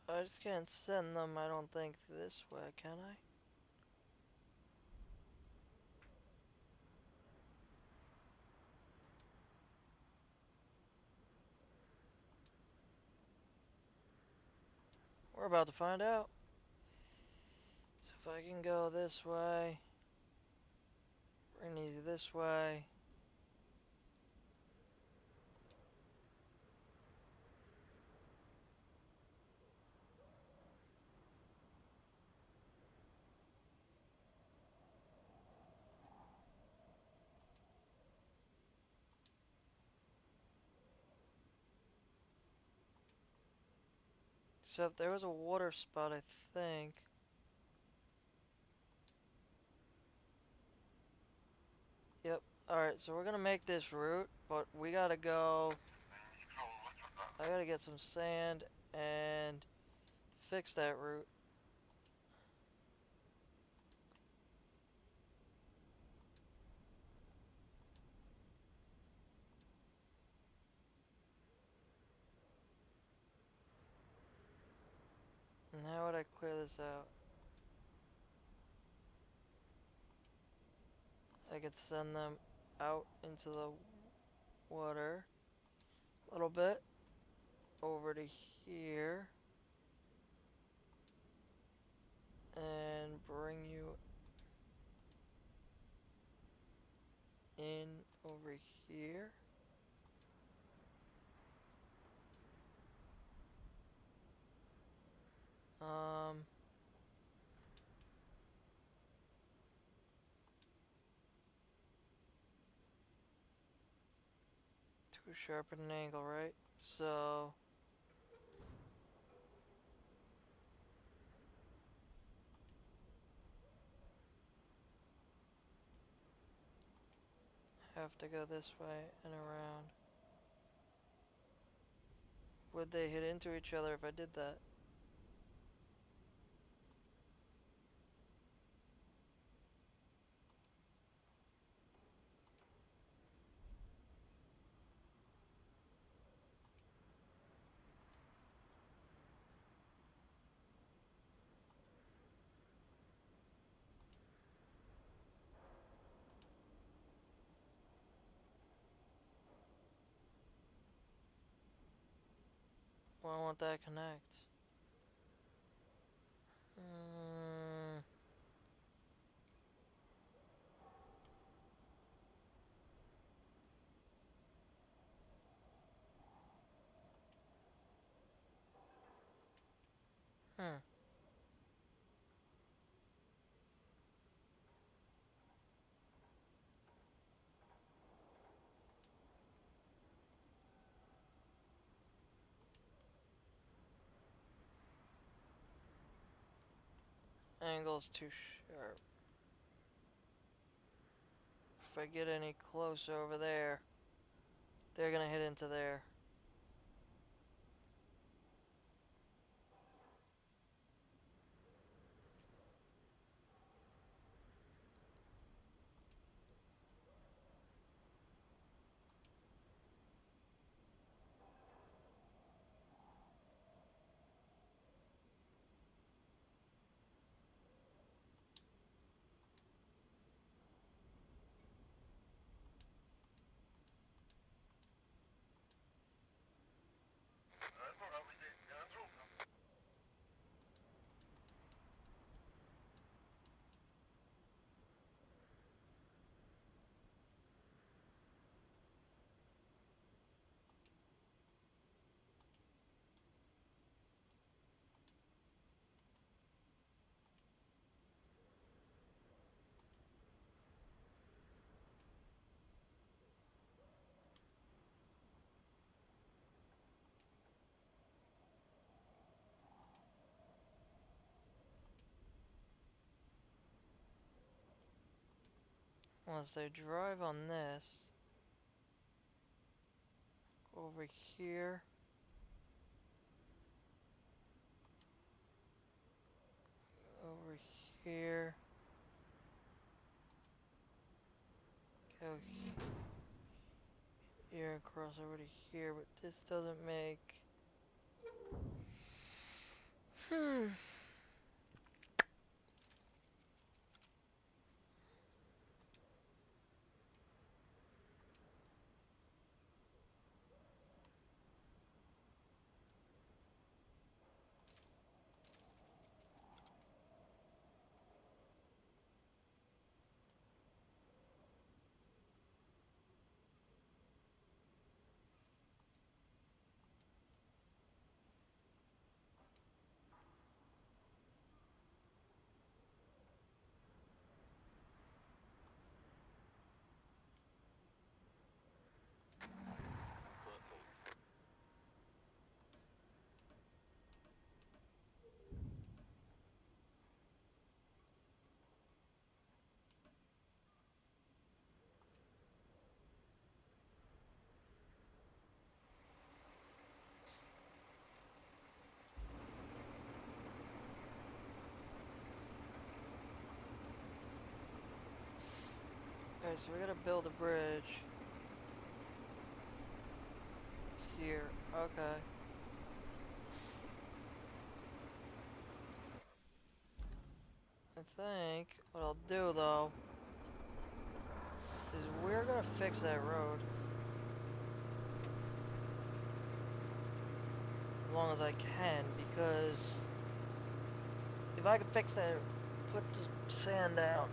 I just can't send them, I don't think, this way, can I? We're about to find out. So if I can go this way, bring these this way. So if there was a water spot, I think. Yep. Alright, so we're gonna make this route, but we gotta go. I gotta get some sand and fix that route. And how would I clear this out? I could send them out into the water a little bit over to here and bring you in over here. Um, too sharp at an angle, right? So have to go this way and around. Would they hit into each other if I did that? Why won't that connect? Mm, hmm. Angle's too sharp. If I get any closer over there, they're gonna hit into there. Once they drive on this, over here, over here, go here and cross over to here, but this doesn't make Hmm. Okay, so we gotta build a bridge here. Okay. I think what I'll do though is we're gonna fix that road as long as I can, because if I can fix that, put the sand down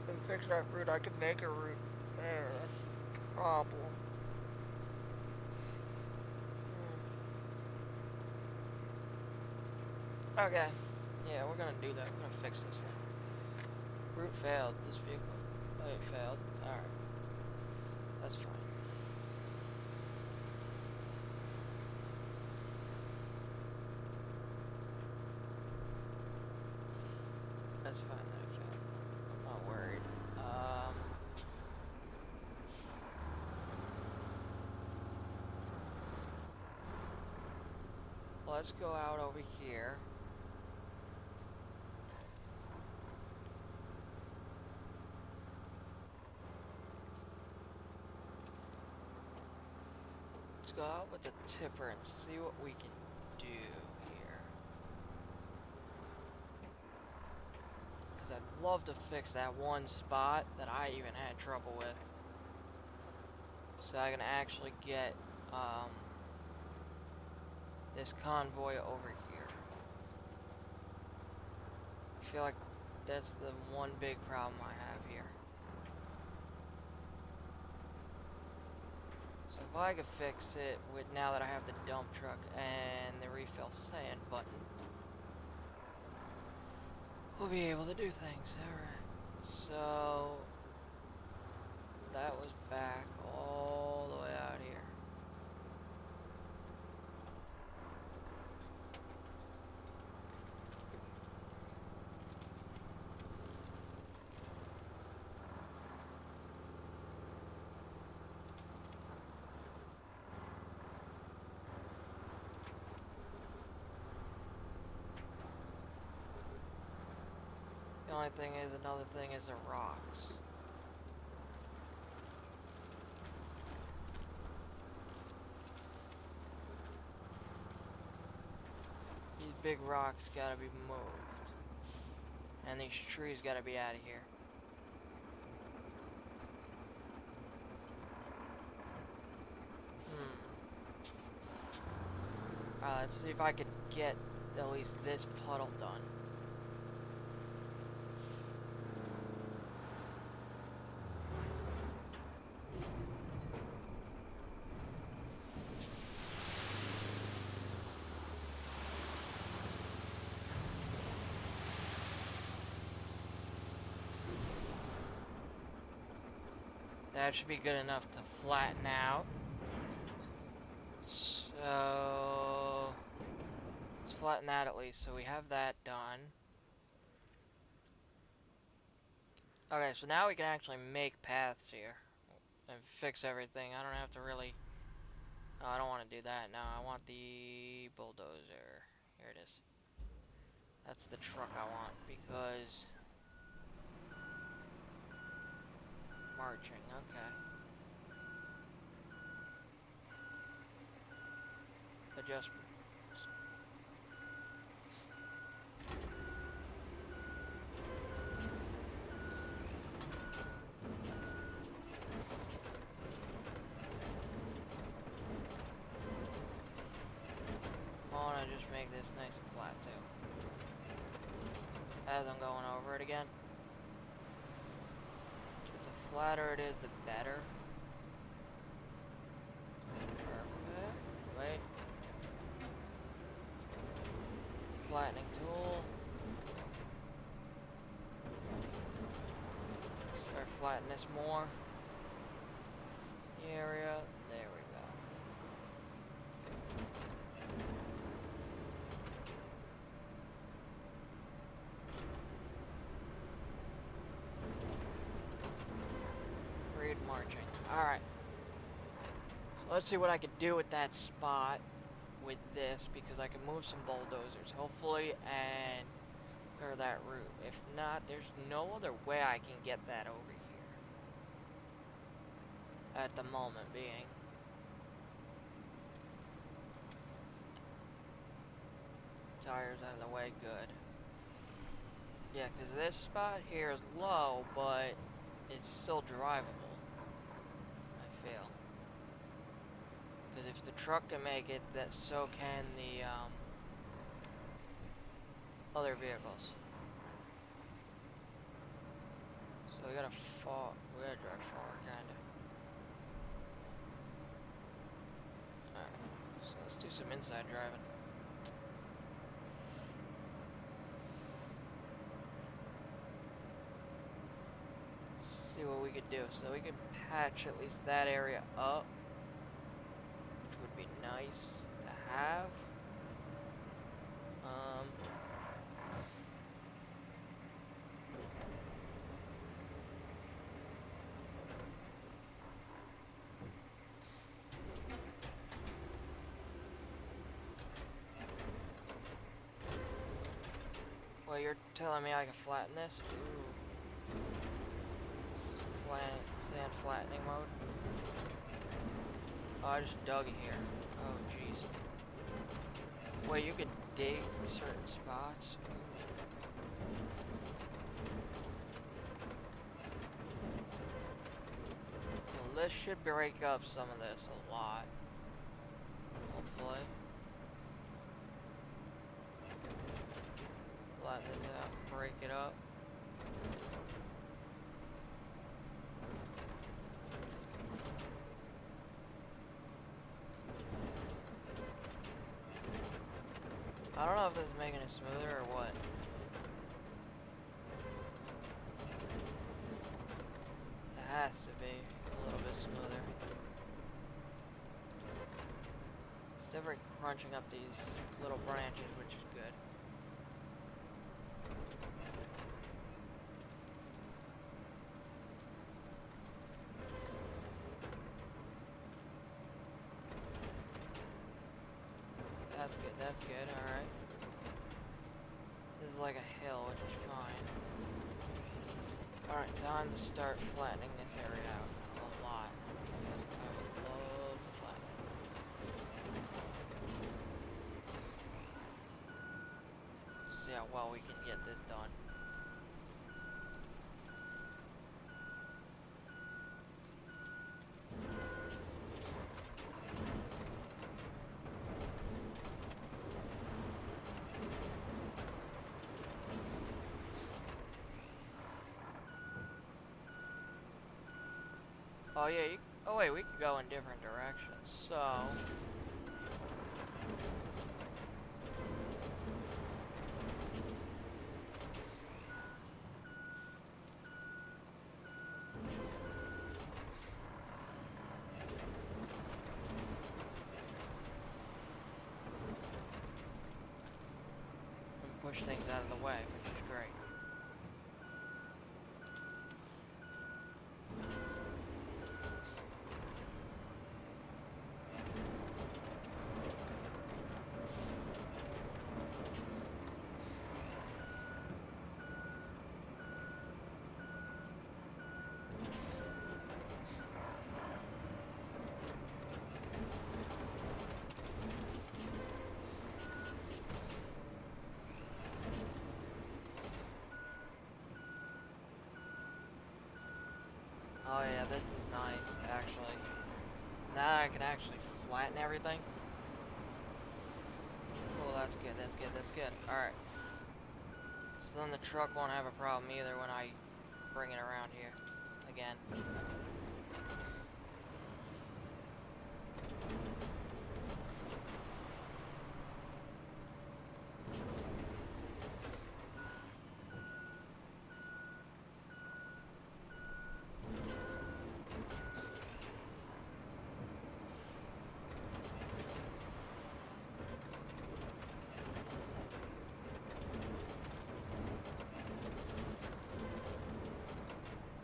and fix that route, I could make a route there. That's the problem. Okay. Yeah, we're gonna do that. We're gonna fix this thing. Route failed. This vehicle. Oh, it failed. Alright. That's fine. That's fine that it failed. I'm not worried. Let's go out over here. Let's go out with the tipper and see what we can do here. Because I'd love to fix that one spot that I even had trouble with. So I can actually get this convoy over here. I feel like that's the one big problem I have here. So if I could fix it with, now that I have the dump truck and the refill sand button, we'll be able to do things. Alright. So that was back all the way out here. The only thing is, another thing is the rocks. These big rocks gotta be moved. And these trees gotta be out of here. Alright, let's see if I can get at least this puddle done. That should be good enough to flatten out. So let's flatten that at least, so we have that done. Okay, so now we can actually make paths here and fix everything. I don't have to really... Oh, I don't want to do that now. I want the bulldozer. Here it is. That's the truck I want, because... Marching, okay. Adjustment. as I'm going over it again. Just the flatter it is, the better. Perfect. Wait. Flattening tool. Start flattening this more. The area. There we go. Read marching. Alright. So let's see what I can do with that spot with this, because I can move some bulldozers, hopefully, and clear that route. If not, there's no other way I can get that over here. At the moment being. Tires out of the way, good. Yeah, because this spot here is low, but it's still drivable, I feel. Because if the truck can make it, that so can the other vehicles. So we gotta drive forward, kinda. Alright, so let's do some inside driving. See what we could do. So we could patch at least that area up, which would be nice to have. Well, you're telling me I can flatten this? Ooh. Stay on flattening mode. Oh, I just dug it here. Oh, jeez. Wait, you can dig certain spots? Well, this should break up some of this a lot. Hopefully. Flatten this out, break it up. I don't know if this is making it smoother or what. It has to be a little bit smoother. It's definitely crunching up these little branches, which is good. That's good, alright. This is like a hill, which is fine. Alright, time to start flattening this area out a lot. Because I would love to flatten it. See how well we can get this done. Oh yeah, oh wait, we could go in different directions, so... and push things out of the way, which is great. Oh yeah, this is nice, actually. Now I can actually flatten everything. Oh, that's good, that's good, that's good. Alright. So then the truck won't have a problem either when I bring it around here again.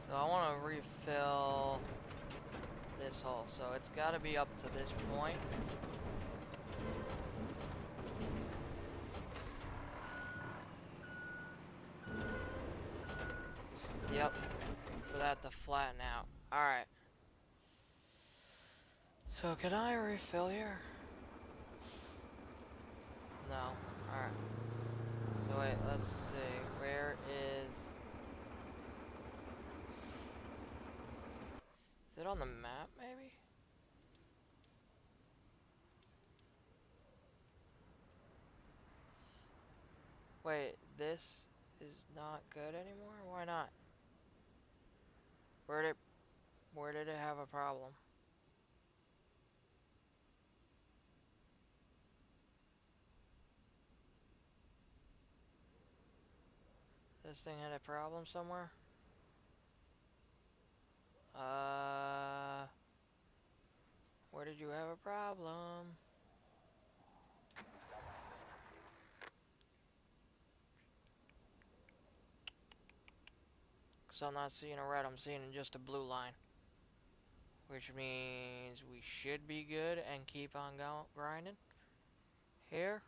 So I want to refill this hole. So it's got to be up to this point. Yep, for that to flatten out. Alright. So can I refill here? No. Alright. So wait, let's see. Where is... Is it on the map, maybe? Wait, this is not good anymore? Why not? Where did where did it have a problem? This thing had a problem somewhere? Where did you have a problem? Because I'm not seeing a red, I'm seeing just a blue line. Which means we should be good and keep on grinding. Here.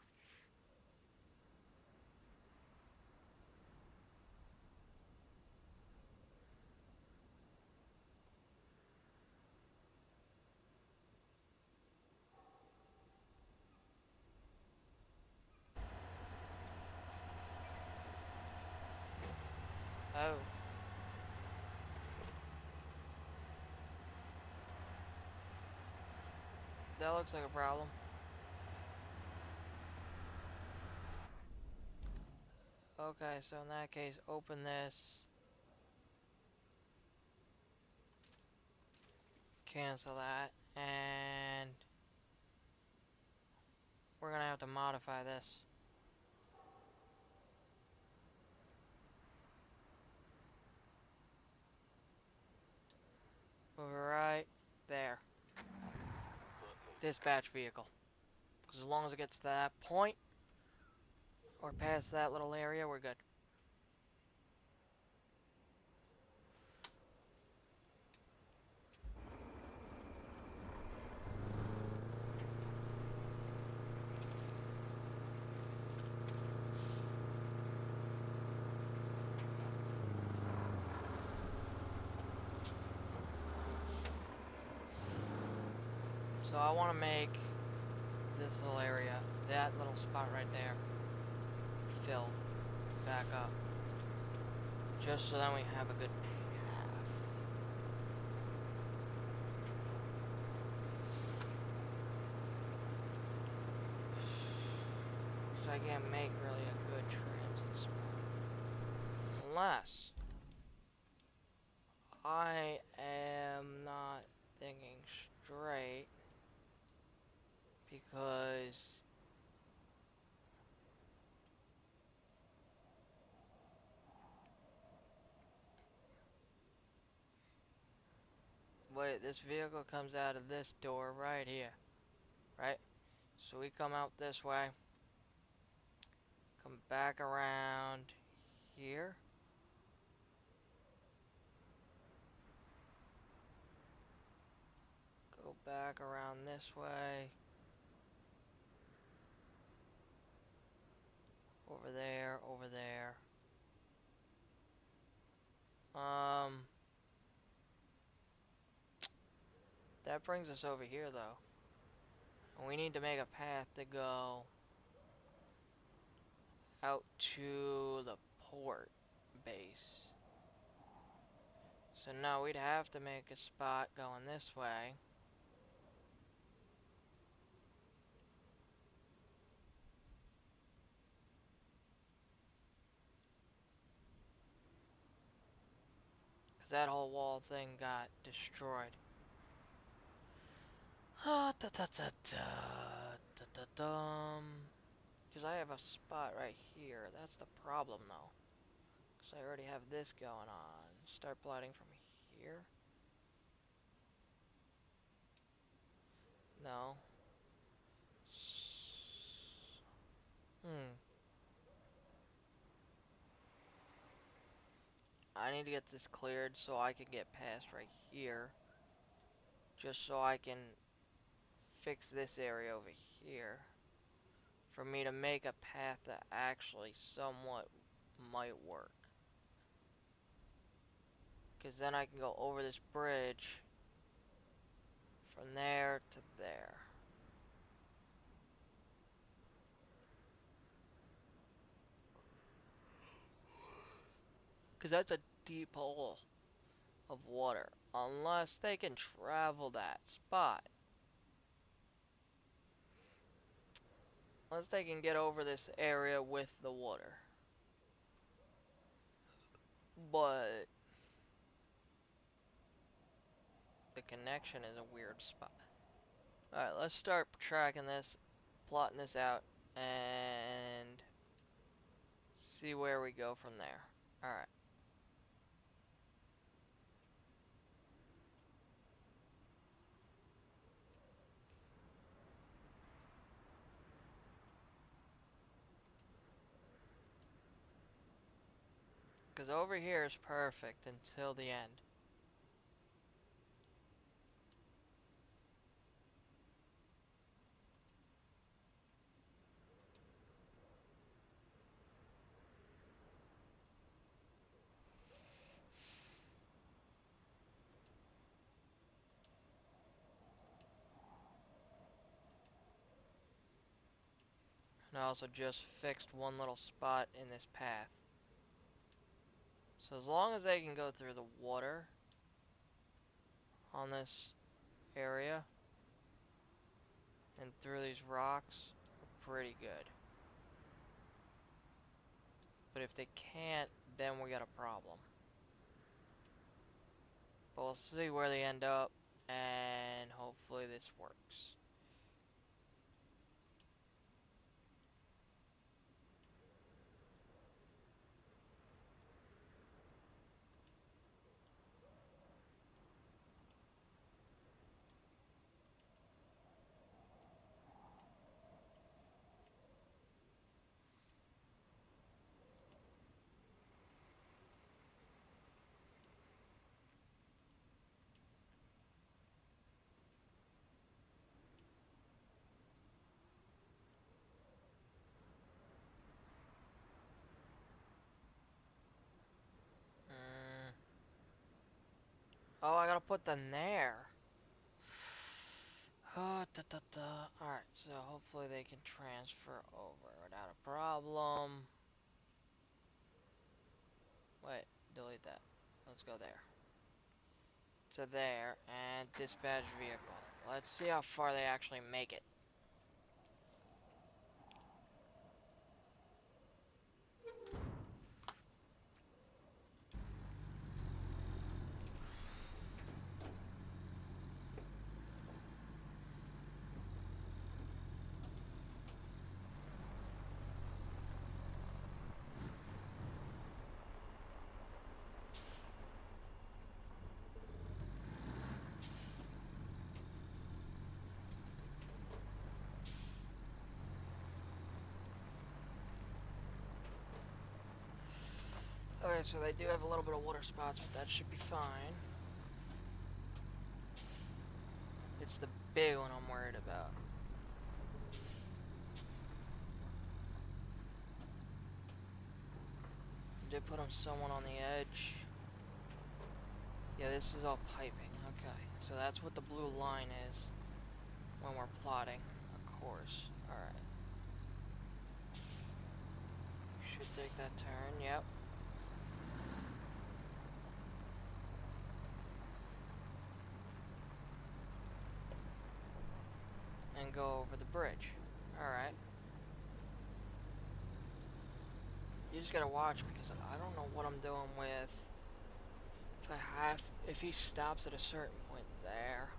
Oh. That looks like a problem. Okay, so in that case, open this. Cancel that. And we're going to have to modify this. Move it right there. Dispatch vehicle. Because as long as it gets to that point, or past that little area, we're good. So I want to make this little area, that little spot right there, filled back up. Just so then we have a good path. Because I can't make really a good transit spot. Unless I am not thinking straight. Because wait, this vehicle comes out of this door right here, right? So we come out this way, come back around here. Go back around this way. Over there, over there. That brings us over here though. And we need to make a path to go out to the port base. So now we'd have to make a spot going this way. that whole wall thing got destroyed. Ah, da da da da da da dum. Because I have a spot right here. That's the problem, though. Because I already have this going on. Start plotting from here. No. Hmm. I need to get this cleared so I can get past right here. Just so I can fix this area over here. For me to make a path that actually somewhat might work. Because then I can go over this bridge from there to there. Because that's a deep hole of water. Unless they can travel that spot. Unless they can get over this area with the water. But the connection is a weird spot. Alright, let's start tracking this, plotting this out, and see where we go from there. Alright. Because over here is perfect until the end. And I also just fixed one little spot in this path. So as long as they can go through the water on this area and through these rocks, we're pretty good. But if they can't, then we got a problem. But we'll see where they end up, and hopefully this works. Mm. Oh, I gotta put them there. Oh, da, da, da. Alright, so hopefully they can transfer over without a problem. Wait, delete that. Let's go there. To there, and dispatch vehicle. Let's see how far they actually make it. Okay, so they do have a little bit of water spots, but that should be fine. It's the big one I'm worried about. Did put them someone on the edge. Yeah, this is all piping. Okay, so that's what the blue line is when we're plotting a course. Alright. Should take that turn, yep. And go over the bridge. Alright. You just gotta watch because I don't know what I'm doing with if he stops at a certain point there,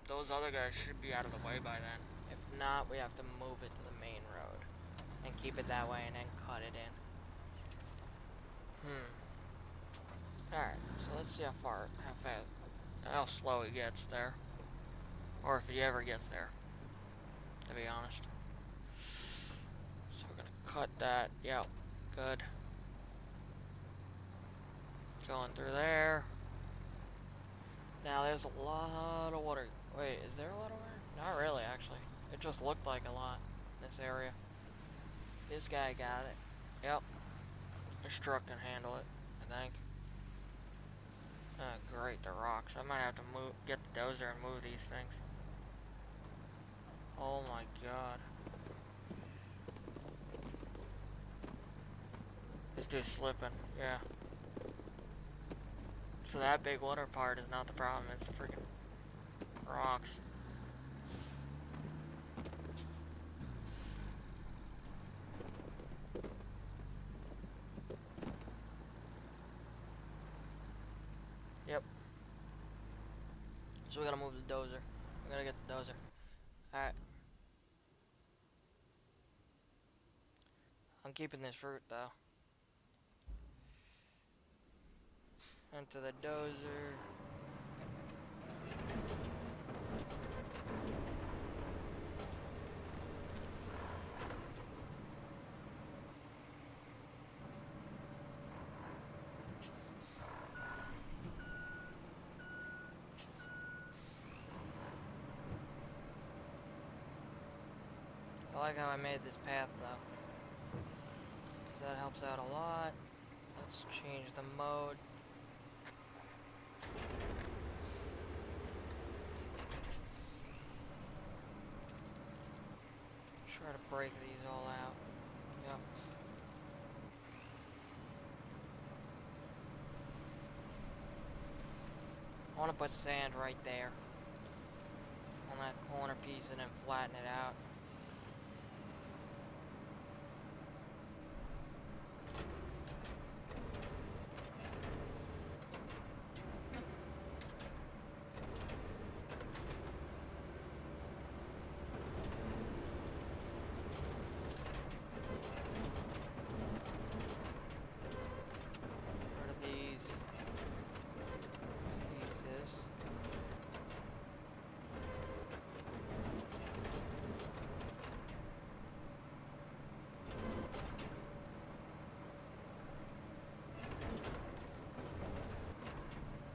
those other guys should be out of the way by then. If not, we have to move it to the main road and keep it that way and then cut it in. Alright, so let's see how slow he gets there. Or if he ever gets there, to be honest. So we're gonna cut that. Yep, good. Going through there. Now there's a lot of water. Wait, is there a lot of water? Not really, actually. It just looked like a lot in this area. This guy got it. Yep. This truck can handle it, I think. Great, the rocks. I might have to get the dozer and move these things. Oh my god. This dude's slipping, yeah. So that big water part is not the problem, it's the freaking rocks. Yep. So we gotta move the dozer. We gotta get the dozer. Alright. I'm keeping this fruit though. Into the dozer. I like how I made this path though, because that helps out a lot. Let's change the mode. Try to break these all out. Yep. I want to put sand right there on that corner piece and then flatten it out. Rid of these pieces.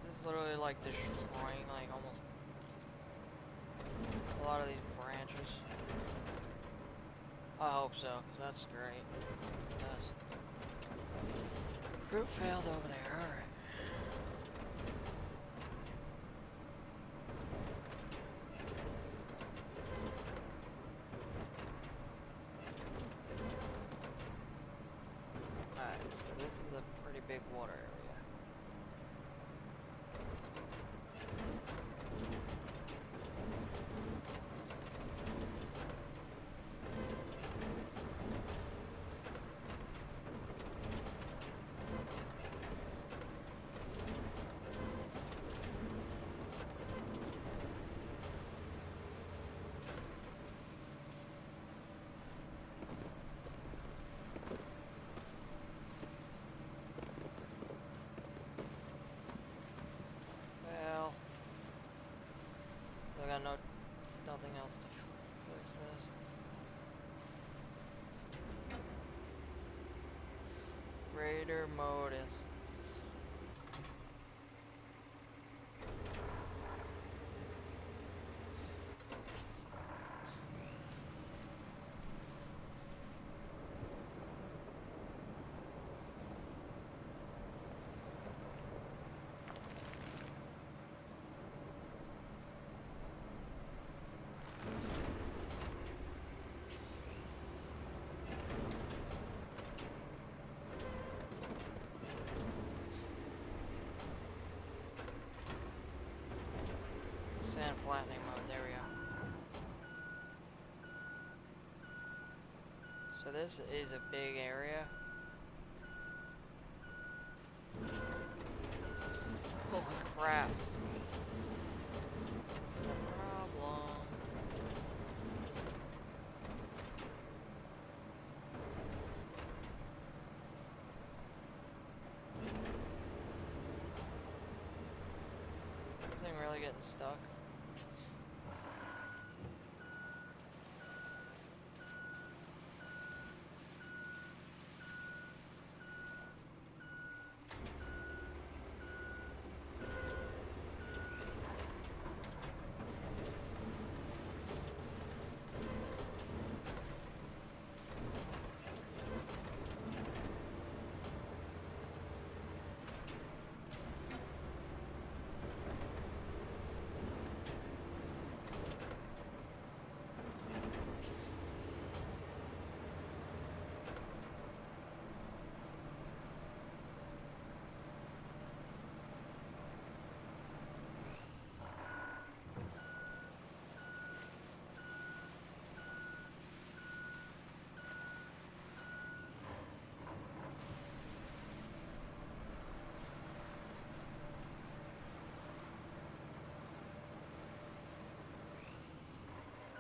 This is literally like destroying like almost a lot of these branches. I hope so, because that's great. Yes. Fruit failed over there, alright. Alright, so this is a pretty big water area. Well, I got nothing else to fix this. Raider mode is. Sand flattening mode, there we go. So this is a big area. Holy crap. That's the problem. This thing really getting stuck.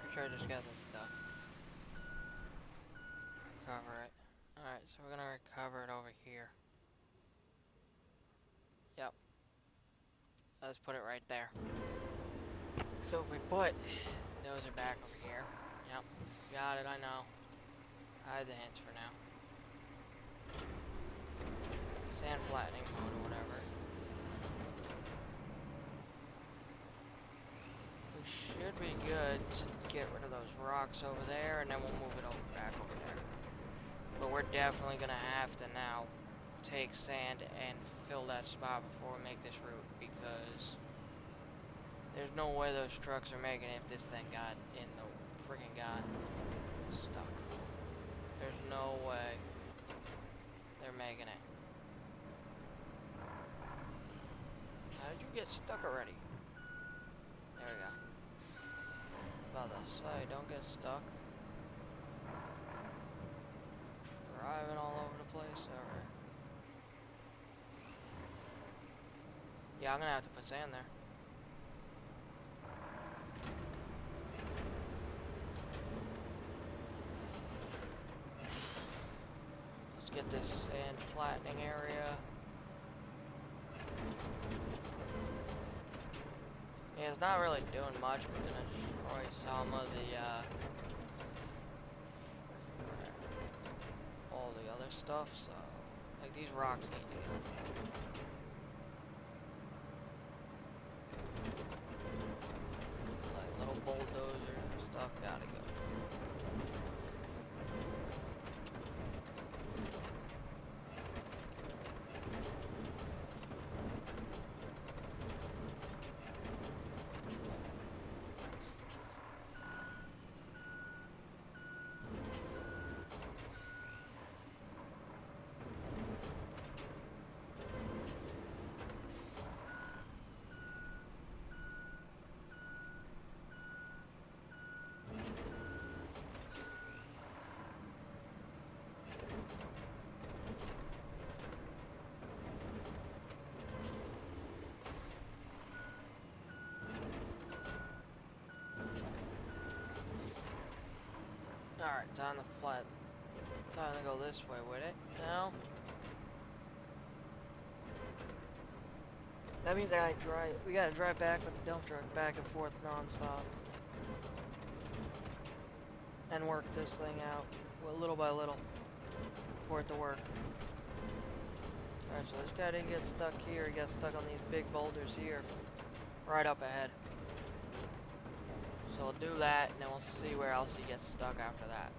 Pretty sure I just got this stuff. Recover it. Alright, so we're gonna recover it over here. Yep. Let's put it right there. So if we put those are back over here. Yep. Got it, I know. Hide the hints for now. Sand flattening mode or whatever. We should be good to get rid of those rocks over there, and then we'll move it over back over there. But we're definitely gonna have to now take sand and fill that spot before we make this route, because there's no way those trucks are making it if this thing got in the freaking stuck. There's no way they're making it. How did you get stuck already? There we go. About to say, don't get stuck. Driving all over the place, alright. Yeah, I'm gonna have to put sand there. Let's get this sand flattening area. Yeah, it's not really doing much. We're gonna destroy some of the, all the other stuff, so, like, these rocks need to go. Like, little bulldozer stuff gotta go. Alright, time to flat. Time to go this way with it. Now. That means we gotta drive back with the dump truck back and forth non-stop. And work this thing out little by little for it to work. Alright, so this guy didn't get stuck here, he got stuck on these big boulders here. Right up ahead. So we'll do that, and then we'll see where else he gets stuck after that.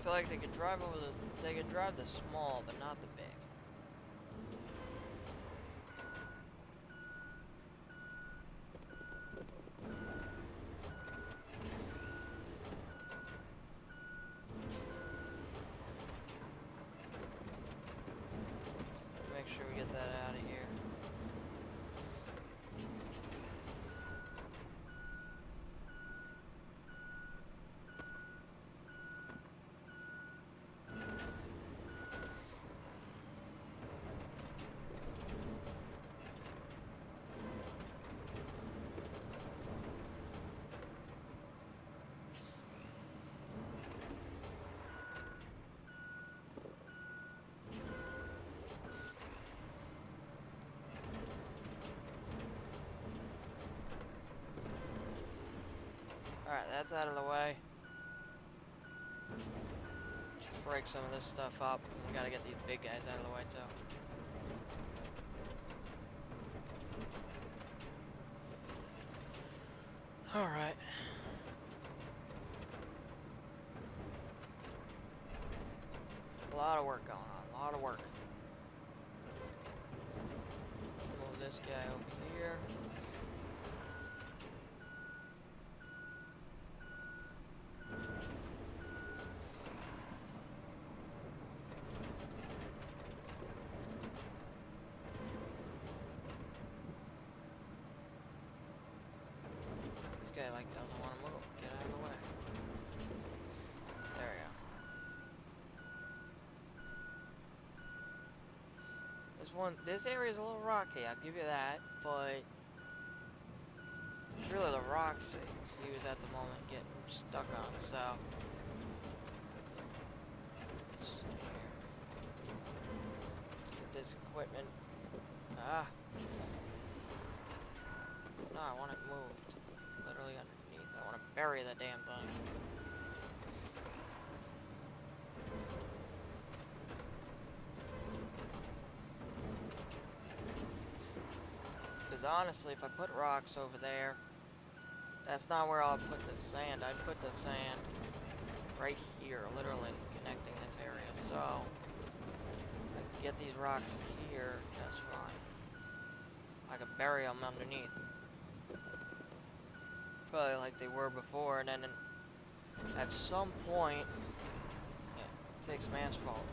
feel like they could drive over the. They could drive the small, but not the big. Make sure we get that out of here. Alright, that's out of the way. Just break some of this stuff up. We gotta get these big guys out of the way too. Alright. A lot of work going on, a lot of work. Move this guy over here. This guy like doesn't want to move. Get out of the way. There we go. This area is a little rocky, I'll give you that, but it's really the rocks that he was at the moment getting stuck on, so. Let's get this equipment. Ah. No, I want it moved. Literally underneath. I want to bury the damn thing. Because honestly, if I put rocks over there, that's not where I'll put the sand. I'd put the sand right here, literally connecting this area. So, if I can get these rocks here, that's fine. I can bury them underneath. Probably like they were before, and then at some point, yeah, take some asphalt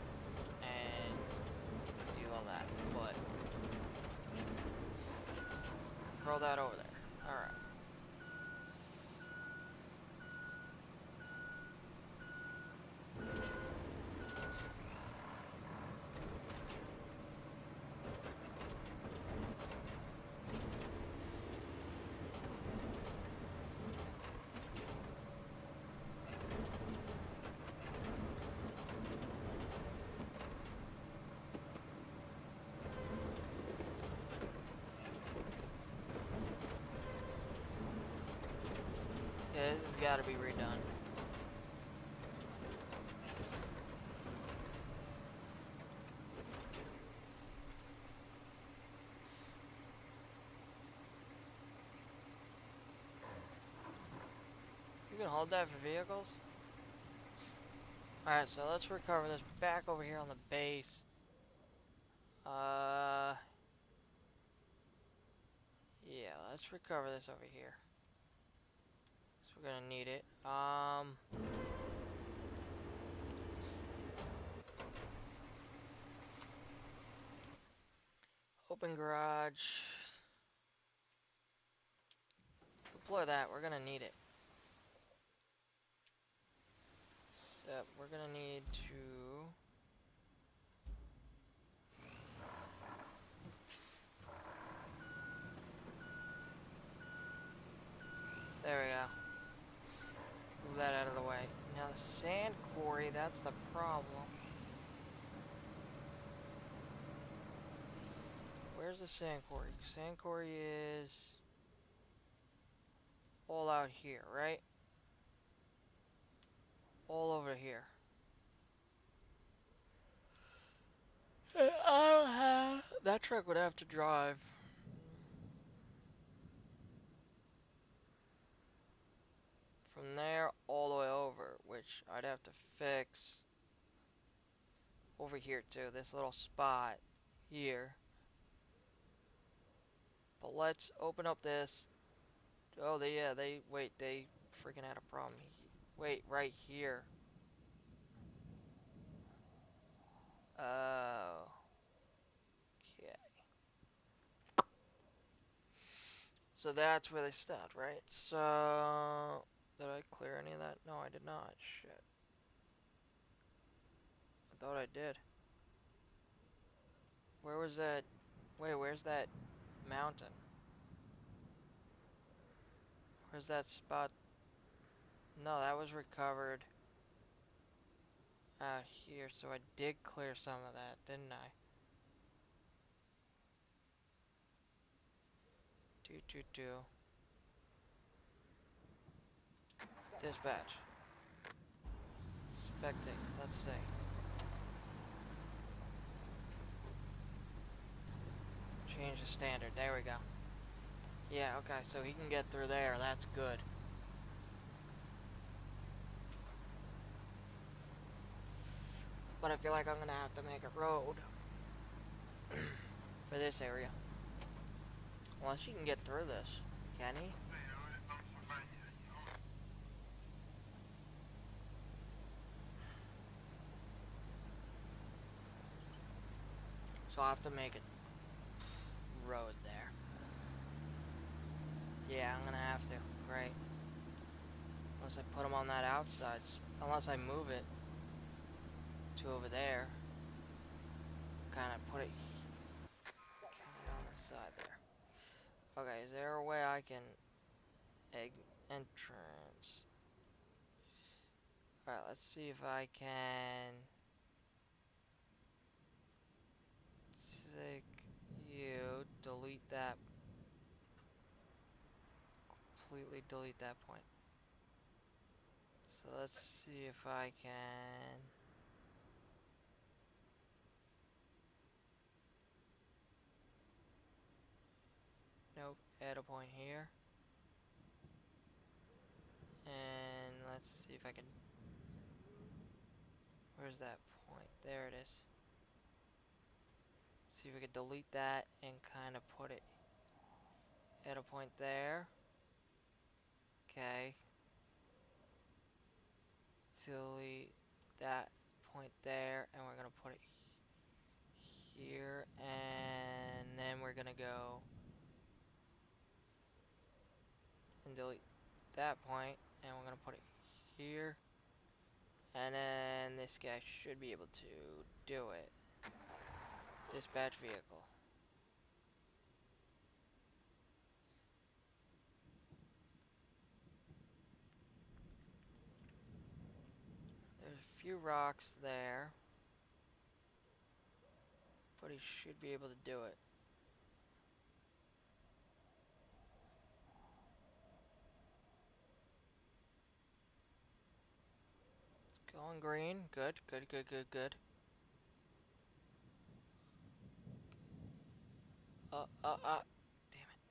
and do all that. But throw that over there. Alright. Yeah, this has got to be redone. You can hold that for vehicles? Alright, so let's recover this back over here on the base. Yeah, let's recover this over here. So we're gonna need it. Open garage. Deploy that, we're gonna need it. So we're gonna need to... There we go. Move that out of the way. Now the sand quarry, that's the problem. Where's the sand quarry? Sand quarry is all out here, right? All over here. I don't have... That truck would have to drive. From there all the way over, which I'd have to fix. over here too. This little spot here. But let's open up this. Oh, wait, they freaking had a problem. Wait, right here. Oh, okay. So that's where they stopped, right? So, did I clear any of that? No, I did not. Shit. I thought I did. Where was that? Wait, where's that mountain? Where's that spot? No, that was recovered out here. So I did clear some of that, didn't I? Do. Dispatch. Spectate. Let's see. Change the standard. There we go. Yeah, okay, so he can get through there. That's good. But I feel like I'm gonna have to make a road for this area. Unless he can get through this. Can he? So I'll have to make a road there. Yeah, I'm gonna have to. Great. Unless I put him on that outside. Unless I move it to over there. Kind of put it kind of on the side there. Okay, is there a way I can egg entrance? Alright, let's see if I can take you, delete that, completely delete that point. So let's see if I can, nope, add a point here. And let's see if I can, where's that point? There it is. See if we can delete that and kind of put it at a point there. Okay. Delete that point there, and we're gonna put it here, and then we're gonna go and delete that point, and we're gonna put it here, and then this guy should be able to do it. Dispatch vehicle. There's a few rocks there, but he should be able to do it. It's going green. Good, good, good, good, good. Damn it.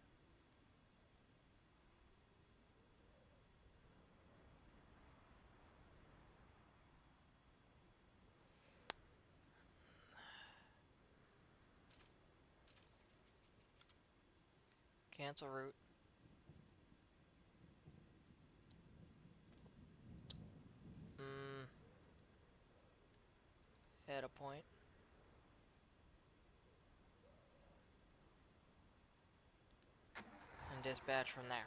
Cancel route. Add a point. And dispatch from there.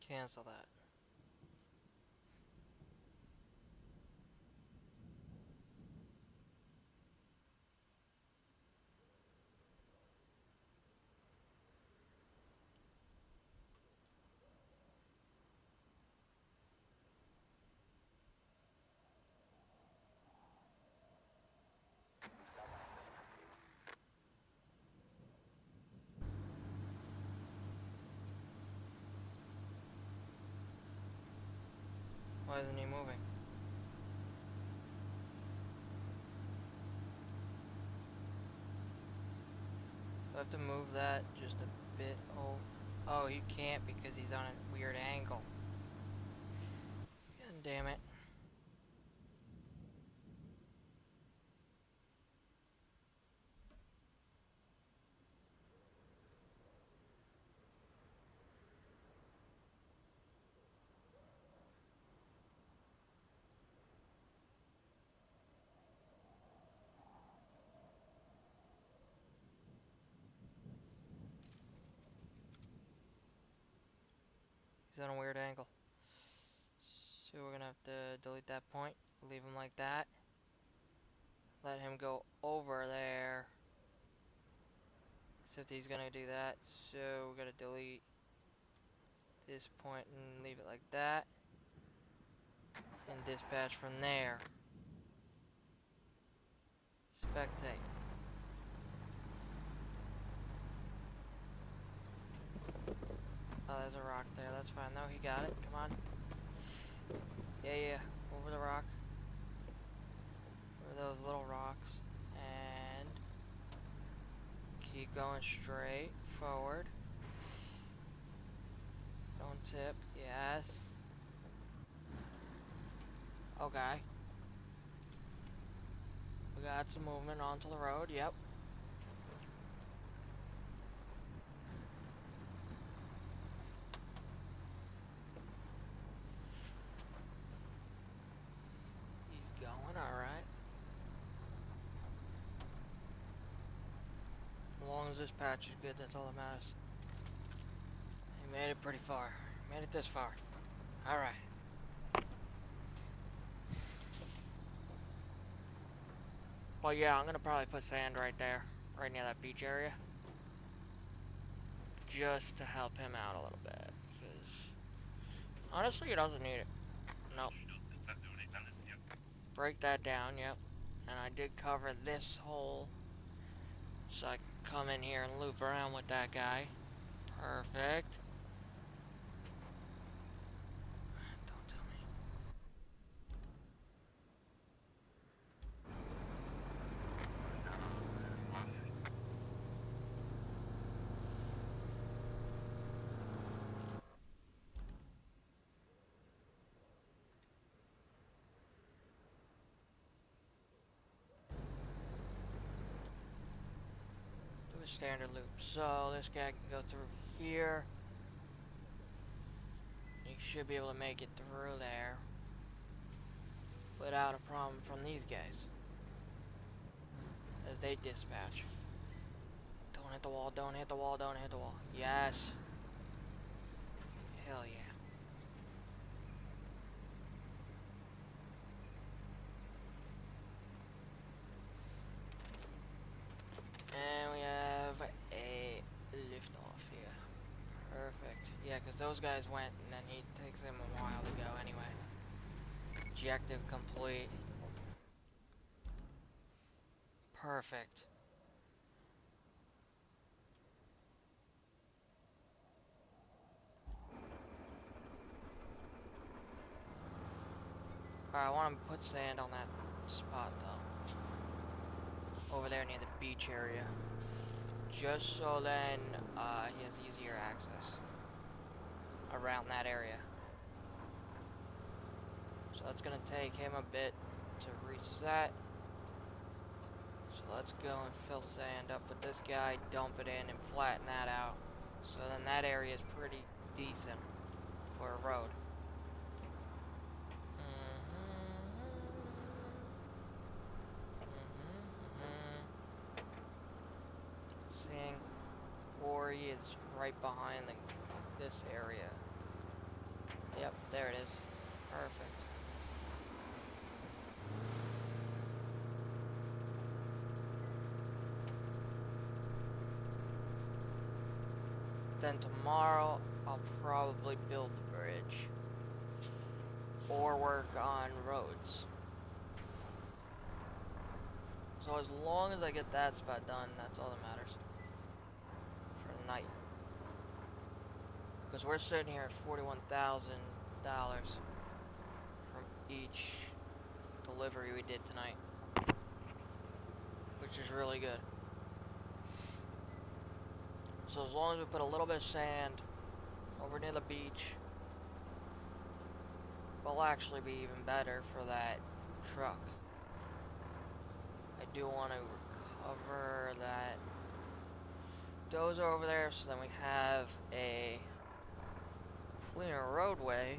Cancel that. Why isn't he moving? Do I have to move that just a bit? Oh, oh, you can't because he's on a weird angle. God damn it. He's on a weird angle. So we're gonna have to delete that point. Leave him like that. Let him go over there. Except he's gonna do that. So we're gonna delete this point and leave it like that. And dispatch from there. Spectate. Oh, there's a rock there. That's fine. No, he got it. Come on. Yeah, yeah. Over the rock. Over those little rocks. And keep going straight forward. Don't tip. Yes. Okay. We got some movement onto the road. Yep. He's going alright. As long as this patch is good, that's all that matters. He made it pretty far. Made it this far. Alright. Well, yeah, I'm gonna probably put sand right there. Right near that beach area. Just to help him out a little bit. Because honestly, he doesn't need it. Nope. Break that down, yep. And I did cover this hole. So I can come in here and loop around with that guy. Perfect. Don't tell me. Do a standard loop. So this guy can go through here. He should be able to make it through there without a problem from these guys. As they dispatch. Don't hit the wall, don't hit the wall, don't hit the wall. Yes. Hell yeah. And we have a lift off here. Perfect. Yeah, because those guys went and then he takes him a while to go anyway. Objective complete. Perfect. Alright, I want to put sand on that spot though. Over there near the beach area. Just so then he has easier access around that area. So that's gonna take him a bit to reach that. So let's go and fill sand up with this guy, dump it in and flatten that out. So then that area is pretty decent for a road. Seeing quarry is right behind this area. Yep, there it is. Perfect. Then tomorrow I'll probably build the bridge or work on roads. So as long as I get that spot done, that's all that matters for the night. Because we're sitting here at $41,000. each delivery we did tonight, which is really good. So as long as we put a little bit of sand over near the beach, will actually be even better for that truck. I do want to recover that dozer over there so then we have a cleaner roadway.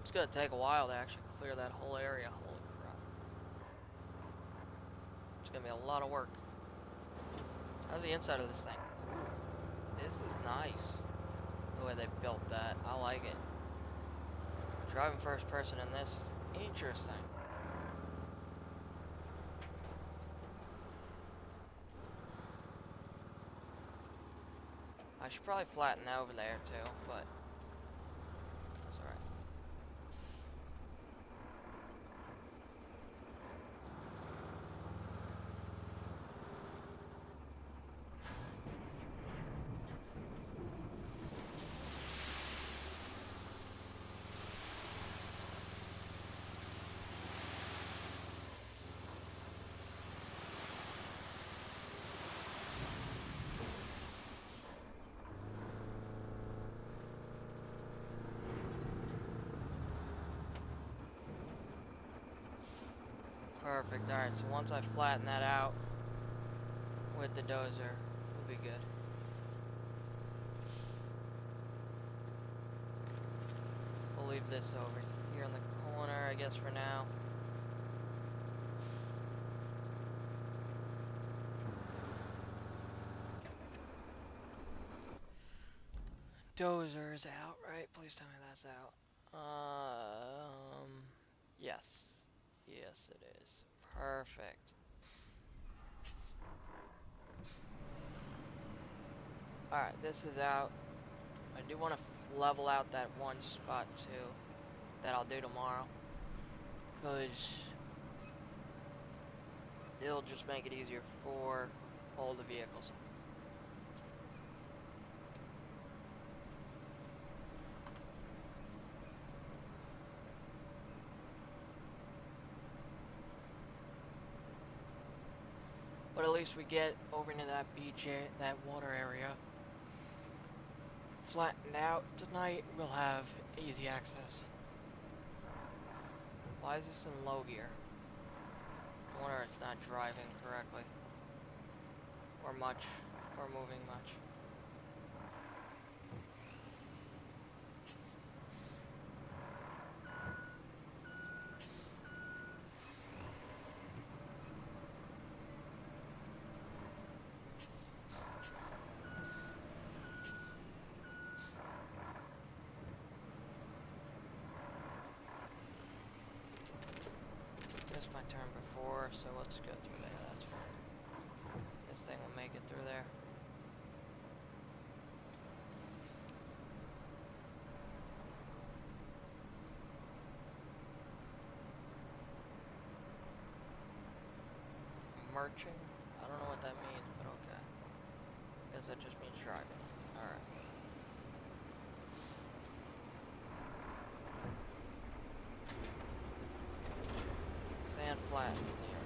It's gonna take a while to actually clear that whole area. Holy crap. It's gonna be a lot of work. How's the inside of this thing? Ooh, this is nice. The way they built that. I like it. Driving first person in this is interesting. I should probably flatten that over there too, but that's alright. Perfect. Alright, so once I flatten that out with the dozer, we'll be good. We'll leave this over here in the corner, I guess, for now. Dozer is out, right? Please tell me that's out. Yes. Yes, it is. Perfect. Alright, this is out. I do want to level out that one spot too. That I'll do tomorrow. Because it'll just make it easier for all the vehicles. But at least we get over into that beach, that water area, flattened out. Tonight we'll have easy access. Why is this in low gear? I wonder if it's not driving correctly. Or much. Or moving much. Missed my turn before, so let's go through there, that's fine. This thing will make it through there. Marching? I don't know what that means, but okay. Guess that just means driving. Alright. Sand flat here.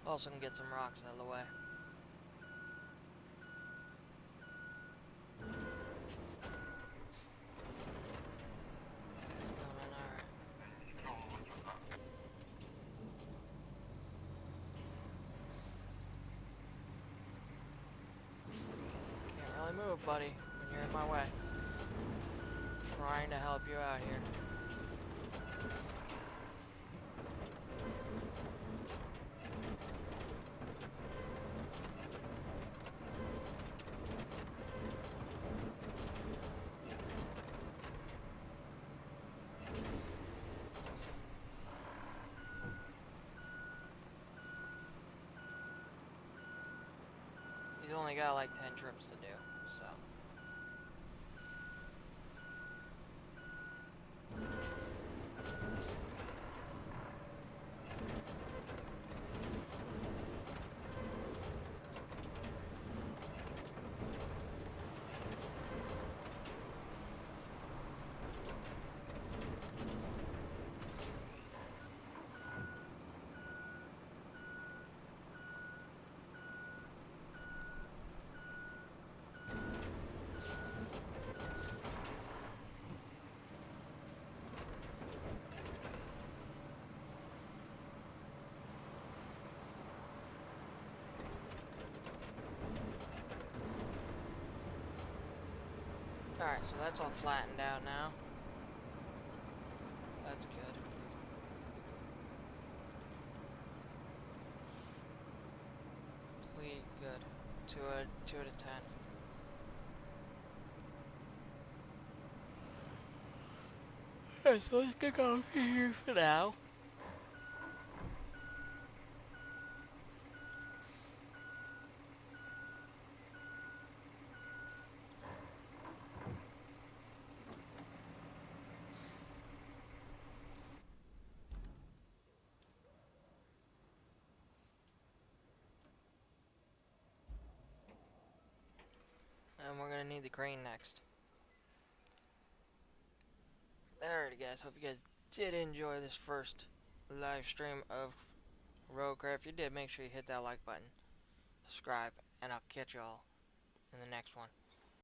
Also can get some rocks out of the way. move, buddy, when you're in my way. Trying to help you out here. He's only got like 10 trips to do, so. Alright, so that's all flattened out now. That's good. Complete, good. 2 out of 10. Alright, so let's get over here for now. And we're gonna need the crane next. Alrighty guys, hope you guys did enjoy this first live stream of roadcraft. If you did, make sure you hit that like button, subscribe, and I'll catch y'all in the next one.